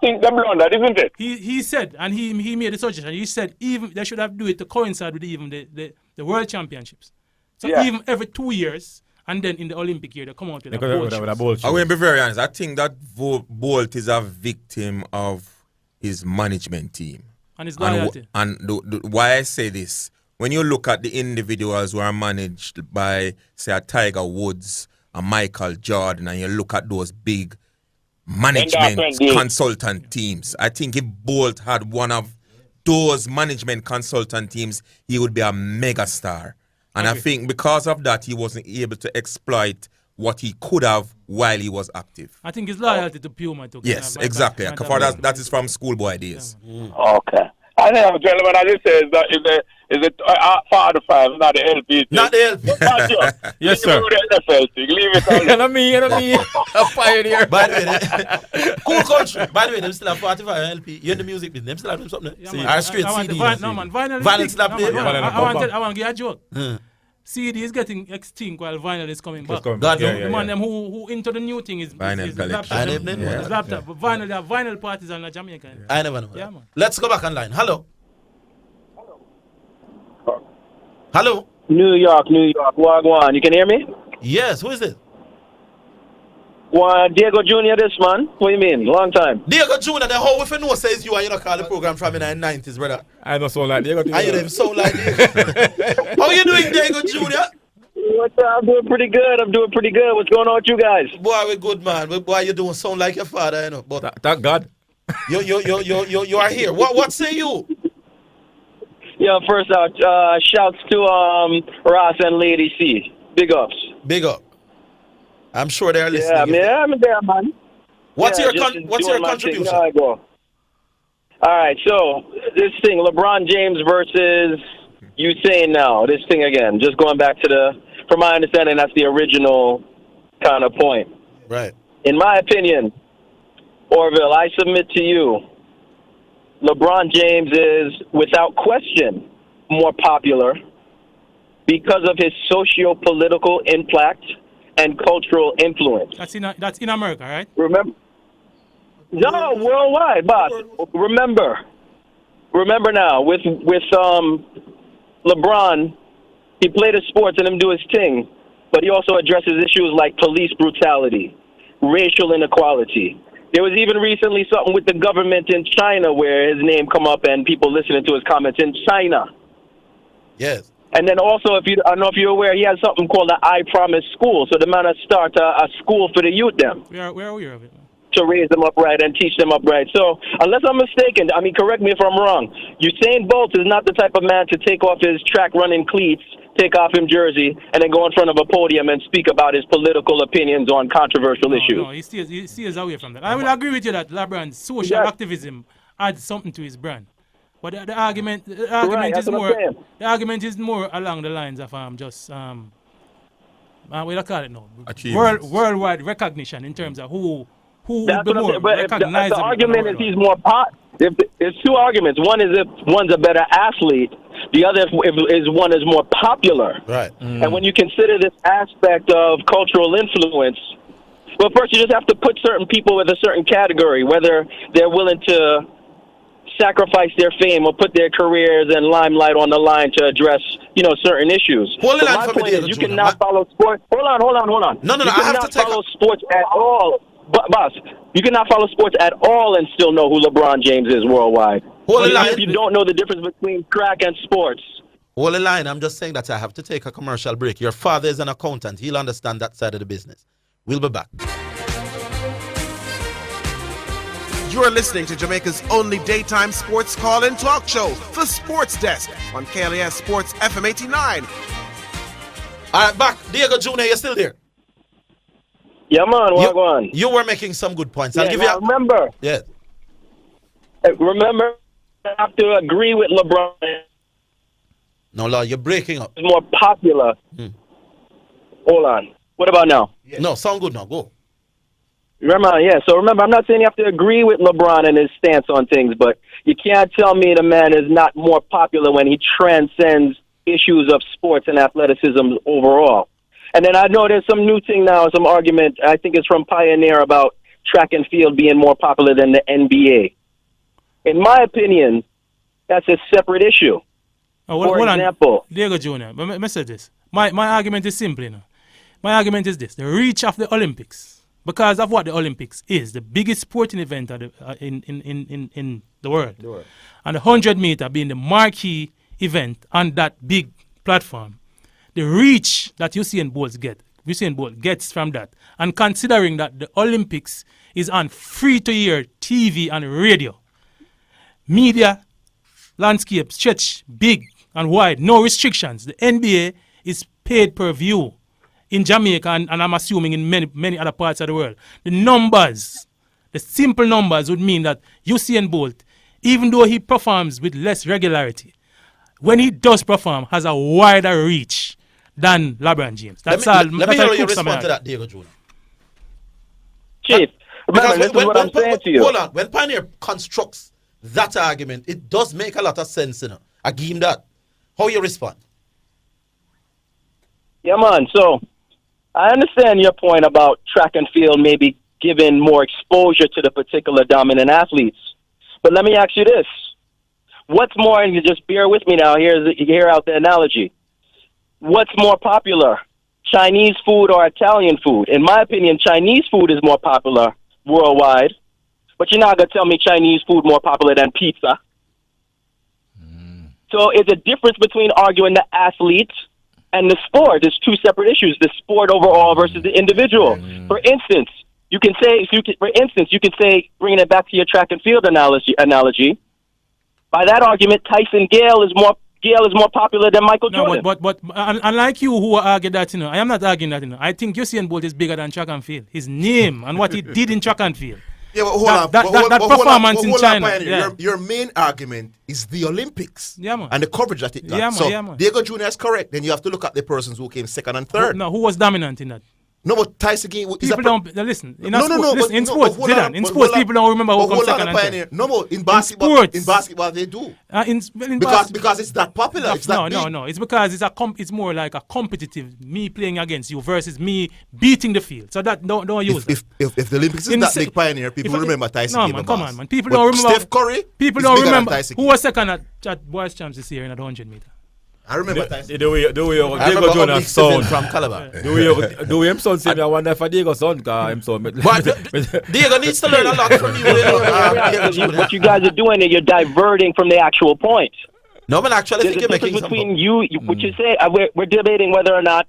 think them blundered, isn't it? He said, and he made a suggestion. He said even they should have do it to coincide with even the World Championships. So even every 2 years, and then in the Olympic year they come out with a bolt. I will be very honest. I think that Bolt is a victim of his management team and his loyalty. And why I say this, when you look at the individuals who are managed by, say, a Tiger Woods, a Michael Jordan, and you look at those big management consultant teams. I think if Bolt had one of those management consultant teams, he would be a mega star. And I think because of that, he wasn't able to exploit what he could have while he was active. I think his loyalty to Puma took. Yes, exactly. That is from schoolboy days. Okay. I know, gentlemen, as it says, that is it 45, not the LP. Not the LP. Yes, sir. Leave it alone. Enemy. A pioneer. By the way, cool country. By the way, them still have 45 LP. You're in the music business. Them still have something. Yeah, straight CD. Vinyl still play. I want to get a joke. CD is getting extinct while vinyl is coming back. The man them who into the new thing is laptop. But vinyl parties on Jamaica. I never know. Yeah, man. Let's go back online. Hello. New York. Wagwan. You can hear me? Yes. Who is it? Well, Diego Jr. this man. What do you mean? Long time. Diego Jr. The whole if you know says you and you don't call the program from in the 90s, brother. I don't sound like Diego Jr. And you don't sound like Diego. How you doing, Diego Jr.? What's up? I'm doing pretty good. What's going on with you guys? Boy, we're good, man. Boy, you don't sound like your father, you know. But thank God. You are here. What say you? Yeah, first out, shouts to Ross and Lady C. Big ups. Big up. I'm sure they're listening. Yeah, I'm there, man. What's Yeah, your contribution? I go. All right, so this thing, LeBron James versus Usain now. This thing again, just going back to from my understanding, that's the original kind of point. Right. In my opinion, Orville, I submit to you, LeBron James is, without question, more popular because of his socio-political impact and cultural influence. That's in America, right? Remember? No, worldwide, boss. Remember now, with LeBron, he played his sports and him do his thing, but he also addresses issues like police brutality, racial inequality. There was even recently something with the government in China where his name come up and people listening to his comments in China. Yes. And then also, I don't know if you're aware, he has something called the I Promise School. So the man has started a school for the youth them. Where are we aware of it? To raise them upright and teach them upright. So unless I'm mistaken, I mean, correct me if I'm wrong, Usain Bolt is not the type of man to take off his track running cleats, take off his jersey, and then go in front of a podium and speak about his political opinions on controversial issues. No, he steers away from that. I will agree with you that LeBron's social activism adds something to his brand. But the argument is more along the lines of what do you call it now? Worldwide recognition in terms of who would be more recognizable. The argument is he's more There's two arguments. One is if one's a better athlete. The other is one is more popular. Right. And when you consider this aspect of cultural influence, well, first you just have to put certain people with a certain category, whether they're willing to sacrifice their fame or put their careers and limelight on the line to address, certain issues. Hold on, my point is you cannot follow sports. Hold on. No, I have to follow sports at all. But, boss, you cannot follow sports at all and still know who LeBron James is worldwide. If you don't know the difference between track and sports. Hold the line. I'm just saying that I have to take a commercial break. Your father is an accountant. He'll understand that side of the business. We'll be back. You're listening to Jamaica's only daytime sports call-in talk show, The Sports Desk, on KLAS Sports FM 89. All right, back. Diego Jr., you're still there? Yeah, man. What on? You were making some good points. I'll give you remember. Yeah. Remember, I have to agree with LeBron. No, Lord, you're breaking up. It's more popular. Hold on. What about now? Yeah. No, sound good now. Go. Remember, I'm not saying you have to agree with LeBron and his stance on things, but you can't tell me the man is not more popular when he transcends issues of sports and athleticism overall. And then I know there's some new thing now, some argument, I think it's from Pioneer, about track and field being more popular than the NBA. In my opinion, that's a separate issue. For example, Diego Jr., let me say this. My argument is simple, My argument is this. The reach of the Olympics, because of what the Olympics is, the biggest sporting event in the world. And the 100-meter being the marquee event on that big platform. The reach that Usain Bolt gets from that, and considering that the Olympics is on free-to-air TV and radio, media landscape stretch big and wide, no restrictions. The NBA is paid per view in Jamaica and I'm assuming in many other parts of the world. The simple numbers would mean that Usain Bolt, even though he performs with less regularity, when he does perform, has a wider reach than LeBron James. Let me hear you respond to that, Diego Jr. Chief, remember, this is what I'm saying to you. Hold on. When Pioneer constructs that argument, it does make a lot of sense, I give him that. How you respond? Yeah, man. So, I understand your point about track and field maybe giving more exposure to the particular dominant athletes. But let me ask you this. What's more, and you just bear with me now, hear out the analogy. What's more popular, Chinese food or Italian food. In my opinion, Chinese food is more popular worldwide. But you're not going to tell me Chinese food more popular than pizza. So it's a difference between arguing the athlete and the sport. There's two separate issues: the sport overall versus the individual. For instance, you can say, bringing it back to your track and field analogy. By that argument, Tyson Gale is more popular than Michael Jordan. But unlike you who argue that, I am not arguing that. I think Usain Bolt is bigger than track and field. His name and what he did in track and field. Yeah, but hold on. That performance in China. Yeah. Your main argument is the Olympics. Yeah, man. And the coverage that it got. Yeah, man. So Yeah, man. Diego Jr. is correct. Then you have to look at the persons who came second and third. No, who was dominant in that? No, but Tyson Gale... People don't... Listen. In sports, sports, people don't remember who comes second and third. No, in basketball, they do. Because it's that popular. No, it's that big. No. It's because it's more like a competitive, me playing against you versus me beating the field. So that don't use that. If the Olympics is that big pioneer, people remember Tyson Gale. No, man, come on, man. People don't remember... Steph Curry People don't remember who was second at Boys Champs this year in the 100 meter. I remember Tyson. The way Diego Jonas sound from Calabar. The way him son say, I wonder if Diego son, because him son. Diego needs to learn a lot from you. What you guys are doing is you're diverting from the actual point. No, but actually, there's a difference between you. What you say? We're debating whether or not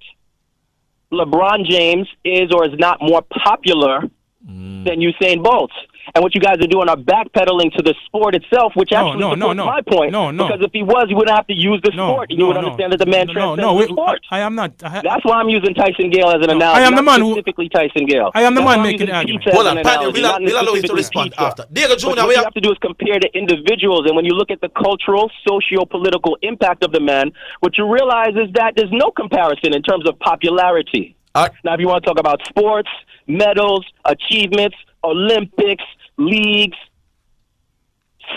LeBron James is or is not more popular than Usain Bolt. And what you guys are doing are backpedaling to the sport itself, which actually supports my point. Because if he was, you wouldn't have to use the sport. You would understand that the man transcends the sport. I am not. That's why I'm using Tyson Gale as an analogy. I am the man specifically Tyson Gale. I am the man making the argument. Hold on, we'll allow you to respond after. Diego Jr., what you have to do is compare the individuals. And when you look at the cultural, socio-political impact of the man, what you realize is that there's no comparison in terms of popularity. Now, if you want to talk about sports, medals, achievements, Olympics, leagues,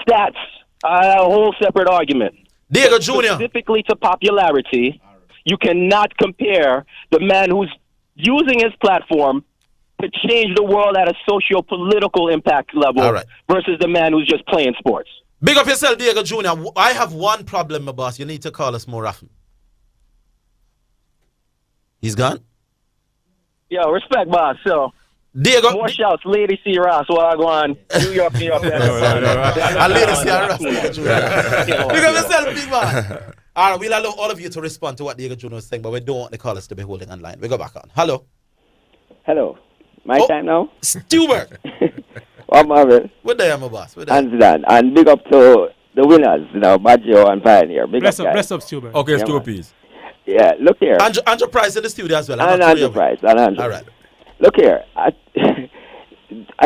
stats, a whole separate argument. Diego Jr. Specifically to popularity, you cannot compare the man who's using his platform to change the world at a socio-political impact level versus the man who's just playing sports. Big up yourself, Diego Jr. I have one problem, my boss. You need to call us more often. He's gone? Yo, respect, boss. So, Diego, more shouts, Lady C. Ross, while I go on. New York. Lady C. Ross. Big up yourself, big man. All right, we'll allow all of you to respond to what Diego Jr. was saying, but we don't want the callers to be holding on line. We go back on. Hello. Hello. My time now? Stuart. What Marvin? What day am I, boss? And big up to the winners, Baggio and Pioneer. Bless up, Stuart. Okay, yeah, Stuart, please. Yeah, look here. Andrew Price in the studio as well. And Andrew Price. All right. Look here. I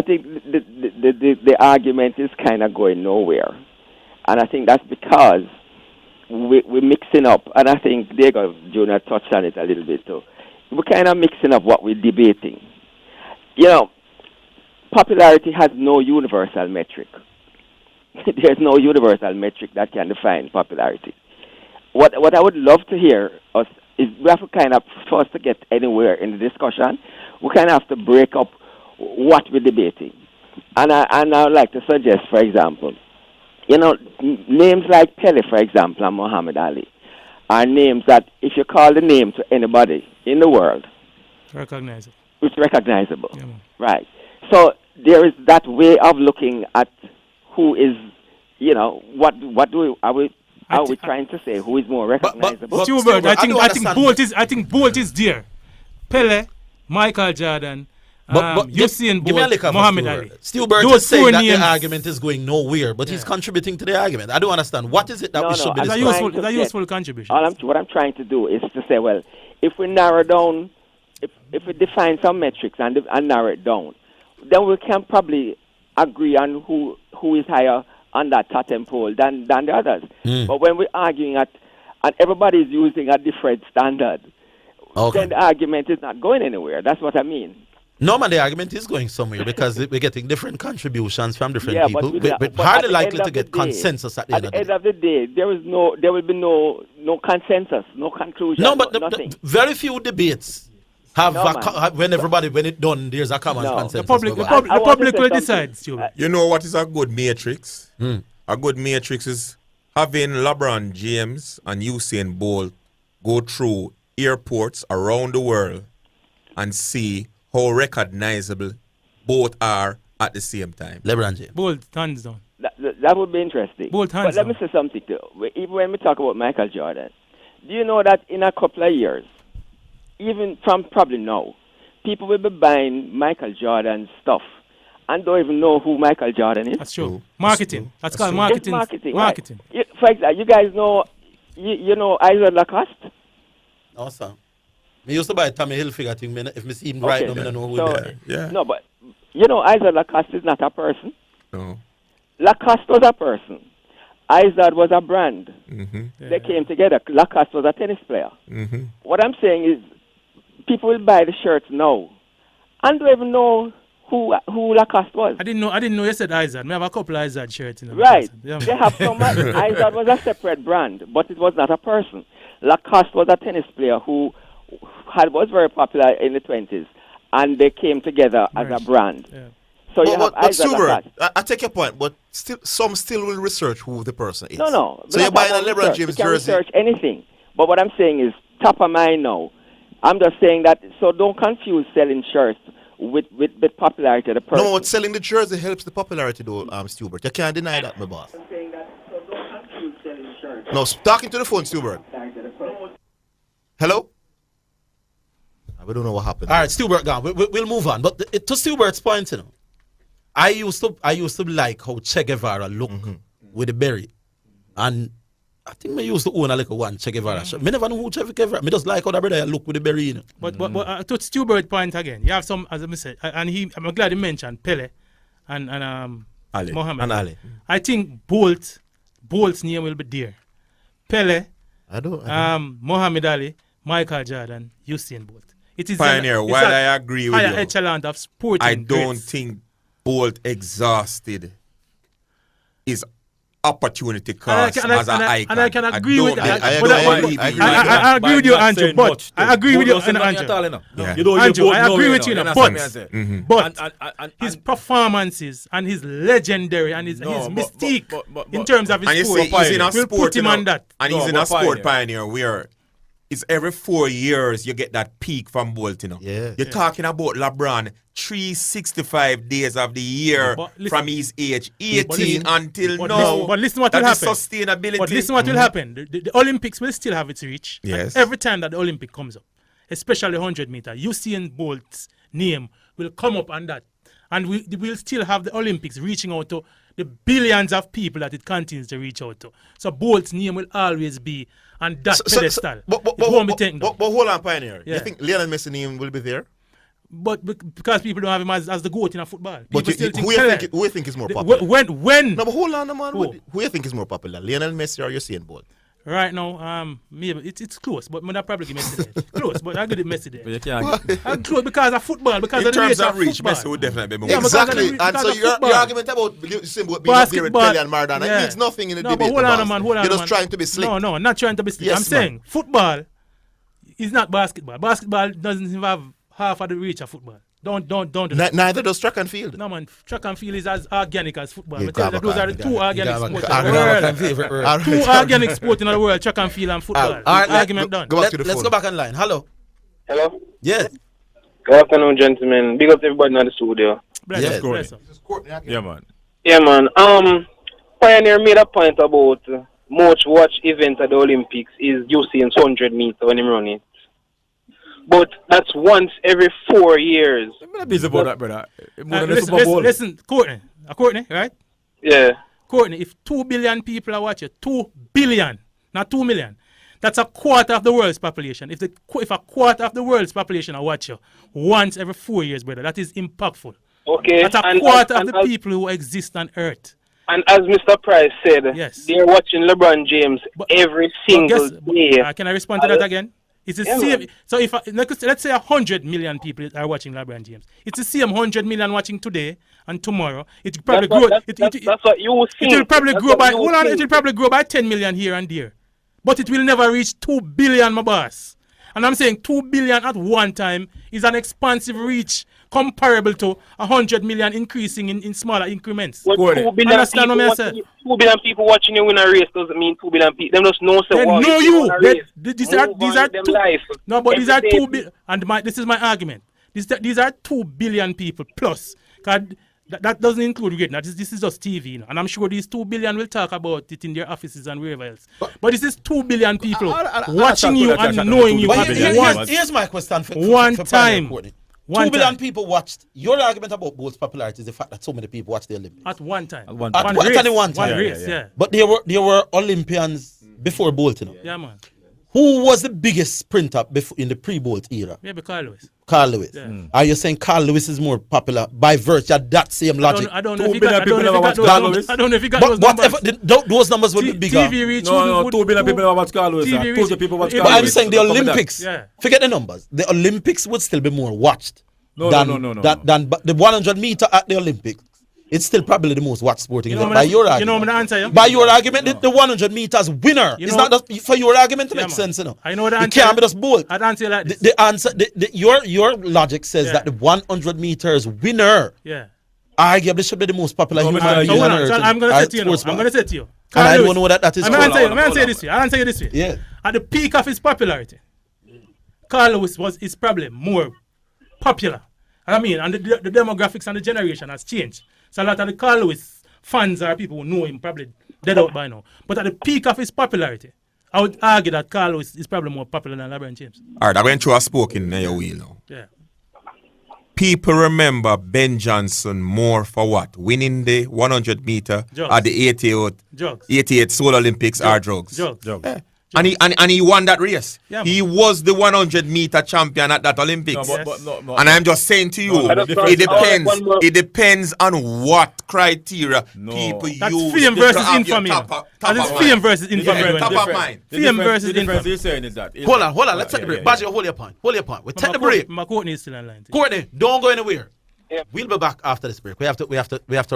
think the argument is kind of going nowhere. And I think that's because we're mixing up. And I think Diego Jr. touched on it a little bit too. We're kind of mixing up what we're debating. Popularity has no universal metric. There's no universal metric that can define popularity. What I would love to hear us is we have to kind of, for us to get anywhere in the discussion, we kind of have to break up what we're debating. And I would like to suggest, for example, names like Pele, for example, and Muhammad Ali are names that if you call the name to anybody in the world, recognizable. It's recognizable. Yeah. Right. So there is that way of looking at who is, are we trying to say who is more recognizable? Stuart, I think Bolt is there. Pele, Michael Jordan, Usain Bolt, Muhammad Ali. Stuart is saying that the argument is going nowhere, but he's contributing to the argument. I don't understand. What is it that we should be discussing? It's a useful contribution. What I'm trying to do is to say, well, if we narrow down, if we define some metrics and narrow it down, then we can probably agree on who is higher on that totem pole than the others. But when we're arguing and everybody's using a different standard, then the argument is not going anywhere. That's what I mean. No, man, the argument is going somewhere because we're getting different contributions from different people. We're hardly likely to get consensus at the end of the day. There will be no consensus, no conclusion. No, but very few debates have when it's done, there's a common consensus. The public will decide. You know what is a good matrix? A good matrix is having LeBron James and Usain Bolt go through airports around the world and see how recognizable both are at the same time. LeBron James. Both hands down. That would be interesting. Both hands But let me say something too. Even when we talk about Michael Jordan, do you know that in a couple of years, even from probably now, people will be buying Michael Jordan stuff and don't even know who Michael Jordan is? That's true. Marketing. That's called It's marketing. marketing. Marketing. Right. For example, you guys know, you know Isaac Lacoste? Awesome. Me used to buy Tommy Hilfiger thing. If me see him right now, I don't know who So, they are. Yeah. No, but you know Isaac Lacoste is not a person. No. Lacoste was a person. Izod was a brand. Mm-hmm. They came together. Lacoste was a tennis player. Mm-hmm. What I'm saying is, people will buy the shirts now and don't even know who Lacoste was. I didn't know you said Izod. I have a couple of Izod shirts in the Right. Yeah. They have so much. Izod was a separate brand, but it was not a person. Lacoste was a tennis player who was very popular in the 20s, and they came together as a brand. Yeah. So you have but Izod Stuber, Lacoste. I take your point, but some still will research who the person is. No. So you're buying a LeBron research. James You can jersey. research anything. But what I'm saying is top of mind now. I'm just saying that, so don't confuse selling shirts with popularity of the person. No, but selling the jersey helps the popularity though, Stubert. You can't deny that, my boss. I'm saying that, so don't confuse selling shirts. No, talking to the phone, Stubert. Hello? We don't know what happened. All right, Stubert gone. We'll move on. But to Stubert's point, you know, I used to like how Che Guevara looked with the berry, and I think me used to own a little one Che Guevara shirt. Me never know who Che Guevara. Me just like how that brother look with the berry, you know. But to Stubert's point again, you have some, as I said, and I'm glad he mentioned Pele and Ali. Mohammed. And Ali. I think Bolt's name will be there. Pele, Muhammad Ali, Michael Jordan, Usain Bolt. It is Pioneer, while I agree with higher you, echelon of sporting I don't greats. think Bolt exhausted his opportunity cost as an icon. And I can agree with that. I I agree with you, Andrew. But I agree with you, Andrew. Andrew, I agree with you, but his performances and his legendary and his mystique in terms of his sport, will put him on that. And he's in a sport pioneer where it's every 4 years you get that peak from Bolt, you know. Yeah. You're talking about LeBron 365 days of the year from his age 18 until now. But listen what will that is happen. sustainability. But listen what will happen. The Olympics will still have its reach. Yes. And every time that the Olympic comes up, especially 100 meter, Usain Bolt's name will come up on that. And we'll still have the Olympics reaching out to the billions of people that it continues to reach out to. So Bolt's name will always be on that pedestal. But won't be taken down. But hold on, Pioneer. Yeah. You think Lionel Messi name will be there? But because people don't have him as the GOAT in football. But People who you think is more The- popular? When? No, but hold on, man. Who you think is more popular, Lionel Messi or Usain Bolt? Right now, maybe it's close, but I'm probably give Messi there. Close, but I give it Messi there. But you can't I'm close because of football, because in of the terms nature of reach, football. Messi would definitely be more. Yeah, because of Exactly. the- And because so of your football. argument about Usain Bolt being up there with Pele and Maradona, it means nothing in the debate. But hold on, boss. man. Hold on, You're just man. trying to be slick. No, not trying to be slick. Yes, I'm man. saying football is not basketball. Basketball doesn't even have half of the reach of football. Don't do that. Neither does track and field. No, man. Track and field is as organic as football. Yeah, I tell you that those are the two organic sports in the favorite world. word. Two organic sports in the world, track and field and football. All right, Argument done. Let's go back online. Hello. Hello. Yes. Good afternoon, gentlemen. Big up to everybody in the studio. Bless up. Yeah, man. Yeah, man. Pioneer made a point about most watch event at the Olympics is Usain's 100 meter when he run it. But that's once every 4 years. I'm not busy about that, brother. Listen, Courtney, right? Yeah. Courtney, if 2 billion people are watching, 2 billion, not 2 million, that's a quarter of the world's population. If a quarter of the world's population are watching once every 4 years, brother, that is impactful. Okay. That's a quarter of the people who exist on Earth. And as Mr. Price said, they're watching LeBron James every single day. Can I respond to that again? It's the same. Man. So if let's say 100 million people are watching LeBron James, it's the same 100 million watching today and tomorrow. It probably grow. That's what you think. It will probably grow by. Hold on, it will probably grow by 10 million here and there, but it will never reach 2 billion, my boss. And I'm saying 2 billion at one time is an expansive reach comparable to 100 million increasing in smaller increments. What 2 billion Understand people what I said? 2 billion people watching you win a race doesn't mean 2 billion people. Them just know They say, wow, know you you. won a race. These are them two. life. No, but these are Every day 2 billion. And this is my argument. These are 2 billion people plus. That doesn't include radio. This is just TV, you know. And I'm sure these 2 billion will talk about it in their offices and wherever else. But this is 2 billion people watching you and knowing you. But here's my question for one for time. 2 billion people watched. Your argument about Bolt's popularity is the fact that so many people watched the Olympics. At one time. At one time. One race, yeah. But there were Olympians before Bolt, you know. Yeah, man. Who was the biggest sprinter in the pre-Bolt era? Maybe Carl Lewis. Carl Lewis. Yeah. Are you saying Carl Lewis is more popular by virtue of that same logic? I don't know if he got those whatever, numbers. those numbers would be bigger. TV reach. No, 2 billion people never watch Carl Lewis. 2 billion people watch Carl But Lewis. I'm saying the Olympics. Yeah. Forget the numbers. The Olympics would still be more watched No. than the 100 meter at the Olympics. It's still probably the most watched sporting event by your argument. You know what I'm answer? By your argument, the 100 meters winner. It's not just for your argument to make sense, you know. I know the answer. It can't be just Bolt. I'd answer like this. The answer, your logic says that the 100 meters winner, arguably should be the most popular human being on earth. I'm going to say to you. I'm going to say to you. And I don't know what that is. I'm going to answer you this way. I'll answer you this way. Yeah. At the peak of his popularity, Carl Lewis is probably more popular. I mean, and the demographics and the generation has changed. So a lot of the Carl Lewis fans are people who know him probably dead out by now. But at the peak of his popularity, I would argue that Carl Lewis is probably more popular than LeBron James. All right, I went through a spoke in your wheel now. Yeah. People remember Ben Johnson more for what? Winning the 100 meter at the 88 Seoul Olympics or drugs? Drugs. And he won that race. Yeah, he was the 100 meter champion at that Olympics. No, and I'm just saying to you, it depends on what criteria people That's use. fame versus infamy. That's fame versus infamy. Top of mind. Fame versus infamy. infamy. You're saying is that. Hold on. Let's take the break. Badger, hold your point. We take the break. My Courtney is still online. Courtney, don't go anywhere. Yeah. We'll be back after this break. We have to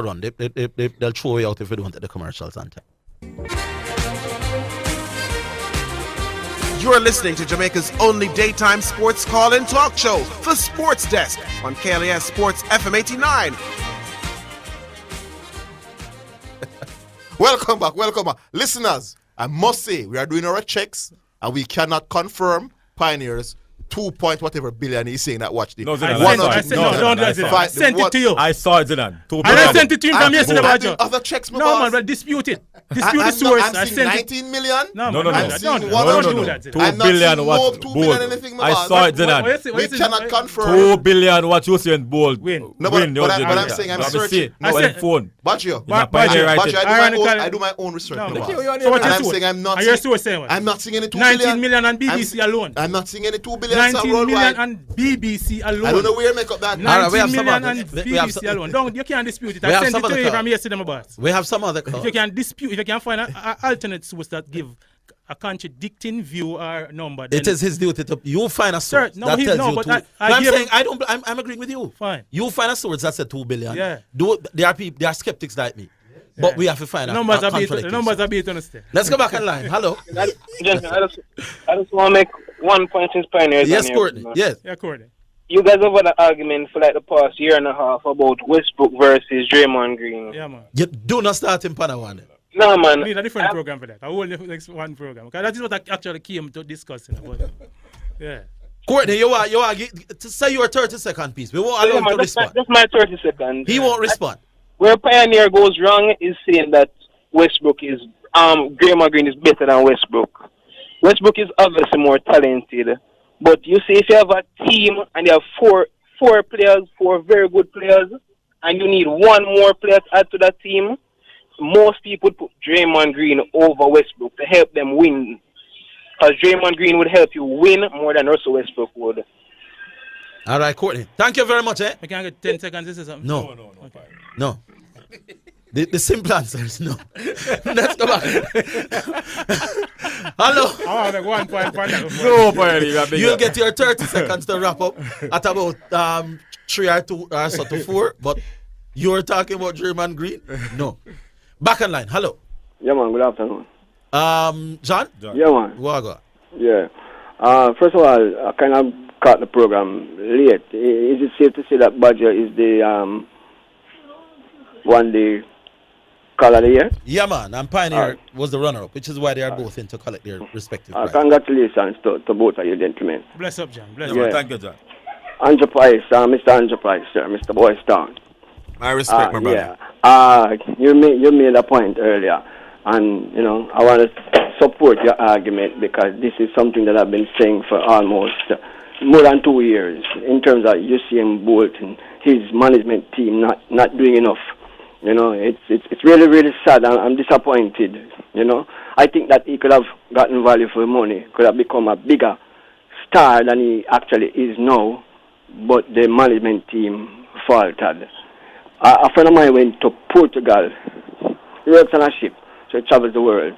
run. They'll throw you out if we don't take the commercials on time. You're listening to Jamaica's only daytime sports call-in talk show, The Sports Desk, on KLAS Sports FM 89. Welcome back. Listeners, I must say, we are doing our checks and we cannot confirm Pioneers 2 whatever billion he's saying that watch the don't do that. Sent it to you. I saw it, Zidan. I sent it to him from yesterday, Badger. Other checks, no, man, but dispute it. Dispute the source. I'm seeing 19 million. No. I'm seeing 100. 2 billion what? 2 billion anything. I saw it, Zidan. We cannot confirm. 2 billion what you saying bold. Win. No, but I'm saying I'm searching. Phone. Badger, I do my own research. So what I'm saying I'm not. I'm not seeing any 2 billion. 19 million on BBC alone. I'm not seeing any 2 billion. 19 million on BBC alone. I don't know where you make up that. 19 million on BBC alone. You can't dispute it. I sent it to you from yesterday, my boss. We have some other. If you can dispute, if you can find an alternate source that give a contradicting view or number, then it is his duty to. You find a source that tells you two. I'm saying I'm agreeing with you. Fine. You find a source that said 2 billion. Yeah. There are skeptics like me. But we have to find numbers a numbers are being understood. Let's go back in line. Hello. I just want to make one point in Pioneers. Yes, Courtney. Yes. Yeah, Courtney. You guys have had an argument for like the past year and a half about Westbrook versus Draymond Green. Yeah, man. You do not start in Panawan. No, man. I need a different program for that. I will next one program. Because that is what I actually came to discuss. Yeah. Courtney, you are to say your 30-second piece. We won't allow him to respond. That's my 30 seconds. He won't respond. Where Pioneer goes wrong is saying that Westbrook is Draymond Green is better than Westbrook. Westbrook is obviously more talented, but you see, if you have a team and you have four players, 4 very good players, and you need one more player to add to that team, most people put Draymond Green over Westbrook to help them win, because Draymond Green would help you win more than Russell Westbrook would. All right, Courtney. Thank you very much. I can get 10 seconds. This is something. No. The simple answer is no. Let's go back. Hello. I want to make 1 point. You'll get your 30 seconds to wrap up at about 3 or 2 or so to 4. But you're talking about Draymond Green? No. Back in line. Hello. Yeah, man. Good afternoon. John? Yeah, man. Waga. Yeah. First of all, I kind of caught the program late. Is it safe to say that Badger is the one day Call of the Year? Yeah, man. And Pioneer was the runner-up, which is why they are both in to collect their respective prizes. Congratulations to both of you gentlemen. Bless up, John. Bless Yeah, up. thank you, John. Andrew Price, Mr. Andrew Price, sir, Mr. Boys Town. I respect my brother. Yeah. You made a point earlier, and I want to support your argument because this is something that I've been saying for almost more than 2 years in terms of Usain Bolt and his management team not doing enough. It's really, really sad. I'm disappointed. I think that he could have gotten value for money, could have become a bigger star than he actually is now, but the management team faltered. A friend of mine went to Portugal. He works on a ship, so he travels the world,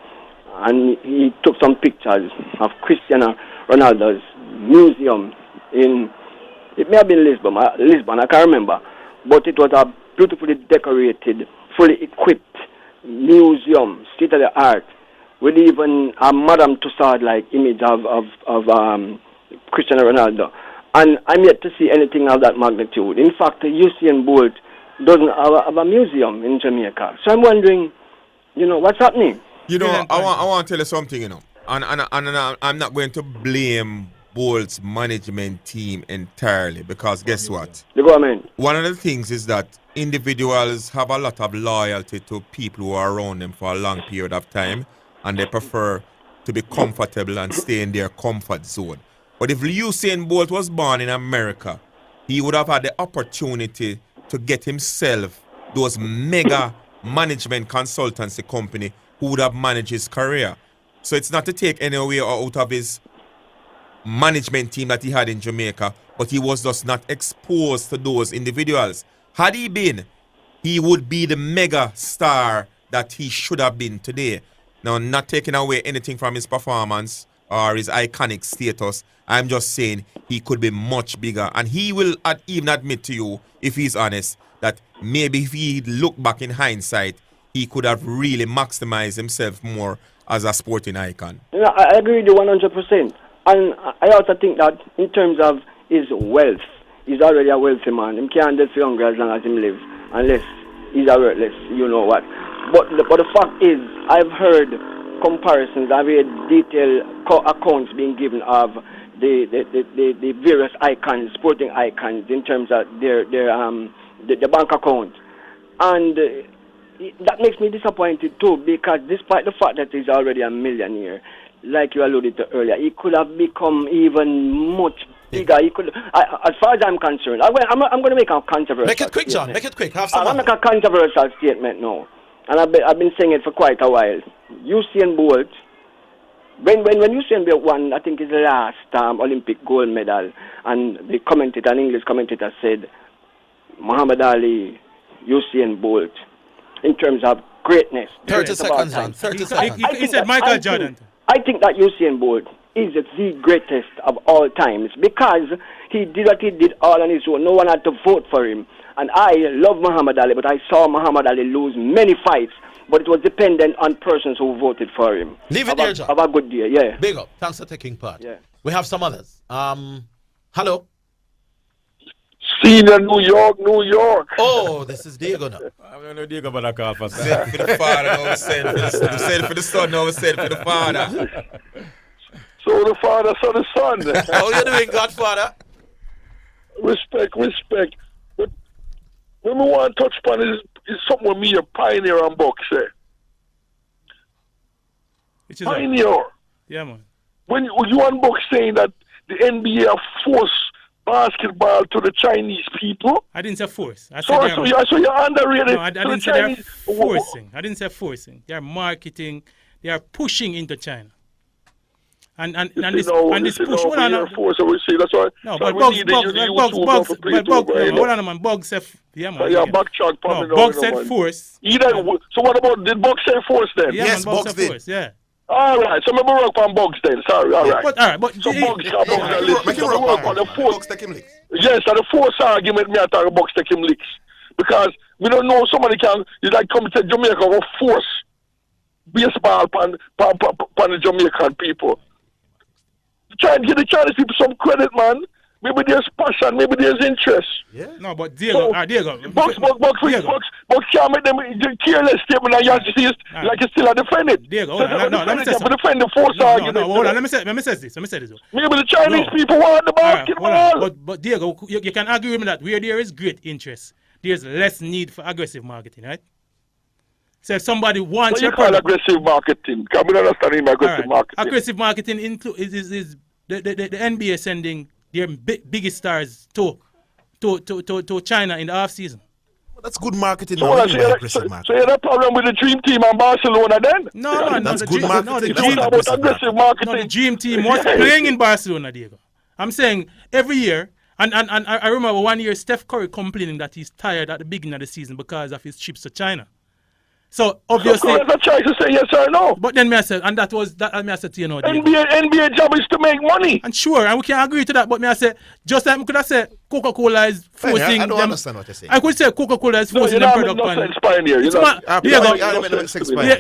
and he took some pictures of Cristiano Ronaldo's museum it may have been Lisbon, I can't remember, but it was a beautifully decorated, fully equipped museum, state of the art, with even a Madame Tussauds-like image of Cristiano Ronaldo. And I'm yet to see anything of that magnitude. In fact, Usain Bolt doesn't have a museum in Jamaica. So I'm wondering, what's happening? I want to tell you something, and I'm not going to blame Bolt's management team entirely because guess what? The government. One of the things is that individuals have a lot of loyalty to people who are around them for a long period of time, and they prefer to be comfortable and stay in their comfort zone. But if Usain Bolt was born in America, he would have had the opportunity to get himself those mega management consultancy company who would have managed his career. So it's not to take any away out of his management team that he had in Jamaica, but he was just not exposed to those individuals. Had he been, he would be the mega star that he should have been today. Now, not taking away anything from his performance or his iconic status, I'm just saying he could be much bigger. And he will even admit to you, if he's honest, that maybe if he looked back in hindsight, he could have really maximized himself more as a sporting icon. I agree with you 100%. And I also think that in terms of his wealth, he's already a wealthy man. He can't just be hungry as long as he lives, unless he's a worthless, you know what. But the fact is, I've heard comparisons, I've heard detailed accounts being given of the various icons, sporting icons, in terms of their bank account. And that makes me disappointed too, because despite the fact that he's already a millionaire, like you alluded to earlier, he could have become even much bigger. He could, as far as I'm concerned, I'm going to make a controversial Make it quick, statement. John. Make it quick. I'm going to make a controversial statement now. And I've been saying it for quite a while. Usain Bolt, when Usain Bolt won, I think his last Olympic gold medal, and the commentator, an English commentator, said, Muhammad Ali, Usain Bolt, in terms of greatness. 30 seconds, John. 30 seconds. He said Michael Jordan. I think that Usain Bolt is the greatest of all times because he did what he did all on his own. No one had to vote for him. And I love Muhammad Ali, but I saw Muhammad Ali lose many fights, but it was dependent on persons who voted for him. Leave it there, John. Have a good day, yeah. Big up. Thanks for taking part. Yeah. We have some others. Hello. Senior New York. Oh, this is Diego now. I don't know Diego about that car for Send for the father, no send for the son, no send for the father. So the father, so the son. How you doing, Godfather? Respect. But when we want to touch upon is something with me, a Pioneer and Bucks, Pioneer. Yeah, man. When you and Bucks saying that the NBA have forced basketball to the Chinese people. I didn't say force. I So you're underrated. No, I didn't say they're forcing. I didn't say forcing. They're marketing. They are pushing into China. And this push. Hold on. Force, I will say that's why. No, so but Bugs. Hold on, man. Bugs said. Yeah, man. Yeah, backtrack. No, Bugs said force. So what about did Bugs say force then? Yeah, yes, Bugs did. Force, yeah. All right, so maybe work on Bugs then. Sorry, all right. But so Bugs work on the force. Yes, and the force argument me attack Bugs take him licks because we don't know somebody can. You like come to Jamaica or force baseball upon the Jamaican people. Try and give the Chinese people some credit, man. maybe there's passion, maybe there's interest. Yeah. No, but Diego, Diego. Bucks can't make them careless statement and you have to see it like you still are defending. Diego, so let me say something. Defend the force argument. No, hold on, let me say this. Maybe the Chinese people want the basketball. Right, but Diego, you can agree with me that where there is great interest, there's less need for aggressive marketing, right? So if somebody wants your product, aggressive marketing. Can we understand aggressive marketing? Aggressive marketing is the NBA sending their biggest stars to China in the off season. Well, that's good marketing. So you have a problem with the Dream Team and Barcelona then? No, that's good marketing. The Dream Team was playing in Barcelona, Diego. I'm saying every year. And I remember one year Steph Curry complaining that he's tired at the beginning of the season because of his trips to China. So obviously, so a choice to say yes or no. But then I said, and that I said to you know, NBA job is to make money. And sure, and we can agree to that. But I said, just like we could have said, Coca-Cola is forcing. I don't understand what you're saying. I could say Coca-Cola is forcing them product.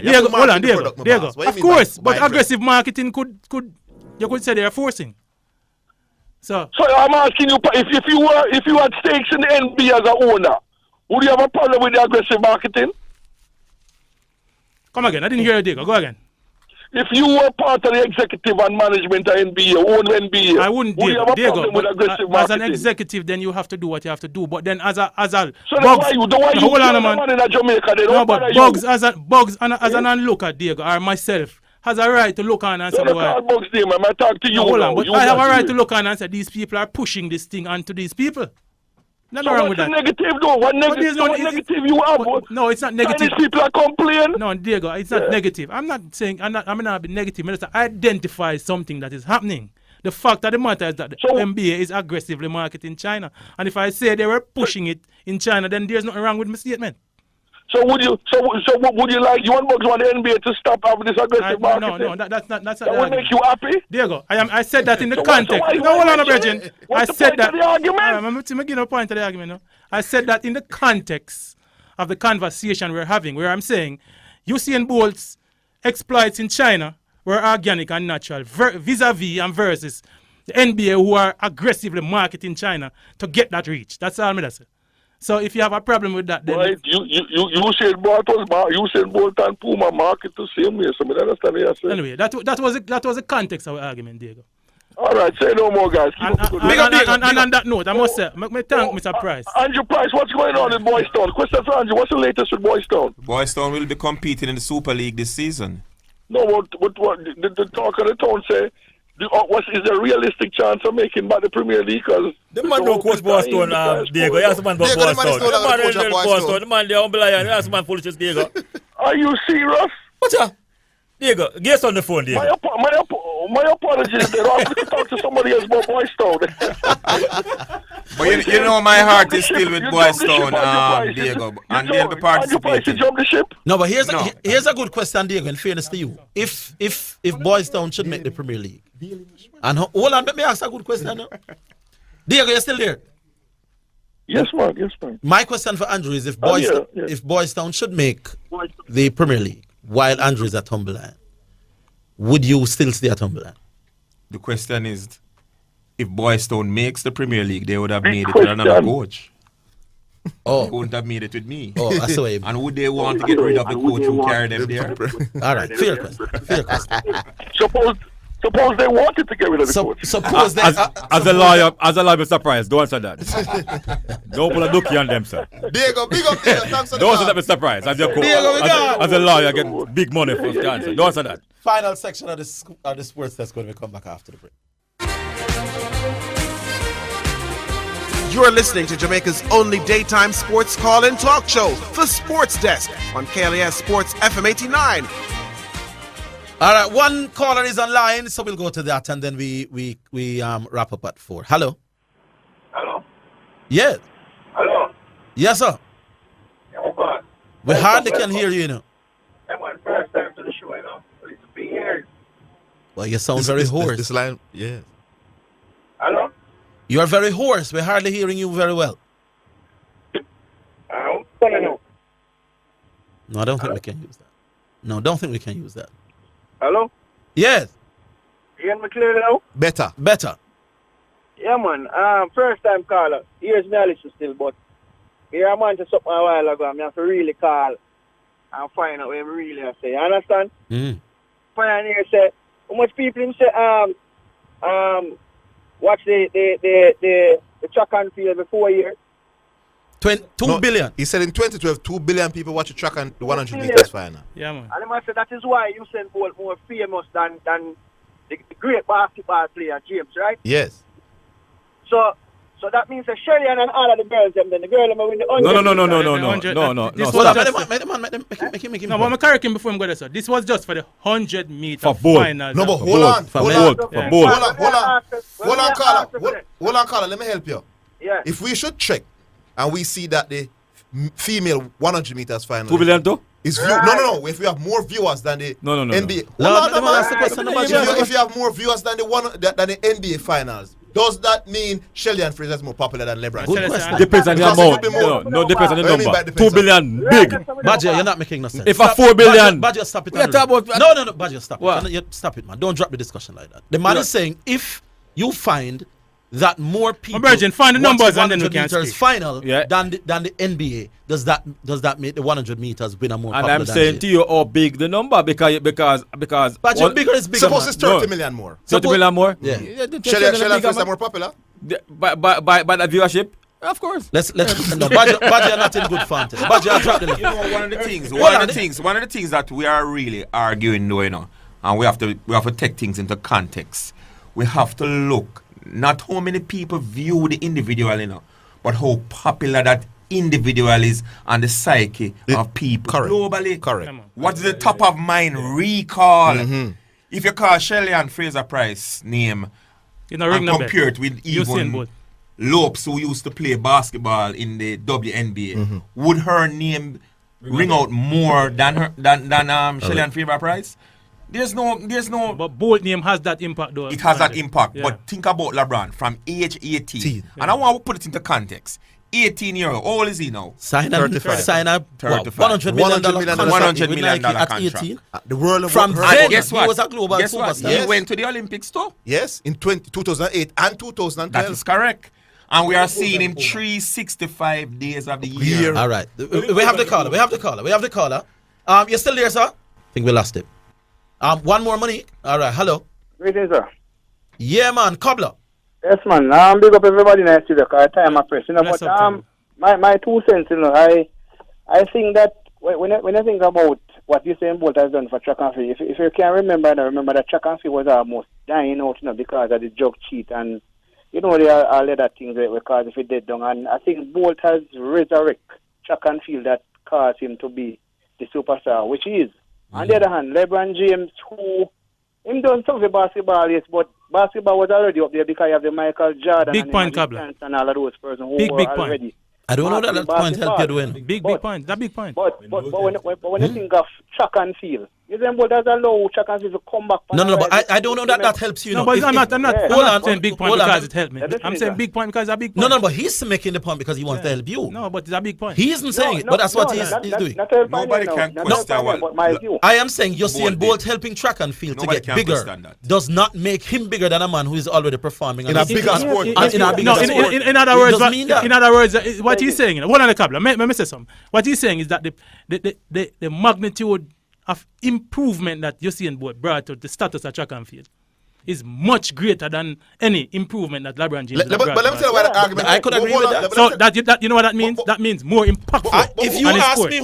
Diego, hold on, Diego. Of course, but aggressive marketing could you could say they are forcing. So I'm asking you, if you had stakes in the NBA as an owner, would you have a problem with the aggressive marketing? Come again, I didn't hear you, Diego. Go again. If you were part of the executive and management of NBA, own NBA, I wouldn't, Diego. As an executive, then you have to do what you have to do. But then as a so Bugs, hold on, man. In Jamaica, no, but Bugs as an onlooker, Diego, or myself, has a right to look on and say, Bugs, name, I talk to you. Hold on, but I have a right to look on and say these people are pushing this thing onto these people. Nothing wrong with that. Negative though? What negative you have? No, it's not negative. Chinese people are complaining. No, Diego, it's not negative. I'm not saying I'm not being negative. I'm just identify something that is happening. The fact of the matter is that the NBA is aggressively marketing China, and if I say they were pushing it in China, then there's nothing wrong with my statement. So would you? So would you like you want the NBA to stop having this aggressive marketing? No, that's not. That would make you happy. Diego, I said that in the context. No, hold on, Virgin. I said that. The argument? I'm giving a point to the argument. No? I said that in the context of the conversation we're having, where I'm saying Usain Bolt's exploits in China were organic and natural, vis-a-vis and versus the NBA who are aggressively marketing China to get that reach. That's all I'm saying. So if you have a problem with that, then right, Usain Bolt and Puma market the same way. So I understand what you're saying. Anyway, that was the context of our argument, Diego. All right, say no more, guys. And on that note, I must say, me thank Mr. Price. Andrew Price, what's going on in Boys Town? Question for Andrew, what's the latest with Boys Town? Boys Town will be competing in the Super League this season. No, what the talk of the town say? Is there a realistic chance of making back the Premier League? The man don't coach Boston, Diego. He has the man about Boston. The man there humble lion. He has the man foolishness, Diego. Are you serious? What's up? Diego, get on the phone, Diego. My apologies. They don't have to talk to somebody else about Boys Town. But you know my heart is still with Boys Town, Diego. And they'll be participating. Jump the ship? No, but here's a good question, Diego, in fairness to you. If Boys Town should make the Premier League. And hold on, let me ask a good question now. Diego, you're still there? Yes, man. My question for Andrew is if Boys Town should make the Premier League while Andrew is at Humberland, would you still stay at Humberland? The question is, if Boys Town makes the Premier League, they would have made it with another coach. Oh. They wouldn't have made it with me. Oh, that's the way. And would they want to get rid of the coach who carried them there? All right, fair question. Suppose they wanted to get rid of the coach. Suppose they... As a lawyer, Mr. Price, don't answer that. Don't put a dookie on them, sir. Diego, big up there. Thanks for don't answer that, Mr. Price. As your coach, as a lawyer, get big money for the answer. Don't answer that. Final section of the sports that's going to come back after the break. You are listening to Jamaica's only daytime sports call-in talk show, The Sports Desk, on KLAS Sports FM 89. All right, one caller is online, so we'll go to that, and then we wrap up at 4. Hello. Hello. Yes. Hello. Yes, sir. Yeah, we hardly can hear you, you know. I went first time to the show, you know. It's been years. Well, you sound very hoarse. This line, yeah. Hello. You are very hoarse. We're hardly hearing you very well. I don't know. No, I don't think we can use that. No, don't think we can use that. Hello? Yes. You hear me clearly now? Better. Yeah, man. First time caller. Here's me a listen still, but here I'm on to something a while ago. I have to really call and find out what I really have to say. You understand? Pioneer said, how much people him say, watch the track and field for 4 years? 2 billion. He said in 2012, 2 billion people watch the track and the 100 meters final. Yeah, man. And I must say that is why Usain Bolt more famous than the great basketball player James, right? Yes. So that means that Sherian and all of the girls, then the girl them win the 100. No. This Stop. was just make him. No, but I'm correct him before I'm going to say. This was just for the 100 meter For bolt. finals. No, but For hold on. bolt. Hold on, caller. Let me help you. Yeah. If we should check and we see that the female 100 meters final 2 billion too? is no. If we have more viewers than the No. NBA, if you have more viewers than the NBA finals, does that mean Shelly Fraser is more popular than LeBron? Good question. Depends on the amount. No, depends on the number. 2 billion, big. Badger, you're not making no sense. If a 4 billion. Badger, stop it. We are talking about. No, Badger, stop What? it. Stop it, man. Don't drop the discussion like that. The man is saying if you find that more people Virgin, find the numbers and then we 100 can meters speak. final Yeah. than the NBA, does that make the 100 meters winner more And popular I'm than saying Jay? to you how big the number because Badger, bigger is bigger, Suppose man. it's 30 million more. 30 million more. Yeah. Shelly Fraser more popular. By the viewership, of course. Let's no Badger are not in good form today. Badger are dropped the You know, one of the things that we are really arguing though, you know, and we have to take things into context. We have to look not how many people view the individual, you know, but how popular that individual is on the psyche of people globally. Correct. What is the top of mind recall? If you call Shelly and Fraser Price name and compare it with even Lopes, who used to play basketball in the WNBA, would her name ring out more than Shelly and Fraser Price? There's no. But Bolt name has that impact, though. It has that impact. Yeah. But think about LeBron from age 18. And I want to put it into context. 18 years old. How old is he now? Sign up $35. $100 million $100 million at contract. 18. The world of From work- then, guess he what? was a global Guess what? superstar. He went to the Olympics too. Yes, in 2008 and 2012. That is correct. And we are seeing him 365 days of the year. All right. We have the caller. You're still there, sir? I think we lost it. One more money. All right. Hello. Greetings, sir. Yeah, man. Cobbler. Yes, man. Big up everybody in the studio because time I press. You know, but my 2 cents, you know, I think that when I think about what Usain Bolt has done for track and field, if you can remember that track and field was almost dying out, you know, because of the jog cheat and you know there are other things because if it did down, and I think Bolt has resurrected track and field that caused him to be the superstar, which he is. On the other hand, LeBron James, who him done something for basketball, yes, but basketball was already up there because you have the Michael Jordan Big point, and all of those persons who Big were point. already. I don't know that point help you doing. Big point. That big point. But when you think of track and field, Usain Bolt does allow track and field to come back. No, but I don't know that helps you. No, but I'm not saying big point because it helped me. I'm saying big point because it's a big point. No, but he's making the point because he wants to help you. No, but it's a big point. He isn't saying it, but that's what he's doing. Nobody can question what. I am saying Usain Bolt helping track and field to get bigger does not make him bigger than a man who is already performing in a bigger sport. In other words, what he's saying, hold on a couple. Let me say something. What he's saying is that the magnitude of improvement that Usain Bolt brought to the status of track and field is much greater than any improvement that LeBron James brought. But let me tell you why the argument. I could agree with that. So that you know what that means? That means more impactful. If you ask me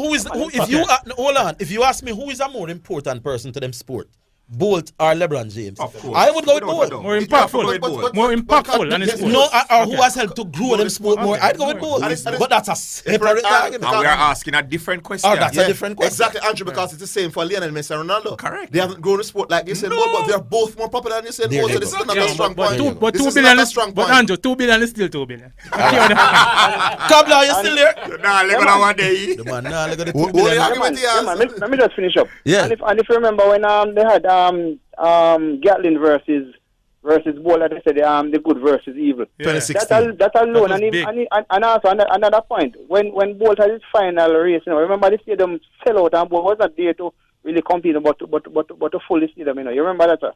if you ask me who is a more important person to them sport, Bolt or LeBron James, I would go with Bolt. More impactful than his sport. No, or who has helped to grow them sport more, I'd go with Bolt. But that's a separate argument. And we are asking a different question. Oh, that's a different question. Exactly, Andrew, because it's the same for Lionel Messi and Ronaldo. Correct. They haven't grown the sport like Usain Bolt, but they're both more popular than Usain Bolt. So this is not a strong point. But 2 billion is strong point. But Andrew, 2 billion is still 2 billion. Kabla, are you still there? Nah, look at one day. Look at the 2 billion. Let me just finish up. Yeah. And if you remember when they had Gatlin versus Bolt, they said the good versus evil. 2016. That alone, and also another point. When Bolt had his final race, you know, remember the stadium fell out and Bolt was not there to really compete, but to fully stadium. You know, you remember that, sir?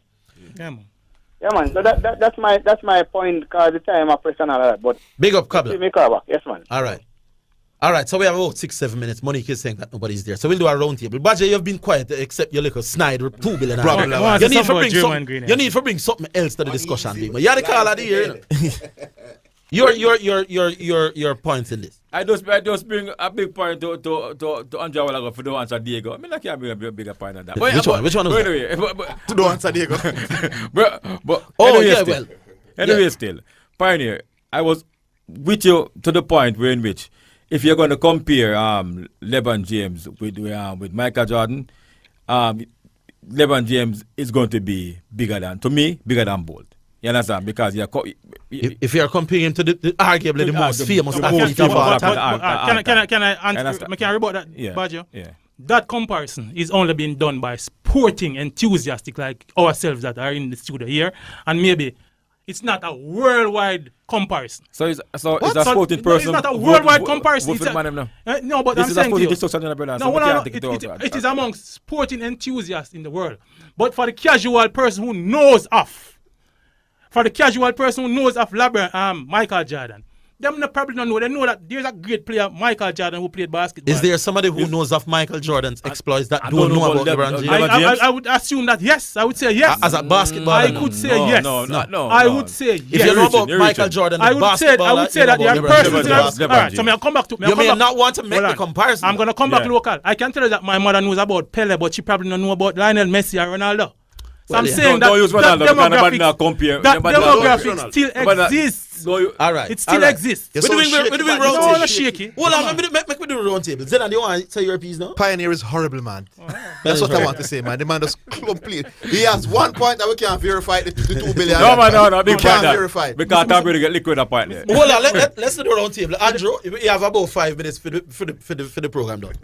Yeah, man. Yeah, man. So that's my point. Cause the time I press and all that. But big up, Kabla. Give me call back. Yes, man. All right. So we have about 6-7 minutes. Monique is saying that nobody's there. So we'll do a round table. Badger, you've been quiet except your little snide with $2 billion. You need to bring something else to the discussion, big man. You're the caller of the year. Your point in this. I just bring a big point to Andrew Wallago for the answer Diego. I mean, I can't bring a bigger point than that. Which one was that? Anyway, to the answer Diego. Anyway, still, Pioneer, I was with you to the point where in which, if you're going to compare LeBron James with Michael Jordan, LeBron James is going to be bigger than Bolt. You understand? Because if you're comparing him to the arguably the most famous athlete of all time. Can I rebut that, Badger? Yeah. That comparison is only being done by sporting enthusiasts like ourselves that are in the studio here, and maybe it's not a worldwide comparison. So it's a sporting person. It's not a worldwide comparison. No, but I'm saying to you. It is among sporting enthusiasts in the world. But for the casual person who knows of LeBron, Michael Jordan, them probably don't know. They know that there's a great player, Michael Jordan, who played basketball. Is there somebody who knows of Michael Jordan's exploits that don't know about LeBron James? I would assume that yes. I would say yes. As a basketballer, I could say yes. No. I would say yes. If you know about Michael Jordan, I would say that there are persons. All right, so I'll come back to. You may not want to make the comparison. I'm gonna come back local. I can tell you that my mother knows about Pele, but she probably don't know about Lionel Messi or Ronaldo. So I'm saying that demographics still exists. All right. It still exists. We're doing round table. No, shaky. Hold on, make me do round table. Zenan, you want to say your piece now? Pioneer is horrible, man. That's what I want to say, man. The man is complete. He has 1 point that we can't verify the 2 billion. No, we can't verify. Because I'm going to get liquid up right there. Hold on, let's do the round table. Andrew, you have about 5 minutes for the program done.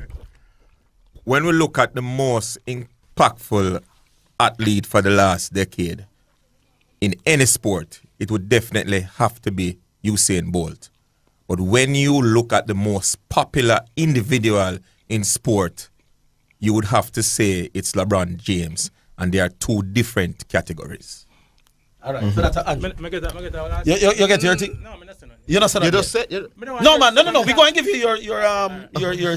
When we look at the most impactful athlete for the last decade in any sport, it would definitely have to be Usain Bolt. But when you look at the most popular individual in sport, you would have to say it's LeBron James, and there are two different categories. All right, so that's an you get your thing? No, I'm not saying that. You're not saying that? You just said... No, man, no. We're going to give you your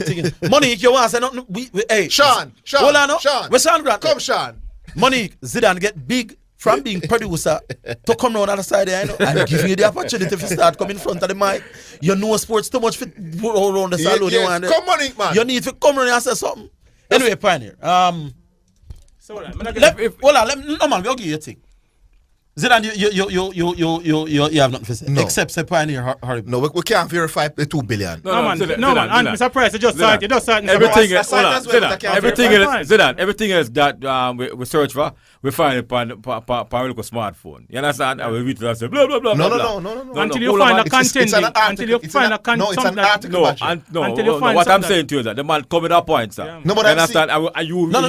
thing. Money, if you want to say nothing, hey. Sean. Hold on, no? Sean. Where's Sean Grant? Come, Sean. Money, Zidane get big from being producer to come around on the side there, and give you the opportunity to start coming in front of the mic. You know sports too much for around the salon. Yes. Come, Money, man. You need to come around and say something. Anyway, Pioneer. So hold on, we'll give you a thing. Zidane, you have nothing to say. No. Except say Pioneer horrible. No, we can't verify the 2 billion. No, man. And Mr. Price, you just started. Everything is that we search for, we find it on a smartphone. You understand? And we read it and say blah blah blah. No. Until you find a content. Until you find a content. No, it's an article. No. What I'm saying to you is that the man come with a point, sir. No, but you understand? You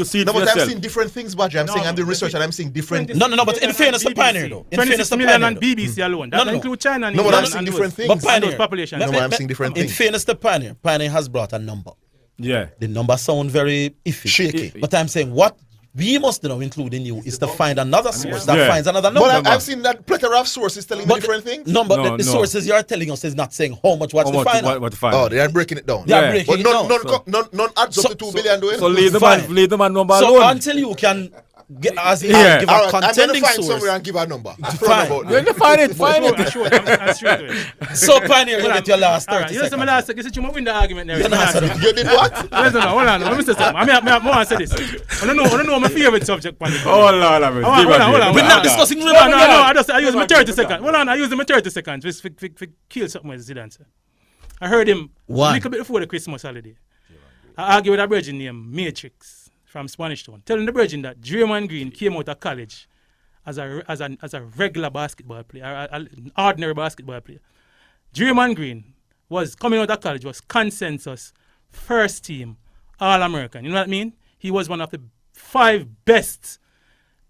see it for yourself. I'm seeing different things, Badger. I'm saying I'm doing research and I'm seeing different. No. But in fairness to Pioneer, though. 26 million on BBC alone. That includes China and India. No, but I'm seeing different things. But Pioneer, population. No, I'm seeing different things. In fairness to Pioneer has brought a number. Yeah. The number sound very iffy. Shaky. But I'm saying what we must know, including you, is to find another source that finds another number. But I've seen that plethora of sources telling me different things. No, but the sources you are telling us is not saying how much what's the final. Oh, they are breaking it down. They are breaking it down. None adds up to 2 billion doing. So leave the man number alone. So until you can give a contending I'm going to find source. somewhere and give a number. Find it. So Pioneer, you get your last 30 seconds. My last second. You win the argument. You did what? Hold on. Let me say something. I want to say this. I don't know my favorite subject. Hold on. We're not discussing. No. I use my 30 seconds. Hold on. I use my 30 seconds just to kill something with Zidane. I heard him a little bit before the Christmas holiday. I argued with a virgin named Matrix from Spanish Town, telling the virgin that Draymond Green came out of college as a regular basketball player, an ordinary basketball player. Draymond Green was coming out of college, was consensus first team All-American. You know what I mean? He was one of the 5 best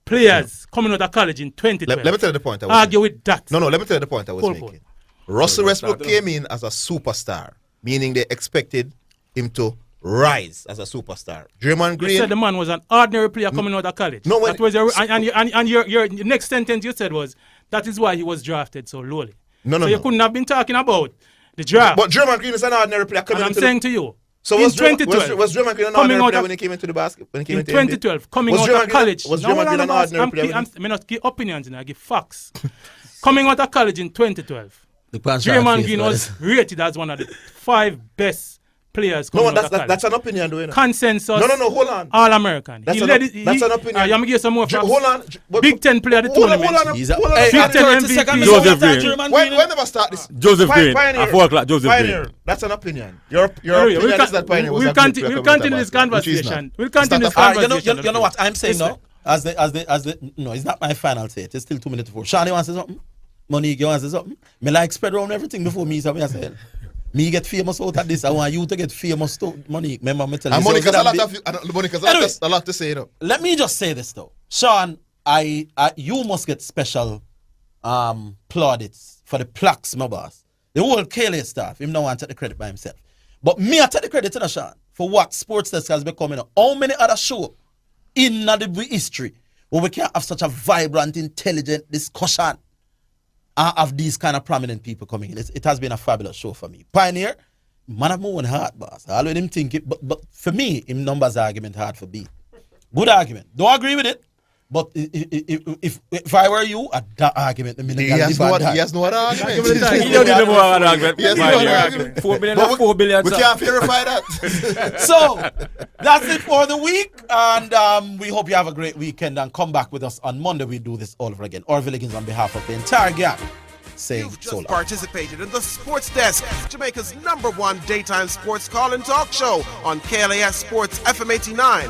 players coming out of college in 2012. Let me tell you the point I was argue making. With that. No, let me tell you the point I was making. Russell Westbrook came in as a superstar, meaning they expected him to rise as a superstar. Draymond Green. You said the man was an ordinary player coming out of college. No, that was your next sentence you said was that is why he was drafted so lowly. No. You couldn't have been talking about the draft. But Draymond Green is an ordinary player coming and I'm saying to you. So in was 2012, was Draymond Green an ordinary player when he came into the basket? When he came in into 2012, coming out of college. Was Draymond Green an ordinary player? I'm not give opinions, I give facts. Coming out of college in 2012, Draymond Green was rated as one of the 5 best players coming out of college. That's an opinion, though. Consensus. No, hold on. All American. That's an opinion. I'm going to give some more facts. Hold on. Big 10 player of the tournament. Hold on. Big 10 MVP. Joseph Green. When never start this? Joseph Green. Pioneer. That's an opinion. Your opinion is that Pioneer was a great player. We'll continue this conversation. You know what I'm saying now? As the no, it's not my final say. It's still 2 minutes before. Shani wants to say something. Monique, you want to say something? Me like spread around everything before me, so I say. Me get famous out of this. I want you to get famous too. Monique, remember me telling you. Monica's a lot to say, though. Let me just say this though. Sean, you must get special plaudits for the plaques, my boss. The whole KLAS staff, him no want to take the credit by himself. But me I take the credit to Sean for what Sports Desk has become. How many other show in the history where we can't have such a vibrant, intelligent discussion of these kind of prominent people coming in. It has been a fabulous show for me. Pioneer, man of my own heart, boss. I let him think it, but for me, him numbers argument hard for me. Good argument. Don't agree with it. But if I were you, that argument, he has no other argument. He don't need more argument. 4 billion. We can't verify that. So that's it for the week, and we hope you have a great weekend and come back with us on Monday. We do this all over again. Orville Higgins on behalf of the entire gang saying You've just participated in the Sports Desk, Jamaica's #1 daytime sports call and talk show on KLAS Sports FM 89.